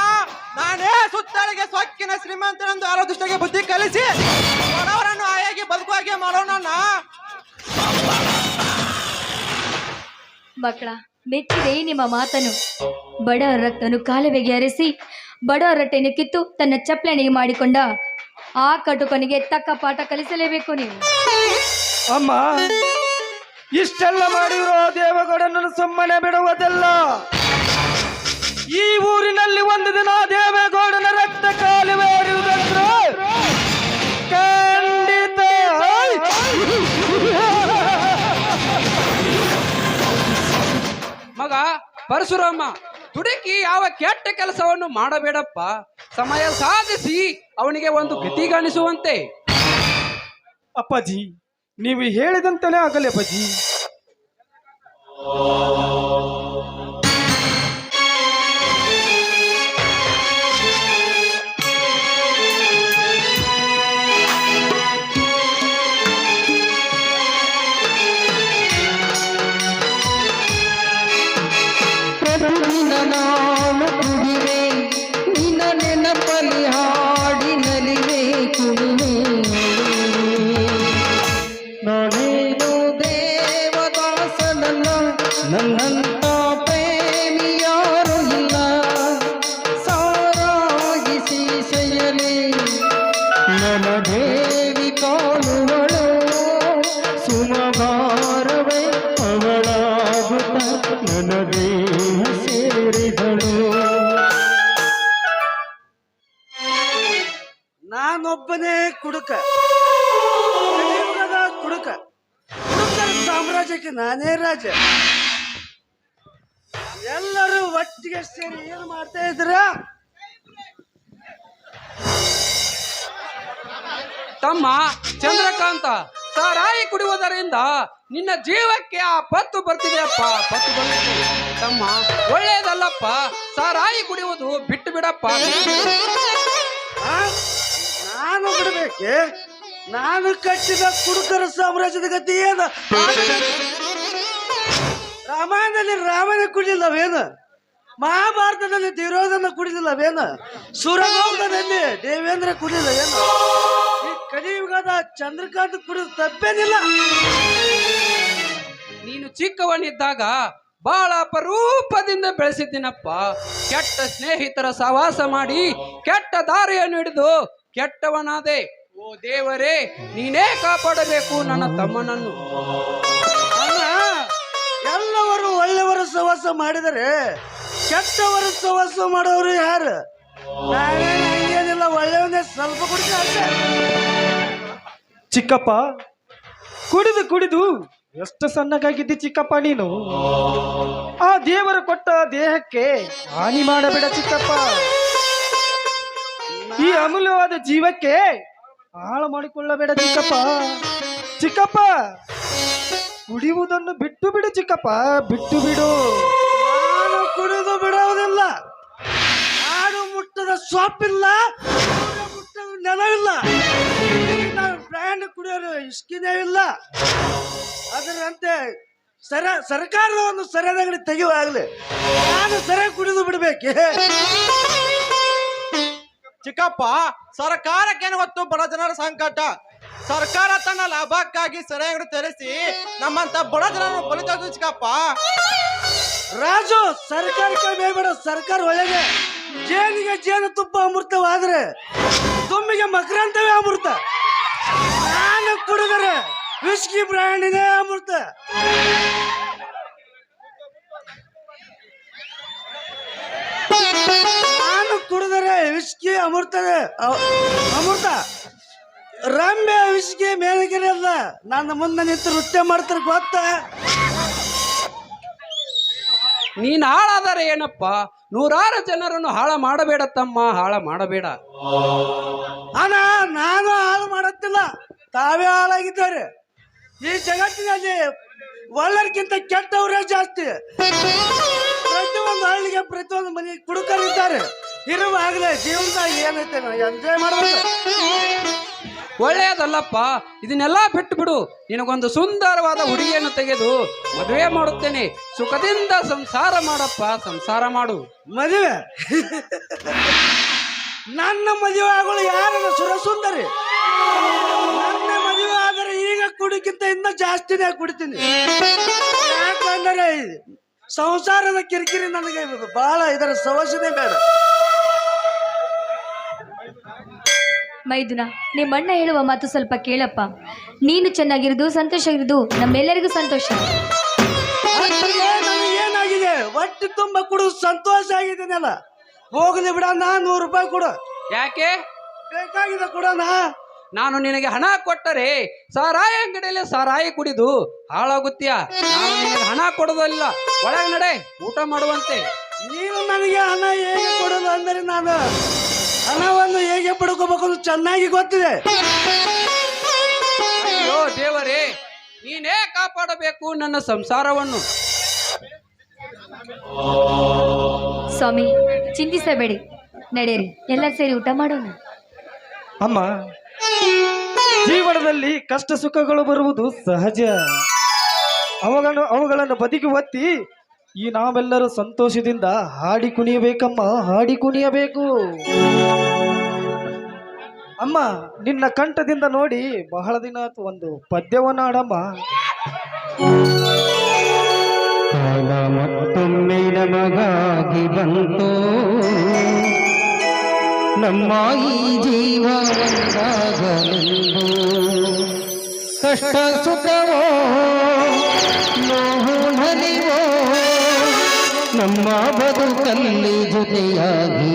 ನಾನೇ ಸುತ್ತಳಿಗೆ ಸೊಕ್ಕಿನ ಶ್ರೀಮಂತನೆಂದು ಆಲೋಚಿಸಿಗೆ ಬುದ್ಧಿ ಕಲಿಸಿ ಬಡವರನ್ನು ಆಯಾಗಿ ಬದುಕುವಾಗೆ ಮಾಡೋಣ. ಮಕ್ಕಳ, ಮೆಚ್ಚಿದೆ ನಿಮ್ಮ ಮಾತನು. ಬಡವರ ರಕ್ತವನ್ನು ಕಾಲುವೆಗೆ ಹರಿಸಿ ಬಡವರ ರಟ್ಟೆಯನ್ನು ಕಿತ್ತು ತನ್ನ ಚಪ್ಪಲನೆಗೆ ಮಾಡಿಕೊಂಡ ಆ ಕಟುಕನಿಗೆ ತಕ್ಕ ಪಾಠ ಕಲಿಸಲೇಬೇಕು ನೀವು. ಅಮ್ಮ, ಇಷ್ಟೆಲ್ಲ ಮಾಡಿರೋ ದೇವೇಗೌಡನನ್ನು ಸುಮ್ಮನೆ ಬಿಡುವುದಿಲ್ಲ. ಈ ಊರಿನಲ್ಲಿ ಒಂದು ದಿನ ದೇವೇಗೌಡನ ರಕ್ತ ಕಾಲುವೆ ಹರಿಯುವುದಂದ್ರೆ ಖಂಡಿತ. ಮಗ ಪರಶುರಾಮ, ತುಡುಕಿ ಯಾವ ಕೆಟ್ಟ ಕೆಲಸವನ್ನು ಮಾಡಬೇಡಪ್ಪ. ಸಮಯ ಸಾಧಿಸಿ ಅವನಿಗೆ ಒಂದು ಗತಿಗಾಣಿಸುವಂತೆ. ಅಪ್ಪಾಜಿ, ನೀವು ಹೇಳಿದಂತೆಯೇ ಆಗಲಿ ಅಪ್ಪಾಜಿ. ಪ್ರತಿದಿನ ನಾನು ಕುಡಿವೆ, ನಿನ್ನ ನೆನಪಲ್ಲಿ ಹಾಡಿನಲಿವೆ ಕುಡಿವೆ. ನಾನೇನು ದೇವದಾಸನಲ್ಲ, ನನ್ನಂತ ಪ್ರೇಮಿ ಯಾರು ಇಲ್ಲ. ಸಾರಾಗಿಸಿ ಶಯನೆ ನನ್ನ ದೇವಿ ಕಾಣುವಳು. ಸಾಮ್ರಾಜ್ಯಕ್ಕೆ ನಾನೇ ರಾಜ. ಎಲ್ಲರೂ ಒಟ್ಟಿಗೆ ಸೇರಿ ಏನು ಮಾಡ್ತಾ ಇದ್ರ? ತಮ್ಮ ಚಂದ್ರಕಾಂತ, ಸಾರಾಯಿ ಕುಡಿಯುವುದರಿಂದ ನಿನ್ನ ಜೀವಕ್ಕೆ ಆಪತ್ತು ಬರ್ತಿದೆಯಪ್ಪ, ಪತ್ತು ಬಂದಿದೆ. ತಮ್ಮ ಒಳ್ಳೇದಲ್ಲಪ್ಪ, ಸಾರಾಯಿ ಕುಡಿಯುವುದು ಬಿಟ್ಟು ಬಿಡಪ್ಪ. ಆ? ನಾನು ಬಿಡಬೇಕೆ? ನಾನು ಕಟ್ಟಿದ ಕುಡುಕರ ಸಾಮ್ರಾಜ್ಯದ ಗತಿ ಏನು? ರಾಮಾಯಣದಲ್ಲಿ ರಾಮನೇ ಕುಡಿಲಿಲ್ಲವೇನು? ಮಹಾಭಾರತದಲ್ಲಿ ದುರ್ಯೋಧನ ಕುಡಿಲಿಲ್ಲವೇನು? ಸುರಗೌರದಲ್ಲಿ ದೇವೇಂದ್ರ ಕುಡಿಲಿಲ್ಲವೇನು? ಈ ಕಲಿಯುಗದ ಚಂದ್ರಕಾಂತ್ ಕುಡಿದ ತಪ್ಪೇನಿಲ್ಲ. ನೀನು ಚಿಕ್ಕವನಿದ್ದಾಗ ಬಹಳ ಅಪರೂಪದಿಂದ ಬೆಳೆಸಿದ್ದೀನಪ್ಪ. ಕೆಟ್ಟ ಸ್ನೇಹಿತರ ಸಹವಾಸ ಮಾಡಿ ಕೆಟ್ಟ ದಾರಿಯನ್ನು ಹಿಡಿದು ಕೆಟ್ಟವನಾದೆ. ಓ ದೇವರೇ, ನೀನೇ ಕಾಪಾಡಬೇಕು ನನ್ನ ತಮ್ಮನನ್ನು. ಅಲ್ಲ, ಎಲ್ಲವರು ಒಳ್ಳೆಯವರ ಸಹವಾಸ ಮಾಡಿದರೆ ಕೆಟ್ಟವರ ಸಹವಾಸ ಮಾಡೋರು ಯಾರು? ನಾವೇನಿಲ್ಲ, ಒಳ್ಳೆಯವನೇ ಸ್ವಲ್ಪ ಕುಡಿದ. ಚಿಕ್ಕಪ್ಪ, ಕುಡಿದು ಕುಡಿದು ಎಷ್ಟು ಸಣ್ಣಗಾಗಿದ್ದಿ ಚಿಕ್ಕಪ್ಪ ನೀನು. ಆ ದೇವರು ಕೊಟ್ಟ ದೇಹಕ್ಕೆ ಹಾನಿ ಮಾಡಬೇಡ ಚಿಕ್ಕಪ್ಪ. ಈ ಅಮೂಲ್ಯವಾದ ಜೀವಕ್ಕೆ ಹಾಳು ಮಾಡಿಕೊಳ್ಳಬೇಡ ಚಿಕ್ಕಪ್ಪ. ಚಿಕ್ಕಪ್ಪ, ಕುಡಿಯುವುದನ್ನು ಬಿಟ್ಟು ಬಿಡು ಚಿಕ್ಕಪ್ಪ, ಬಿಟ್ಟು ಬಿಡು. ನಾನು ಕುಡಿದು ಬಿಡುವುದಿಲ್ಲ. ಆಡು ಮುಟ್ಟದ ಸೊಪ್ಪಿಲ್ಲ, ಮುಟ್ಟದ ನೆಲವಿಲ್ಲ. ನಾವು ಬ್ರ್ಯಾಂಡ್ ಕುಡಿಯೋರು ಇಸ್ಕಿನೇ ಇಲ್ಲ. ಅದರಂತೆ ಸರ್ಕಾರದ ಒಂದು ಸರಿಯಾದ ಅಂಗಡಿ ತೆಗೆಯುವಾಗಲೇ ನಾನು ಸರಿಯಾಗಿ ಕುಡಿದು ಬಿಡ್ಬೇಕೆ? ಚಿಕ್ಕಪ್ಪ, ಸರ್ಕಾರಕ್ಕೇನು ಗೊತ್ತು ಬಡ ಜನರ ಸಂಕಟ? ಸರ್ಕಾರ ತನ್ನ ಲಾಭಕ್ಕಾಗಿ ಸರಿಯಾಗಿ ತೆರೆಸಿ ನಮ್ಮಂತ ಬಡ ಜನರನ್ನು ಬಲಿತದ್ದು ಚಿಕ್ಕಪ್ಪ. ರಾಜು, ಸರ್ಕಾರಕ್ಕೆ ಬೇಡ. ಸರ್ಕಾರ ಒಳ್ಳೆದೆ. ಜೇನಿಗೆ ಜೇನು ತುಪ್ಪ ಅಮೃತವಾದ್ರೆ ತುಮ್ಮಿಗೆ ಮಕರಂತವೇ ಅಮೃತ. ನಾನು ಕುಡಿದರೆ ವಿಸ್ಕಿ ಬ್ರ್ಯಾಂಡಿನೇ ಅಮೃತ. ನಾನು ಕುಡಿದರೆ ವಿಸ್ಕಿ ಅಮೃತ. ರಮ್ಯ ವಿಸ್ಕಿ ಮೇಲಗಿರಿ ಅಲ್ಲ. ನನ್ನ ಮುಂದೆ ನಿಂತು ನೃತ್ಯ ಮಾಡ್ತಾರೆ ಗೊತ್ತಾ? ನೀನ್ ಹಾಳಾದರೆ ಏನಪ್ಪ, ನೂರಾರು ಜನರನ್ನು ಹಾಳ ಮಾಡಬೇಡ ತಮ್ಮ, ಹಾಳ ಮಾಡಬೇಡ. ಅಣ್ಣ, ನಾನು ಹಾಳು ಮಾಡುತ್ತಿಲ್ಲ, ತಾವೇ ಹಾಳಾಗಿದ್ದಾರೆ. ಈ ಜಗತ್ತಿನಲ್ಲಿ ಒಳ್ಳೆಯಕ್ಕಿಂತ ಕೆಟ್ಟವರೇ ಜಾಸ್ತಿ. ಪ್ರತಿಯೊಂದು ಹಳ್ಳಿಗೆ ಪ್ರತಿಯೊಂದು ಮನೆಗೆ ಕುಡುಕರಿದ್ದಾರೆ. ಇರುವಾಗಲೇ ಜೀವನದಾಗ ಏನೈತೆ ಎಂಜಾಯ್ ಮಾಡಬೇಕು. ಒಳ್ಳೆಯದಲ್ಲಪ್ಪ, ಇದನ್ನೆಲ್ಲ ಬಿಟ್ಟು ಬಿಡು. ನಿನಗೊಂದು ಸುಂದರವಾದ ಹುಡುಗಿಯನ್ನು ತೆಗೆದು ಮದುವೆ ಮಾಡುತ್ತೇನೆ. ಸುಖದಿಂದ ಸಂಸಾರ ಮಾಡಪ್ಪ, ಸಂಸಾರ ಮಾಡು. ಮದುವೆ? ನನ್ನ ಮದುವೆ ಆಗೋಳು ಯಾರ ಸುರಸುಂದರಿ? ನನ್ನ ಮದುವೆ ಆದರೆ ಈಗ ಕುಡಿಕ್ಕಿಂತ ಇನ್ನೂ ಜಾಸ್ತಿನೇ ಕುಡಿತೀನಿ. ಯಾಕಂದರೆ ಸಂಸಾರದ ಕಿರಿಕಿರಿ ನನಗೆ ಬಹಳ, ಇದರ ಸಮಸ್ಯೆನೇ ಬೇಡ. ಮೈದುನ, ನಿಮ್ಮಣ್ಣ ಹೇಳುವ ಮಾತು ಸ್ವಲ್ಪ ಕೇಳಪ್ಪ. ನೀನು ಚೆನ್ನಾಗಿರೋದು, ಸಂತೋಷವಾಗಿರೋದು ನಮ್ಮೆಲ್ಲರಿಗೂ ಸಂತೋಷ. ಏನಾಗಿದೆ? ಹೊಟ್ಟೆ ತುಂಬ ಕುಡಿದು ಸಂತೋಷ ಆಗಿದ್ದೀನಲ್ಲ. ಹೋಗಲಿ ಬಿಡಣ್ಣ, 100 ರೂಪಾಯಿ ಕೊಡು. ಯಾಕೆ ಬೇಕಾಗಿದೆ ಕೊಡೋಣ. ನಾನು ನಿನಗೆ ಹಣ ಕೊಟ್ಟರೆ ಸಾರಾಯಿ ಅಂಗಡಿಯಲ್ಲಿ ಸಾರಾಯಿ ಕುಡಿದು ಹಾಳಾಗುತ್ತೀಯ. ನಾನು ನಿನಗೆ ಹಣ ಕೊಡೋದಿಲ್ಲ. ಒಳಗೆ ನಡೆ, ಊಟ ಮಾಡುವಂತೆ. ನೀನು ನನಗೆ ಹಣ ಹೇಗೆ ಕೊಡೋದು ಅಂದರೆ ನಾನು ಹಣವನ್ನು ಹೇಗೆ ಪಡ್ಕೋಬೇಕು ಅಂತ ಚೆನ್ನಾಗಿ ಗೊತ್ತಿದೆ. ಅಯ್ಯೋ ದೇವರೇ, ನೀನೇ ಕಾಪಾಡಬೇಕು ನನ್ನ ಸಂಸಾರವನ್ನು. ಸ್ವಾಮಿ, ಚಿಂತಿಸಬೇಡಿ, ನಡೆಯಿರಿ, ಎಲ್ಲರೂ ಸೇರಿ ಊಟ ಮಾಡೋಣ. ಅಮ್ಮ, ಜೀವನದಲ್ಲಿ ಕಷ್ಟ ಸುಖಗಳು ಬರುವುದು ಸಹಜ. ಅವುಗಳನ್ನು ಬದಿಗೆ ಒತ್ತಿ ಈ ನಾವೆಲ್ಲರೂ ಸಂತೋಷದಿಂದ ಹಾಡಿ ಕುಣಿಯಬೇಕಮ್ಮ, ಹಾಡಿ ಕುಣಿಯಬೇಕು. ಅಮ್ಮ, ನಿನ್ನ ಕಂಠದಿಂದ ನೋಡಿ ಬಹಳ ದಿನ ಆಯ್ತು, ಒಂದು ಪದ್ಯವನ್ನು ಹಾಡಮ್ಮ. ಕಾಲ ಮತ್ತೊಮ್ಮೆ ನಮಗಾಗಿ ಬಂತು, ನಮ್ಮ ಈ ಜೀವ ಒಂದಾಗಲೆಂದು. ಕಷ್ಟ ಸುಖವೋ ನೋವು ನಲಿವೋ ನಮ್ಮ ಬದುಕಲ್ಲಿ ಜೊತೆಯಾಗಿ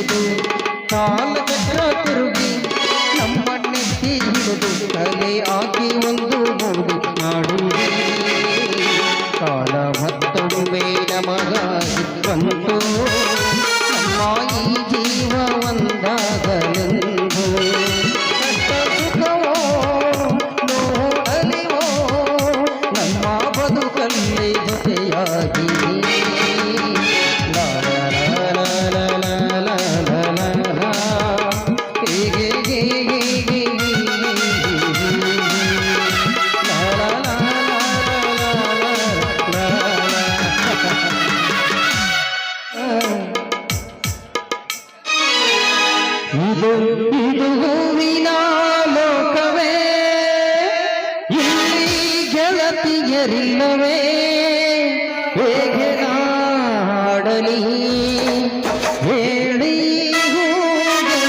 ಹಿಡಿದು ಕಾಲಚಕ್ರ ತಿರುಗಿ ನಮ್ಮ ನೆತ್ತಿ ಹಿಡಿದು ತಲೆ ಆಗಿ ಒಂದು ಮೂಡಿ ಮಾಡುವೆ ಕಾಲ ಮತ್ತೊಮ್ಮೆ ನಮಗಾಗಿ ಬಂತು ನಮ್ಮ ಈ ಜೀವ ಒಂದಾಗಲೆಂದು ಕಷ್ಟ ಸುಖವೋ ನೋಡಲಿವೋ ನಮ್ಮ ಬದುಕಲ್ಲಿ ಜೊತೆಯಾಗಿ ಇದು ಹೂವಿನ ಲೋಕವೇ ಇಲ್ಲಿ ಗೆಳತಿಯರಿಲ್ಲವೇ ಹೇಗೆ ನಾಡಲಿ ಹೇಳಿ ಹೂಗಳೇ.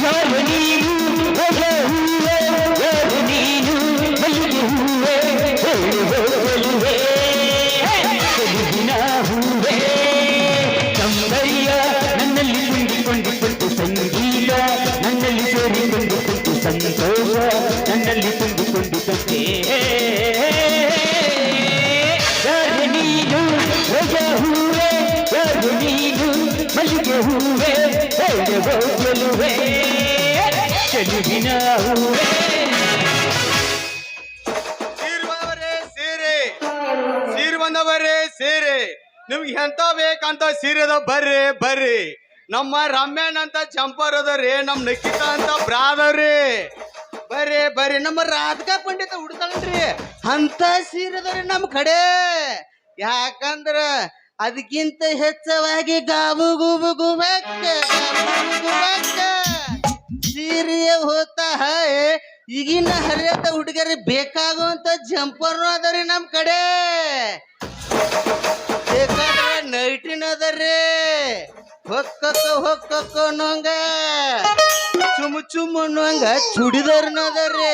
ಯಾರು ನೀನು ಹೊಸ ಹೂವೇ ಯಾರು ನೀನು ಮಲ್ಲಿಗೆ ಹೂವೇ ಹೇಳಿ ಹೋಗಲುವೆ ಹೂವೇ ಸೌಂದರ್ಯ ನನ್ನಲ್ಲಿ ತುಂಬಿಕೊಂಡಿತ್ತು ಸಂಗೀತ ನನ್ನಲ್ಲಿ ಸೇರಿಕೊಂಡಿತ್ತು ಸಂತೋಷ ನನ್ನಲ್ಲಿ ತುಂಬಿಕೊಂಡಿದ್ದಂತೆ ಯಾರು ನೀನು ಹೊಸ ಹೂವೇ ಯಾರು ನೀನು ಮಲ್ಲಿಗೆ ಹೂವೇ ಹೇಗೆ ಹೋಗಲುವೆ ಚೆಲುವಿನ ಹೂವೇ. ಸೀರೆ ಬಂದವರೇ ಸೀರೆ ನಿಮ್ಗೆ ಎಂತ ಬೇಕಂತ ಸೀರೆದ ಬರ್ರಿ ಬರ್ರಿ ನಮ್ಮ ರಮ್ಯಾನ್ ಅಂತ ಜಂಪರ್ ಅದರಿ ನಮ್ ನಿಖಿತಾ ಅಂತ ಬ್ರಾ ಅದಾವ್ರಿ ಬರ್ರಿ ಬರ್ರಿ ನಮ್ಮ ರಾಧಿಕಾ ಪಂಡಿತ ಹುಡ್ತಾಳ್ರಿ ಅಂತ ಸೀರೆದವ್ರಿ ನಮ್ ಕಡೆ ಯಾಕಂದ್ರ ಅದಕ್ಕಿಂತ ಹೆಚ್ಚವಾಗಿ ಗಾಬು ಗೂಬು ಗುಬಕ್ಕ ಸೀರೆಯ ಹೋತಾ ಈಗಿನ ಹರಿಯದ ಹುಡುಗರಿ ಬೇಕಾಗುವಂತ ಜಂಪರ್ನು ಅದರಿ ನಮ್ ಕಡೆ ಬೇಕಾದ್ರೆ ನೈಟಿನ ಅದರಿ ಹೊಕ್ಕ ಅನ್ನೋಂಗ ಚುಮ್ಮು ಅನ್ನೋಂಗ ಚುಡಿದಾರ್ನ ಅದರಿ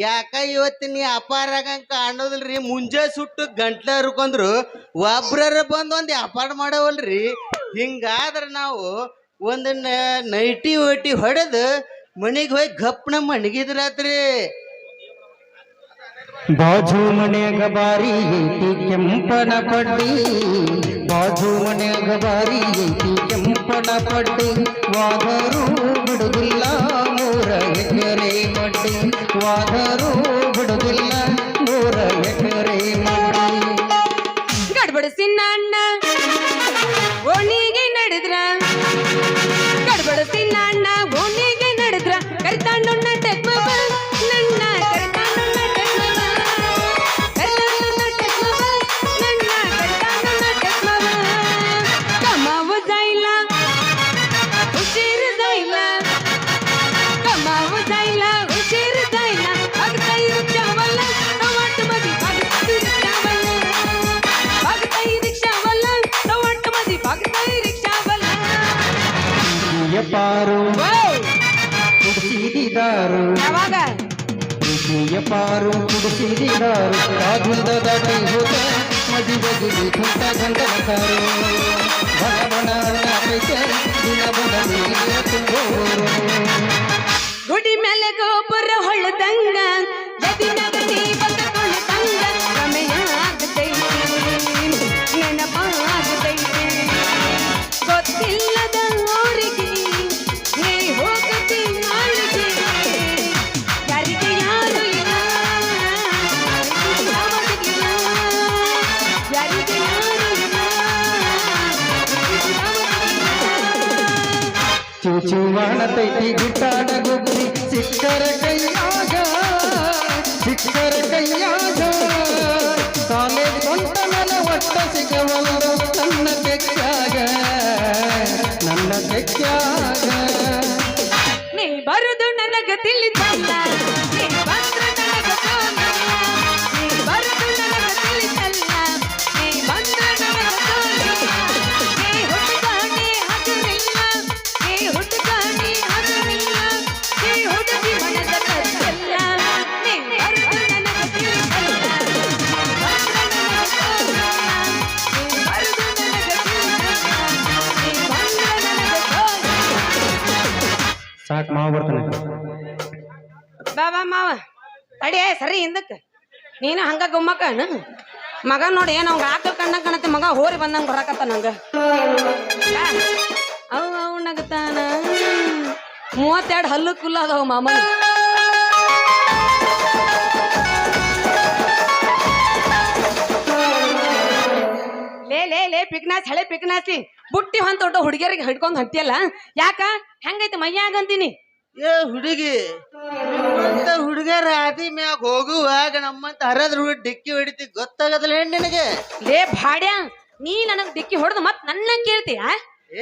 ಯಾಕ ಇವತ್ತಿನ ವ್ಯಾಪಾರಾಗಂಗ ಕಾಣೋದಿಲ್ರಿ ಮುಂಜೆ ಸುಟ್ಟು ಗಂಟ್ಲ ಹರ್ಕೊಂಡ್ರು ಒಬ್ರರ ಬಂದ್ ಒಂದ್ ವ್ಯಾಪಾರ ಮಾಡವಲ್ರಿ ಹಿಂಗಾದ್ರ ನಾವು ಒಂದ್ ನೈಟಿ ಒಟಿ ಹೊಡೆದು ಮನಿಗೆ ಹೋಗಿ ಗಪ್ನ ಮಣಗಿದ್ರಾತ್ರಿ ಬಾಜು ಮನೆಗ ಬಾರಿ ಐತಿ ಕೆಂಪನ ಪಡ್ಡಿ ಬಾಜು ಮನೆಗ ಬಾರಿ ಐತಿ ಕೆಂಪನ ಪಡ್ಡಿ ವಾದರೂ ಬಿಡುದಿಲ್ಲ 3 ಎಕರೆ ಮಡ್ಡಿ ವಾದರೂ ಬಿಡುದಿಲ್ಲ 3 ಎಕರೆ ಮಡ್ಡಿ ಗಡ್ಬಡಿಸಿ ನನ್ನ ಓಣಿಗೆ ನಡೆದ್ರ ಗಡ್ಬಡಿಸಿ ನನ್ನ ಓಣಿಗೆ ನಡೆದ್ರ ಕರಿತಾಂಡು ಟೆಕ್ ನನ್ನ ಕರಿತಾಂಡು कमावं जायला उशीर जायला कमावं जायला उशीर जायला बघताई रिक्षावाला वाट मध्ये बघताई रिक्षावाला वाट मध्ये बघताई रिक्षावाला ಪಾರು ಕುಡಿಸಿದಾರು ಯಾವಾಗ ಪಾರು ಕುಡಿಸಿದಾರು ರಾಗುಂದ ದಾಟಿ ಹೋದ ಮದುವೆಗೆ ಘಂಟ ಘಂಟನಕಾರು ಬಣ ಬಣ ಪೈಸೆ ದಿನ ಬಣ ತುಂಬೋರು ಗುಡಿ ಮೇಲೆ ಗೋಪುರ ಹೊಳದಂಗ ಎದಿನಾಗ ನೀ ಬಂದಕೊಂಡು ತಂಗ ರಮೆಯ ಆಗತೈತಿ ನೆನಪಾಗತೈತಿ ಗೊತ್ತಿಲ್ಲದ ಊರಿಗೆ ನೀ ಹೋಗತಿ ನಾಳಿಗೆ ಯಾರಿಗೆ ಯಾರು ಇಲ್ಲ ಯಾರಿಗೆ ಯಾರು ಇಲ್ಲ ಚೂಚುವಾಣತೈತಿ ಗುಟ್ಟಾಡ ಗುಬ್ಬಿ ಸಿಕ್ಕರ ಕೈಯಾಗ ಕಾಲೇಜ್ ಕೊಂಡ ಮೇಲೆ ಒಟ್ಟ ಸಿಗವಲ್ಲು ನನ್ನ ಕೆಕ್ಕಾಗ ನೀ ಬರುದು ನನಗ ತಿಳಿತಲ್ಲ ನೀ ಬಂದ್ರೆ ನನಗ ತೋಲಿಲ್ಲ ನೀ ಬರುದು ನನಗ ತಿಳಿತಲ್ಲ ನೀ ಬಂದ್ರೆ ನನಗ ತೋಲಿಲ್ಲ ನೀ ಹುಡುಗಾಣಿ ಹಗರಿಲ್ಲ ನೀ ಹುಡುಗಾಣಿ ಹಗರಿಲ್ಲ ನೀ ಹುಡುಗಿ ಮನದ ಕತ್ತಲ್ಲ ನೀ ಬರುದು ನನಗ ತಿಳಿತಲ್ಲ ನೀ ಬಂದ್ರೆ ನನಗ ತೋಲಿಲ್ಲ ನೀ ಬರುದು ನನಗ ಮಾವ ಬರ್ತಾನೆ. ಬಾ ಬಾ ಮಾವ ತಡಿ ಸರಿ ಹಿಂದಕ್ಕೆ ನೀನು ಹಂಗ ಗುಮ್ಮಕ್ಕನ ಮಗ ನೋಡಿ ಏನು ಅವ್ಗ ಆಕಳ ಕಣ್ಣ ಕಾಣತ್ತೆ ಮಗ ಹೋರಿ ಬಂದಂಗ ಬರಾಕತ್ತ ನಂಗ ಅವ್ ನಗತಾನ 32 ಹಲ್ಲು ಕುಲ್ಲ ಅದಾವ ಮಾಮ ಲೇ ಪಿಕ್ನಾಸ್ ಹಳೆ ಪಿಕ್ನಾಸಿ ಬುಟ್ಟಿ ಹೊಂತ ದೊಡ್ಡ ಹುಡುಗಿಯರಿಗೆ ಹಿಡ್ಕೊಂಡ್ ಹೊಂಟಿಯಲ್ಲ ಯಾಕ ಹೆಂಗೈತಿ ಮೈಯಾಗ ಅಂತೀನಿ ಏ ಹುಡುಗಿ ನಿಮ್ಮಂತ ಹುಡುಗರ ಆದಿ ಮ್ಯಾಗ ಹೋಗುವಾಗ ನಮ್ಮಂತ ಹರದ್ರ ಹುಡುಗ ಡಿಕ್ಕಿ ಹೊಡಿತಿ ಗೊತ್ತಾಗದಲ್ಲ ಹೆಣ್ ನಿನಗೆ ಲೇ ಭಾಡ್ಯ ನೀ ನನಗ್ ಡಿಕ್ಕಿ ಹೊಡೆದು ಮತ್ ನನ್ನ ಕೇಳ್ತೀಯ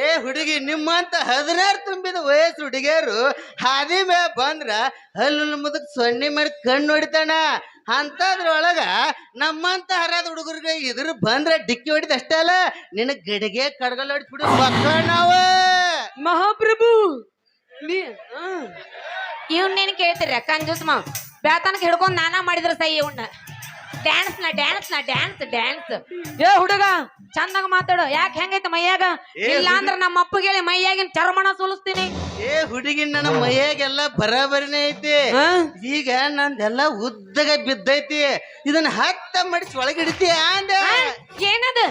ಏ ಹುಡುಗಿ ನಿಮ್ಮಂತ 16 ತುಂಬಿದ ವಯಸ್ಸು ಹುಡುಗಿಯರು ಹಾದಿ ಮ್ಯಾಗ ಬಂದ್ರ ಹಲ್ಲು ಮುದಕ್ ಸೊನ್ನೆ ಮಾಡಿ ಕಣ್ಣು ಹೊಡಿತಾನ ಅಂತದ್ರೊಳಗ ನಮ್ಮಂತ ಹರದ ಹುಡುಗರಿಗೆ ಇದ್ರ ಬಂದ್ರ ಡಿಕ್ಕಿ ಹೊಡಿದ ಅಷ್ಟೇ ಅಲ್ಲ ನಿನಗ್ ಗಡಿಗೆ ಕಡ್ಗಲ್ ಹೊಡಿಸ್ಬಿಡು ಮಕ್ಕಳ ನಾವ ಮಹಾಪ್ರಭು ಇವನ್ನೇನು ಕೇಳ್ತೀರಿ ಕಂಜೂಸ್ ಮಾವ್ ಬ್ಯಾತನಕ್ ಹಿಡ್ಕೊಂಡ್ ನಾನಾ ಮಾಡಿದ್ರ ಸೈ ಇವನ್ನ ಡ್ಯಾನ್ಸ್ ಏ ಹುಡುಗ ಚಂದಾಗ ಮಾತಾಡು ಯಾಕೆ ಹೆಂಗೈತೆ ಮೈಯಾಗ ಇಲ್ಲ ಅಂದ್ರ ನಮ್ಮ ಅಪ್ಪಗೆ ಹೇಳಿ ಮೈಯಾಗಿನ ಚರ್ಮಣ ಸೋಲಿಸ್ತೀನಿ ಏ ಹುಡುಗಿ ನನ್ನ ಮೈಯಾಗೆಲ್ಲ ಬರಾಬರಿನೇ ಐತಿ ಈಗ ನಂದೆಲ್ಲ ಉದ್ದಗ ಬಿದ್ದೈತಿ ಇದನ್ನ ಹತ್ತ ಮಡಿಸಿ ಒಳಗಿಡ್ತೀಯ ಅಂದೆ ಏನದ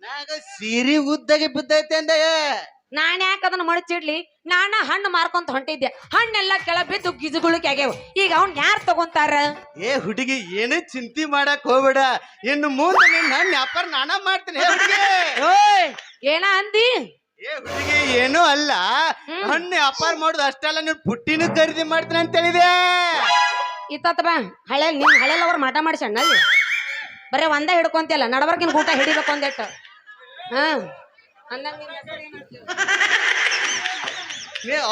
ನಾಗ ಸೀರಿ ಉದ್ದಗೆ ಬಿದ್ದೈತಿ ಅಂದೆ ನಾನ್ ಯಾಕೆ ಅದನ್ನ ಮಡಚಿಡ್ಲಿ ನಾನ ಹಣ್ಣು ಮಾರ್ಕೊಂತ ಹೊಂಟಿದ್ದೆ ಹಣ್ಣೆಲ್ಲ ಕೆಳ ಬಿದ್ದು ಗಿಜುಗುಳಕ್ಕೆ ಆಗ್ಯಾವ ಈಗ ಅವ್ನ್ ಯಾರು ತಗೊಂತಾರ ಏ ಹುಡುಗಿ ಏನು ಚಿಂತೆ ಮಾಡಕ್ ಹೋಗ್ಬೇಡ ಇನ್ನು ಮುಂದೆ ನಿನ್ನ ಹಣ್ಣು ವ್ಯಾಪಾರ ನಾನ ಮಾಡ್ತೀನಿ ಏ ಹುಡುಗಿ ಓಯ್ ಏನ ಅಂದಿ ಏ ಹುಡುಗಿ ಏನು ಅಲ್ಲ ಹಣ್ಣು ವ್ಯಾಪಾರ ಮಾಡುದು ಅಷ್ಟಲ್ಲ ನೀನ್ ಪುಟ್ಟಿನೂ ಖರೀದಿ ಮಾಡ್ತೀನಿ ಅಂತ ಹೇಳಿದೆ ಇತ್ತ ಬಾ ನಿಮ್ ಹಳೆಲ್ಲ ಅವ್ರು ಮಾಟ ಮಾಡಿಸಣ್ಣ ಅಲ್ಲಿ ಬರೇ ಒಂದ ಹಿಡ್ಕೊಂತಿಯಲ್ಲ ನಡಬರ್ಕಿನ ಊಟ ಹಿಡಿಬೇಕು ಅಂದೇಟ್ಟು ಹಾ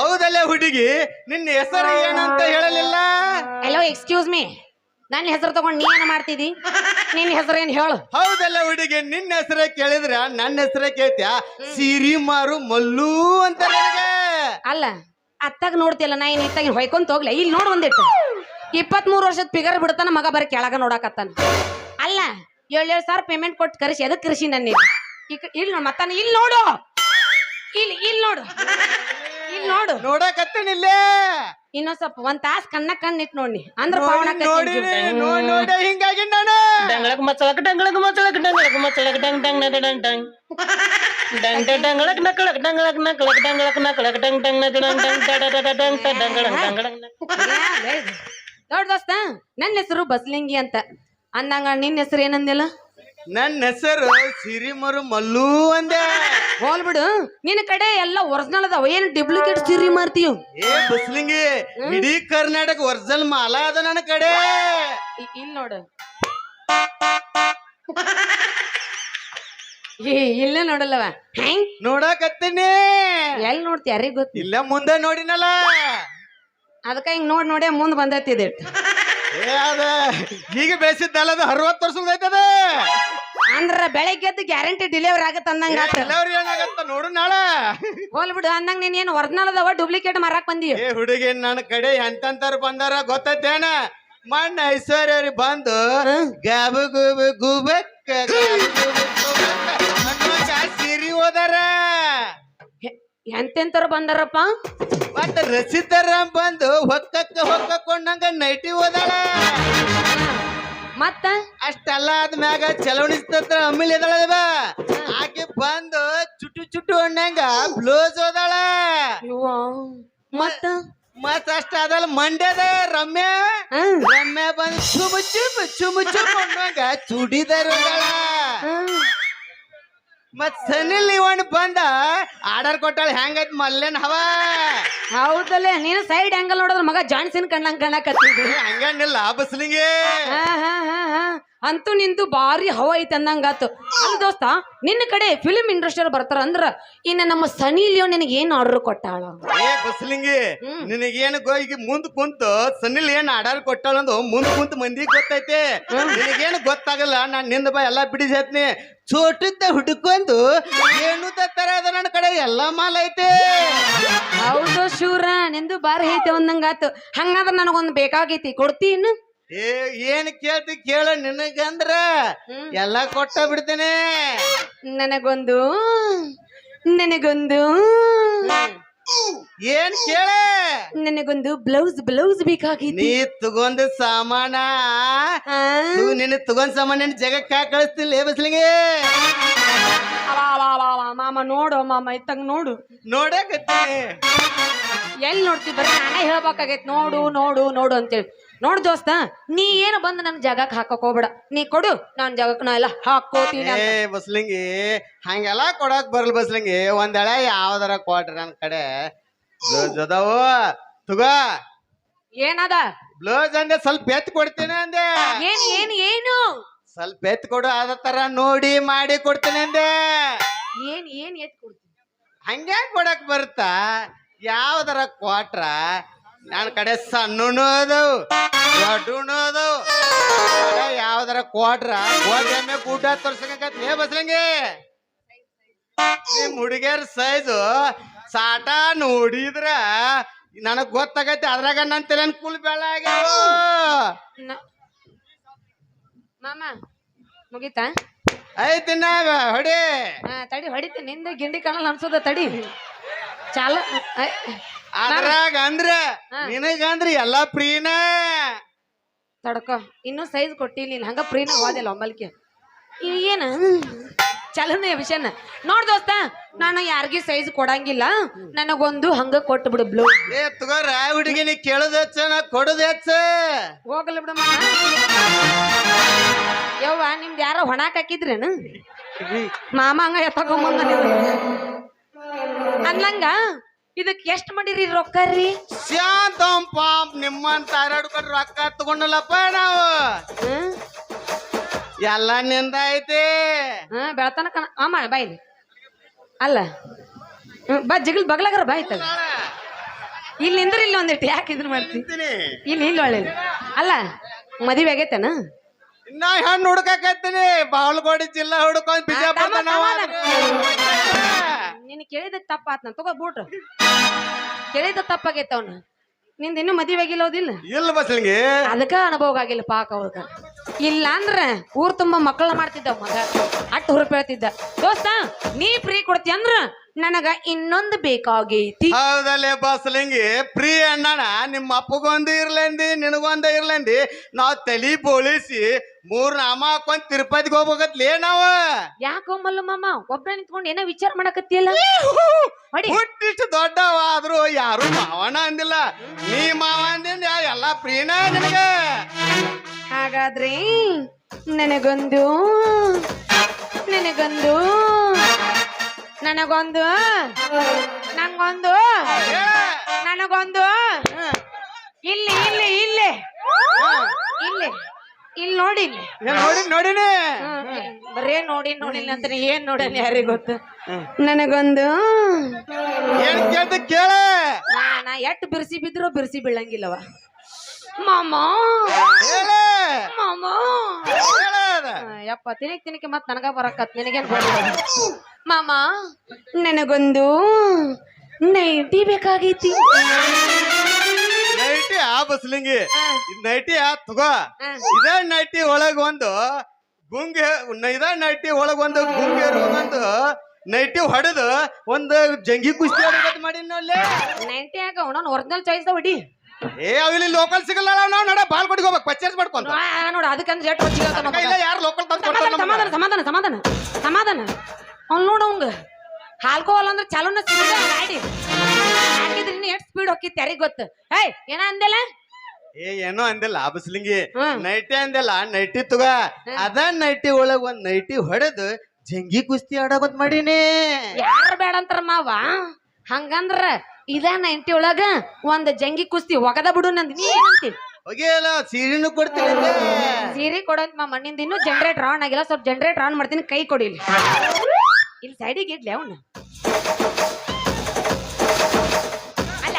ಹೌದಲ್ಲ ಹುಡುಗಿ ನಿನ್ನ ಹೆಸರು ಏನಂತ ಹೇಳಲಿಲ್ಲ ಹಲೋ ಎಕ್ಸ್ಕ್ಯೂಸ್ ಮೀ ನನ್ನ ಹೆಸರು ತಗೊಂಡ್ ನೀ ಏನ ಮಾಡ್ತಿದಿ ನಿನ್ನ ಹೆಸರು ಏನ್ ಹೇಳು ಹೌದಲ್ಲ ಹುಡುಗಿ ನಿನ್ನ ಹೆಸರೇ ಕೇಳಿದ್ರ ನನ್ನ ಹೆಸರೇ ಕೇಳ್ತ್ಯಾ ಸಿರಿ ಮಾರು ಮಲ್ಲು ಅಂತ ಅಲ್ಲ ಅತ್ತಾಗ ನೋಡ್ತಿಯಲ್ಲ ನಾ ಏನ್ ಇತ್ತಾಗ ಹೊಯ್ಕೊಂತ ಹೋಗ್ಲ ಇಲ್ಲಿ ನೋಡ್ ಒಂದಿಟ್ಟು 23 ವರ್ಷದ ಪಿಗರ್ ಬಿಡ್ತಾನ ಮಗ ಬರೀ ಕೆಳಗ ನೋಡಾಕತ್ತಾನ ಅಲ್ಲ 7,000 ಪೇಮೆಂಟ್ ಕೊಟ್ಟು ಕರೆಸಿ ಅದಕ್ಕೆ ಕರೆಸಿ ನನ್ನ ಇಲ್ಲಿ ನೋಡು ಮತ್ತಾನ ಇಲ್ಲಿ ನೋಡು ಇಲ್ಲಿ ನೋಡು ನೋಡಕತ್ತೇನಿಲ್ಲ ಇನ್ನೊಂದ್ ಸ್ವಲ್ಪ ಒಂದ್ ತಾಸ್ ಕಣ್ಣಿಟ್ ನೋಡಿ ಅಂದ್ರ ನೋಡಿ ಹಿಂಗಾಗಿ ನಾನು ಡಂಗಳಕ್ ಮಚ್ಚಳಕ್ ಡಂಗಳಕ್ ಮಚ್ಚಳಕ್ ಡಂಗಳಕ್ ಮಚ್ಚಳಕ್ ಡಂಗ್ ಡಂಗ್ ನಡ ಡಂಗ್ ಡಂಗ್ ಡಂಗ್ ಡಂಗಳಕ್ ನಕಳಕ್ ಡಂಗಳಕ್ ನಕಳಕ್ ಡಂಗಳಕ್ ನಕಳಕ್ ಡಂಗ್ ಡಂಗ್ ನಡ ಡಂಗ್ ಡಂಗ್ ಡಡ ಡಡ ಡಂಗ್ ಡಂಗಳಕ್ ಡಂಗಳಕ್ ನೋಡ್ ದೋಸ್ತ ನನ್ನ ಹೆಸರು ಬಸ್ಲಿಂಗಿ ಅಂತ ಅಂದಂಗ ನಿನ್ನ ಹೆಸರು ಏನಂದಿಲ್ಲ ನನ್ನ ಹೆಸರು ಸಿರಿಮರು ಮಲ್ಲು ಅಂದೆ ಹೋಲ್ ಬಿಡು ನಿನ್ನ ಕಡೆ ಎಲ್ಲ ಒರಿಜಿನಲ್ ಅದಾವ ಏನು ಡುಪ್ಲಿಕೇಟ್ ಸಿರಿ ಮಾರ್ತೀಯ ಏ ಬಸ್ಲಿಂಗಿ ಇಡೀ ಕರ್ನಾಟಕ ಒರಿಜಿನಲ್ ಮಾಲ ಅದ ನನ್ನ ಕಡೆ ಇಲ್ಲಿ ನೋಡು ಇಲ್ಲೇ ನೋಡಲ್ಲವ ಹೆಂಗ್ ನೋಡಕತ್ತೀನಿ ಎಲ್ಲಿ ನೋಡ್ತಿ ಯಾರಿಗ್ ಗೊತ್ತ ಇಲ್ಲ ಮುಂದೆ ನೋಡಿನಲ್ಲ ಅದಕ್ಕ ಹಿಂಗ್ ನೋಡೇ ಮುಂದ್ ಬಂದೈತಿದೆ ಏ ಅದ ಈಗ ಬೇಸಿದ್ದಲ್ಲ ಅದು 60 ವರ್ಷದ ಅಂದ್ರ ಬೆಳಗ್ಗೆ ಗ್ಯಾರಂಟಿ ಡೆಲಿವರಿ ಆಗತ್ತ ಅಂದಂಗ ಡೆಲಿವರಿ ಏನಾಗತ್ತ ನೋಡು ನಾಳೆ ಹೋಲ್ ಬಿಡು ಅಂದಂಗ ನೀನ್ ಏನ್ ಒರಿಜಿನಲ್ ಅದಾವ ಡುಪ್ಲಿಕೇಟ್ ಮಾರಾಕ್ ಬಂದಿ ಏ ಹುಡುಗಿ ನನ್ನ ಕಡೆ ಎಂತಂತಾರ ಬಂದಾರ ಗೊತ್ತೇನ ಮಣ್ಣ ಐಶ್ವರ್ಯವ್ರಿ ಬಂದು ಗಾಬು ಗೂಬು ಗೂಬಕ್ಕ ಸಿರಿ ಹೋದಾರ ಎಂತೆಂತವ್ರು ಬಂದಾರಪ್ಪ ಮತ್ತ ರಸಿದರ ಬಂದು ಹೊಕ್ಕೊಂಡಂಗ ನೈಟಿ ಹೋದಾಳ ಮತ್ತ ಅಷ್ಟೆಲ್ಲ ಆದ್ಮ್ಯಾಗ ಚಲವಣಿಸ್ತತ್ರ ಅಮ್ಮಿಲ್ ಇದಾಳ ಆಕೆ ಬಂದು ಚುಟ್ಟು ಹೊಣ್ಣಂಗ ಬ್ಲೌಸ್ ಹೋದಾಳ ಮತ್ತ ಅಷ್ಟ ಅದಲ್ಲ ಮಂಡ್ಯದ ರಮ್ಯಾ ಬಂದು ಚುಮು ಹೊಣ್ಣಂಗ ಚುಡಿದಾರ ಹೋದಾಳ ಮತ್ ಸನಿಲ್ ಇವನ್ ಬಂದ ಆರ್ಡರ್ ಕೊಟ್ಟಾಳ ಹೆಂಗೈತ್ ಮಲ್ಲೇನ್ ಹವಾ ಹೌದಲ್ಲೇ ನೀನು ಸೈಡ್ ಆಂಗಲ್ ನೋಡಿದ್ರ ಮಗ ಜಾನ್ಸಿನ್ ಕಣ್ಣಂಗ ಹಂಗೇನಿಲ್ಲ ಬಸ್ಲಿಂಗೆ ಅಂತೂ ನಿಂತು ಭಾರಿ ಹವ ಐತಿ ಅಂದಂಗಾತು ಅಲ್ಲ ದೋಸ್ತ ನಿನ್ನ ಕಡೆ ಫಿಲ್ಮ್ ಇಂಡಸ್ಟ್ರಿ ಬರ್ತಾರ ಅಂದ್ರ ಇನ್ನ ನಮ್ಮ ಸನಿ ಲಿಯೋನ್ ನಿನಗೆ ಏನ್ ಆರ್ಡರ್ ಕೊಟ್ಟಾಳ ಏ ಬಸ್ಲಿಂಗಿ ನಿನಗೇನು ಈಗ ಮುಂದ್ ಕುಂತು ಸನಿಲ್ ಏನ್ ಆರ್ಡರ್ ಕೊಟ್ಟಾಳ ಅಂದು ಮುಂದ್ ಕುಂತ ಮಂದಿ ಗೊತ್ತೈತೆ ನಿನಗೇನು ಗೊತ್ತಾಗಲ್ಲ ನಾನ್ ನಿಂದ ಬಾ ಎಲ್ಲಾ ಬಿಡಿಸತ್ನಿ ಚೋಟದ ಹುಡುಕೊಂದು ಏನು ತರ ಅದ ನನ್ನ ಕಡೆ ಎಲ್ಲಾ ಮಾಲ್ ಐತೆ ಹೌದು ಶೂರ ನಿಂದು ಬಾರಿ ಐತೆ ಒಂದಂಗಾತು ಹಂಗಾದ್ರ ನನಗೊಂದು ಬೇಕಾಗೈತಿ ಕೊಡ್ತೀನಿ ಏನ್ ಕೇಳ್ತಿ ಕೇಳ ನಿನಗಂದ್ರ ಎಲ್ಲಾ ಕೊಟ್ಟ ಬಿಡ್ತೇನೆ ನನಗೊಂದು ಏನ್ ಕೇಳೆ ನನಗೊಂದು ಬ್ಲೌಸ್ ಬೇಕಾಗಿತ್ತು. ನೀ ತಗೊಂಡ್ ಸಾಮಾನ ನಿನ್ನ ತಗೊಂಡ್ ಸಾಮಾನ ಜಗಕ್ಕ ಕಳಿಸ್ತಿಲ್ಲ ಬಸ್ಲಿಗೆ. ಮಾಮ ನೋಡು ಮಾಮ ಇತ್ತಂಗ ನೋಡು. ನೋಡಕತ್ತೀನಿ. ಎಲ್ಲಿ ನೋಡ್ತಿ ಬರೀ ನಾನೇ ಹೇಳ್ಬೇಕಾಗೈತ್ ನೋಡು ನೋಡು ನೋಡು ಅಂತೇಳಿ. ನೋಡ್ ದೋಸ್ತ, ನೀ ಏನು ಬಂದು ನನ್ ಜಾಗಕ್ಕೆ ಹಾಕಕ್ ಹೋಗ್ಬೇಡ. ನೀ ಕೊಡು, ನಾನ್ ಜಾಗಕ್ಕೆ ನಾ ಎಲ್ಲ ಹಾಕೋತೀನಿ. ಬಸ್ಲಿಂಗಿ ಹಂಗೆಲ್ಲ ಕೊಡಕ್ ಬರಲ್ ಬಸ್ಲಿಂಗಿ. ಒಂದೆಳೆ ಯಾವ್ದಾರ ಕೊಟ್ರಿ ನನ್ ಕಡೆ ಬ್ಲೌಸ್ ಅದಾವು ತಗೋ. ಏನದ ಬ್ಲೌಸ್ ಅಂದೆ ಸ್ವಲ್ಪ ಎತ್ ಕೊಡ್ತೀನಿ ಅಂದೆ. ಏನ್ ಏನ್ ಏನು ಸ್ವಲ್ಪ ಎತ್ ಕೊಡು, ಅದ ತರ ನೋಡಿ ಮಾಡಿ ಕೊಡ್ತೀನಿ ಅಂದೆ. ಏನ್ ಏನ್ ಎತ್ ಕೊಡ್ತೀನಿ? ಹಂಗೆ ಕೊಡಕ್ ಬರುತ್ತಾ? ಯಾವ್ದಾರ ಕೊಟ್ರ ನನ್ನ ಕಡೆ ಸಣ್ಣನು ಅದಾವು ದೊಡ್ಡನು ಅದಾವು. ಯಾವ್ದಾರ ಕೊಟ್ರ ಗೋಡೆಮ್ಮೆ ಗುಡ್ಡ ತೋರ್ಸಕತ್ತಿ ಬಸ್ಲಂಗೆ. ನಿಮ್ ಹುಡುಗಿಯರ್ ಸೈಜು ಸಾಟ ನೋಡಿದ್ರ ನನಗ್ ಗೊತ್ತಾಗೈತಿ. ಅದ್ರಾಗ ನನ್ ತಲೆ ಕುಲ್ ಬೆಳ ಆಗ್ಯಾವ. ಮಾಮ ಮುಗಿತಾ? ಐತಿನ ಹೊಡಿ. ತಡಿ ಹೊಡಿತೀನಿ. ನಿಂದ ಗಿಂಡಿ ಕಾಣಲ್ಲ ಅನ್ಸೋದ, ತಡಿ ಚಾಲ. ಅದ್ರಾಗ ಅಂದ್ರ ನಿನಗಂದ್ರ ಎಲ್ಲಾ ಪ್ರೀನ ತಡ್ಕೊ, ಇನ್ನೂ ಸೈಜ್ ಕೊಟ್ಟಿಲ್ಲ. ಹಂಗ ಪ್ರೀನ ಹೋದಿಲ್ಲ ಒಮ್ಮಲ್ಕೆ. ಏನ ಚಲೋನೇ ವಿಷಯನ ನೋಡ್ ದೋಸ್ತ, ನಾನು ಯಾರಿಗೂ ಸೈಜ್ ಕೊಡಂಗಿಲ್ಲ. ನನಗೊಂದು ಹಂಗ ಕೊಟ್ಟು ಬಿಡು ಬ್ಲೌಸ್. ತಗೋರ ಹುಡುಗಿ, ನೀ ಕೇಳುದ ಹೆಚ್ಚ ನಾ ಕೊಡುದ ಹೆಚ್ಚ. ಹೋಗಲ್ಲ ಬಿಡ ಮಾಮ. ಯವ್ವ ನಿಮ್ದು ಯಾರ ಹೊಣಾಕ್ ಹಾಕಿದ್ರೇನು? ಮಾಮ ಹಂಗ ಎತ್ತಕೊಂಬಂದ ಅನ್ಲಂಗ. ಇದಕ್ ಎಷ್ಟ್ ಮಾಡಿರಿ ರೊಕ್ಕ ರೀ? ಶಾಂತಂಪ ನಿಮ್ಮಂತ ಹರಡ್ಕೊಂಡು ರೊಕ್ಕ ತಗೊಂಡಲ್ಲಪ್ಪ ನಾವು. ಎಲ್ಲ ನಿಂದ ಐತಿ. ಬೆಳತನ ಕಣ ಅಮ್ಮ ಬಾಯ್ಲಿ ಅಲ್ಲ ಬಾ ಜಗಲ್ ಬಗ್ಲಾಗರ ಬಾಯ್ತದ. ಇಲ್ಲಿ ನಿಂದ್ರ ಇಲ್ಲಿ ಒಂದಿಟ್ಟು ಯಾಕೆ ಇದನ್ನ ಮಾಡ್ತೀನಿ? ಇಲ್ಲಿ ಇಲ್ಲಿ ಒಳ್ಳೆ ಅಲ್ಲ ಮದುವೆ ಆಗೈತೇನ? ಇನ್ನ ಹೆಣ್ಣು ಹುಡುಕಾಕತ್ತೀನಿ. ಬಾಗಲಕೋಟೆ ಜಿಲ್ಲಾ ಹುಡುಕೊಂಡ್ ಬಿಜಾಪುರ. ನಿನ್ ಕೇಳಿದ ತಪ್ಪಾತ್ ನನ್ ತಗೋ ಬೂಟ್. ಕೇಳಿದ ತಪ್ಪಾಗೈತ ಅವ್ನ. ನಿಂದ ಇನ್ನೂ ಮದುವೆ ಆಗಿಲ್ಲ ಹೋದಿಲ್ಲ? ಇಲ್ಲ ಬಸ್ಲಿಂಗಿ. ಅದಕ್ಕ ಅನುಭವ ಆಗಿಲ್ಲ ಪಾಕ ಅವಗ. ಇಲ್ಲ ಅಂದ್ರ ಊರ್ ತುಂಬಾ ಮಕ್ಕಳ ಮಾಡ್ತಿದ್ದ ಮಗ. ಅಟ್ಟು ಹುರುಪ್ ಹೇಳ್ತಿದ್ದ. ದೋಸ್ತ ನೀ ಫ್ರೀ ಕೊಡ್ತಿ ಅಂದ್ರ ನನಗ ಇನ್ನೊಂದು ಬೇಕಾಗೈತಿ. ಹೌದಲ್ಲೇ ಬಸ್ಲಿಂಗಿ. ಪ್ರೀ ಅಣ್ಣನ ನಿಮ್ಮ ಅಪ್ಪಗೊಂದು ಇರ್ಲಂದಿ ನಿನಗೊಂದ ಇರ್ಲಂದಿ ನಾವ್ ತಲಿ ಬೋಳಿಸಿ 3 ನಾಮ ಹಾಕೊಂಡ್ ತಿರುಪತಿಗೆ ಹೋಗ್ಬೇಕತ್ಲೇ ನಾವ. ಯಾಕೋ ಮಲ್ಲು ಮಾಮ ಒಬ್ಬ ನಿಂತ್ಕೊಂಡು ಏನೋ ವಿಚಾರ ಮಾಡಕತ್ತಿಯಲ್ಲ? ಹುಟ್ಟಿಷ್ಟು ದೊಡ್ಡವ ಆದ್ರೂ ಯಾರು ಮಾವನ ಅಂದಿಲ್ಲ. ನೀ ಮಾವ ಅಂದಿಂದ ಎಲ್ಲಾ ಪ್ರೀನ ನಿನಗ. ಹಾಗಾದ್ರೆ ನನಗೊಂದು ನನಗೊಂದು ನನಗೊಂದು ನಂಗೊಂದು ನನಗೊಂದು ಇಲ್ಲಿ ಇಲ್ಲಿ ಇಲ್ಲಿ ಇಲ್ಲಿ ಇಲ್ಲಿ ನೋಡಿ. ನೋಡಿನಿ ಬರೇ ನೋಡಿ ನೋಡಿಲ್ಲ ಅಂತ ಏನ್ ನೋಡಲ್ಲ ಯಾರಿಗ ಗೊತ್ತು. ನನಗೊಂದು ಏನ್ ಕೇಳ್ತ ಕೇಳ. ನಾ ಎಟ್ಟು ಬಿರ್ಸಿ ಬಿದ್ರು ಬಿರ್ಸಿ ಬೀಳಂಗಿಲ್ಲವ ಮಾಮ. ಮಾಮ ಯಪ್ಪ ತಿನ್ನಕ್ಕೆ ಮತ್ ನನಗ ಬರಕತ್ ನಿನಗೇನ್ ಮಾಮ. ನನಗೊಂದು ನೈಟಿ ಬೇಕಾಗೈತಿ. ನೈಟಿ ಆ ಬಸ್ಲಿಂಗಿ. ನೈಟಿ ಆ ತಗೋ. ಇದ ನೈಟಿ ಒಳಗ ಒಂದು ಗುಂಗೆ ಇದ ನೈಟಿ ಒಳಗ ಒಂದು ಗುಂಗೆ ಒಂದು ನೈಟಿ ಹೊಡೆದು ಒಂದು ಜಂಗಿ ಕುಸ್ತಿ ಮಾಡಿನ ನೈಟಿ ಆಗ ಅವನ ಒರಿಜಿನಲ್ ಚಾಯ್ಸ್ ಹೊಡಿ. ಅವಿಲ್ಲಿ ಲೋಕಲ್ ಸಿಗಲ್ಲ. ನಾವು ನಡ ಬಾಲ್ಕೋಟಿಗೆ ಹೋಗ್ಬೇಕು ಪರ್ಚೇಸ್ ಮಾಡ್ಕೊಂಡು. ನೋಡ ಅದಕ್ಕಂದ್ರೆ ಯಾರು ಲೋಕಲ್ ಸಮಾಧಾನ ಸಮಾಧಾನ ಸಮಾಧಾನ ಸಮಾಧಾನ. ಅವ್ನು ನೋಡ ಅವಂಗ ಹಾಲ್ಕೋವಲ್ಲ ಅಂದ್ರೆ ಚಾಲೋನ ಸಿಗ ಗಾಡಿ ಹಾಕಿದ್ರೆ ಇನ್ನು ಎಷ್ಟು ಸ್ಪೀಡ್ ಹೋಗಿತ್ತು ಯಾರಿಗ ಗೊತ್ತು. ಏಯ್ ಏನ ಅಂದೆಲ್ಲ? ಏನೋ ಅಂದಿಲ್ಲ ಬಸ್ಲಿಂಗಿ. ನೈಟಿ ಅಂದಿಲ್ಲ ನೈಟಿ ತಗ. ಅದ ನೈಟಿ ಒಳಗ ಒಂದ್ ನೈಟಿ ಹೊಡೆದು ಜಂಗಿ ಕುಸ್ತಿ ಆಡೋದ್ ಮಾಡೀನಿ. ಯಾರು ಬೇಡ ಅಂತಾರ ಮಾವ. ಹಂಗಂದ್ರ ಇದ ನೈಟಿ ಒಳಗ ಒಂದ್ ಜಂಗಿ ಕುಸ್ತಿ ಒಗದ ಬಿಡು ನಂದ್. ನೀ ಏನಂತಿ? ಹೋಗಿಲ್ಲ ಸೀರೆನು ಕೊಡ್ತೀನಿ. ಸೀರೆ ಕೊಡಂತ ಮಾಮ. ನಿಂದ ಇನ್ನೂ ಜನರೇಟರ್ ಆನ್ ಆಗಿಲ್ಲ. ಸ್ವಲ್ಪ ಜನರೇಟರ್ ಆನ್ ಮಾಡ್ತೀನಿ. ಕೈ ಕೊಡಿ ಇಲ್ಲಿ ಇಲ್ಲಿ ಸೈಡಿಗೆ ಇಡ್ಲಿ ಅವನು. ಅಲ್ಲ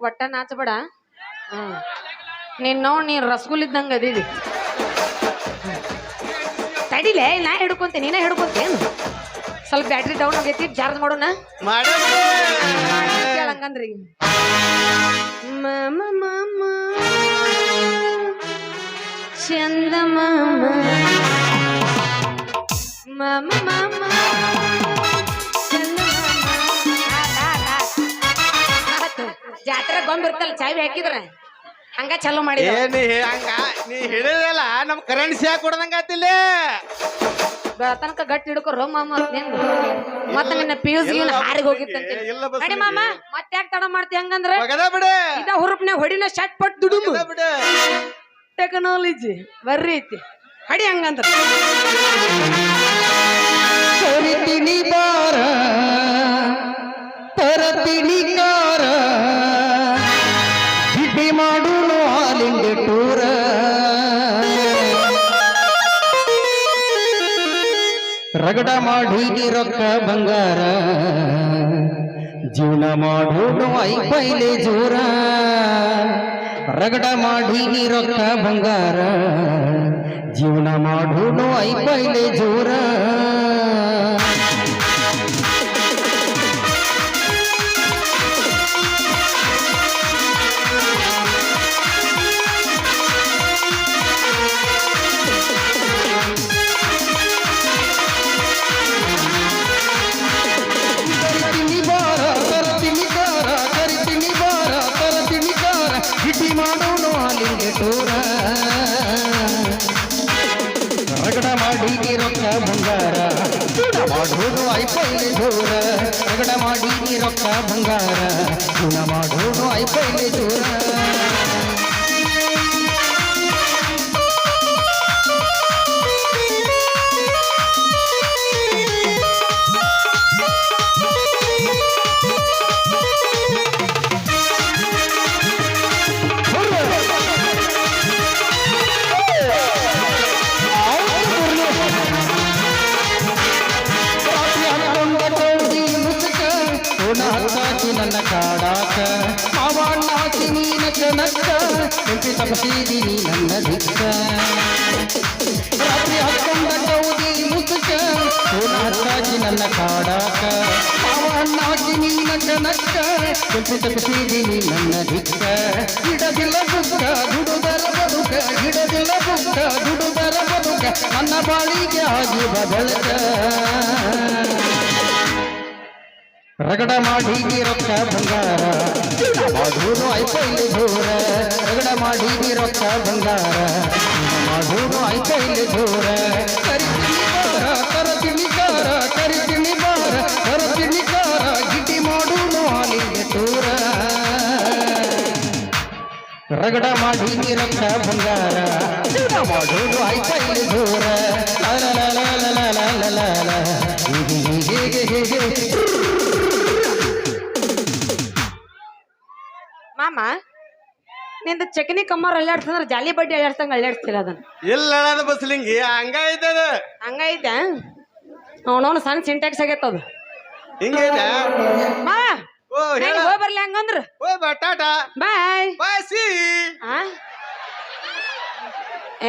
ಒಟ್ಟ ನಾಚಬೇಡ. ನೀನ್ ರಸಗುಲ್ ಇದ್ದಂಗ ಅದೀವಿ. ತಡಿಲೆ ನಾ ಹಿಡ್ಕೊಂತೀನಿ. ನೀನೇ ಹಿಡ್ಕೊಂತೇನು? ಸ್ವಲ್ಪ ಬ್ಯಾಟ್ರಿ ಡೌನ್ ಆಗೈತಿ. ಚಾರ್ಜ್ ಮಾಡೋಣ ಹಂಗಂದ್ರಿ. ಚಂದ ಮಾಮ ಮಾಮ ಮಾಮ ಚಂದ ಜಾತ್ರೆ ಗೊಂಬಿರ್ತಲ್ಲ ಚಾವಿ ಹಾಕಿದ್ರ ಹಂಗ ಚಲೋ ಮಾಡಿ ಹಂಗ ನೀ ಹೇಳಿದಲ್ಲ ನಮ್ ಕರೆನ್ಸಿ ಹಾಕಿ ಕೊಡದಂಗ ಆತಿಲ್ಲ ತನಕ ಗಟ್ಟಿ ಹಿಡ್ಕೊರ ಮಾಮ ಮತ್ತ ನಿನ್ನ ಪಿಯೂಸ್ ಹಾರಿಗೆ ಹೋಗಿತ್ತಂತೆ ನಡಿ ಮಾಮ ಮತ್ತೆ ಯಾಕೆ ತಡ ಮಾಡ್ತಿ ಹಂಗಂದ್ರ ಇದ ಹುರುಪ್ನ್ಯಾಗ ಹೊಡಿನ ಶಟ್ ಪಟ್ ದುಡುಮು ಟೆಕ್ನಾಲಜಿ ಬರ್ರಿ ಐತಿ ಹಡಿ ಹಂಗಂದ್ರ ಕರಿತೀನಿ ಬಾರ ತರತೀನಿ ಕಾರ ಹಿಡಿ ಮಾಡುನು ಹಾಲಿಂದ ಟೂರ ರಗಡ ಮಾಡಿ ರೊಕ್ಕ ಬಂಗಾರ ಜೀವನ ಮಾಡೋನು ಐಪೈಲೆ ಜೋರ ರಗಡ ಮಾಡಿ ರೊಕ್ಕ ಬಂಗಾರ ಜೀವನ ಮಾಡೋನು ಐಪೈಲೆ ಜೋರ ರಗಡ ಮಾಡಿ ರೊಕ್ಕ ಬಂಗಾರ ಮಾಡೋದು ಐಪೈಲೆ ದೂರ ರಗಡ ಮಾಡಿ ರೊಕ್ಕ ಬಂಗಾರ ಗುಣ ಮಾಡೋದು ಐಪೈಲೆ ದೂರ ನನ್ನ ಕಾಡಾಕ ಮಾವಣ್ಣಾಕಿ ನೀನಕ ನಕ್ಕ ಕೆಂಪಿ ತಪಸೀದಿನಿ ನನ್ನ ದಿಕ್ಕ ರಾತ್ರಿ ಹಕ್ಕೊಂಡ ಕೌದಿ ಮುಸುಕ ಸೋನ ಹತ್ತಾಕಿ ನನ್ನ ಕಾಡಾಕ ಮಾವಣ್ಣಾಕಿ ನೀನಕ ನಕ್ಕ ಕೆಂಪಿ ತಪಸೀದಿನಿ ನನ್ನ ದಿಕ್ಕ ಹಿಡದಿಲ್ಲ ಬುಕ್ಕ ದುಡುದರ ಬದುಕ ಹಿಡದಿಲ್ಲ ಬುಕ್ಕ ದುಡುದರ ಬದುಕ ನನ್ನ ಬಾಳಿಗೆ ಆಗಿ ಬದಳಕ ರಗಡ ಮಾಡಿ ರೊಕ್ಕ ಬಂಗಾರ ಮಾಡೋದು ಐಪೈಲೆ ದೂರ ರಗಡ ಮಾಡಿ ರೊಕ್ಕ ಬಂಗಾರ ಮಾಡೋದು ಐಪೈಲೆ ದೂರ ಕರಿತೀನಿ ಬಾರ ಕರತೀನಿ ಕಾರ ಕರಿತೀನಿ ಬಾರ ಕರತೀನಿ ಕಾರ ಗಿಟಿ ಮಾಡೋನು ಹಾಲಿಗೆ ದೂರ ರಗಡ ಮಾಡಿ ರೊಕ್ಕ ಬಂಗಾರ ಮಾಡೋದು ಐಪೈಲೆ ದೂರ ಹೀಗೆ ಹೀಗೆ ಮಾಮ ನಿಂದ ಚಕನಿ ಕಮ್ಮರ್ ಅಲ್ಲಾಡ್ಸಂದ್ರ ಜಾಲಿ ಬಡ್ಡಿ ಅಲ್ಲಾಡ್ಸಂಗ ಅಲ್ಲಾಡ್ಸ್ತಿಲ್ಲ ಅದನ್ನ ಇಲ್ಲ ಅದ ಬಸ್ಲಿಂಗಿ ಹಂಗೈತದ ಹಂಗೈತೆ ಅವನವನು ಸಣ್ಣ ಸಿಂಟ್ಯಾಕ್ಸ್ ಆಗೈತದ ಹಿಂಗೈತ ಮಾ ಓ ಹೇಳ ಹೋಗಿ ಬರ್ಲಿ ಹಂಗಂದ್ರ ಓ ಬಾ ಟಾಟಾ ಬಾಯ್ ಬಾಯ್ ಸಿ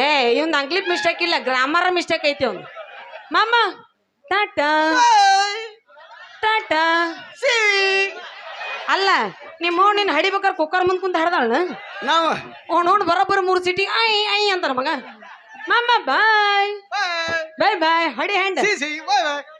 ಏ ಇವ್ನ ಅಂಗ್ಲಿಪ್ ಮಿಸ್ಟೇಕ್ ಇಲ್ಲ ಗ್ರಾಮರ್ ಮಿಸ್ಟೇಕ್ ಐತಿ ಅವ್ನು ಮಾಮ ಟಾಟಾ ಟಾಟಾ ಸಿ ಅಲ್ಲ ನಿಮ್ಮ ನಿನ್ನ ಹಡಿಬೇಕಾರೆ ಕುಕ್ಕರ್ ಮುಂದ್ ಕುಂತ ಹಡ್ದಾಳ ನಾವು ನೋಡ್ ಬರೋಬ್ಬರ 3 ಸಿಟಿ ಐ ಐ ಅಂತಾರ ಮಗ ಮಾಮ ಬಾಯ್ ಬಾಯ್ ಬಾಯ್ ಹಡಿ ಹ್ಯಾಂಡ್ ಸಿ ಸಿ ಬಾಯ್ ಬಾಯ್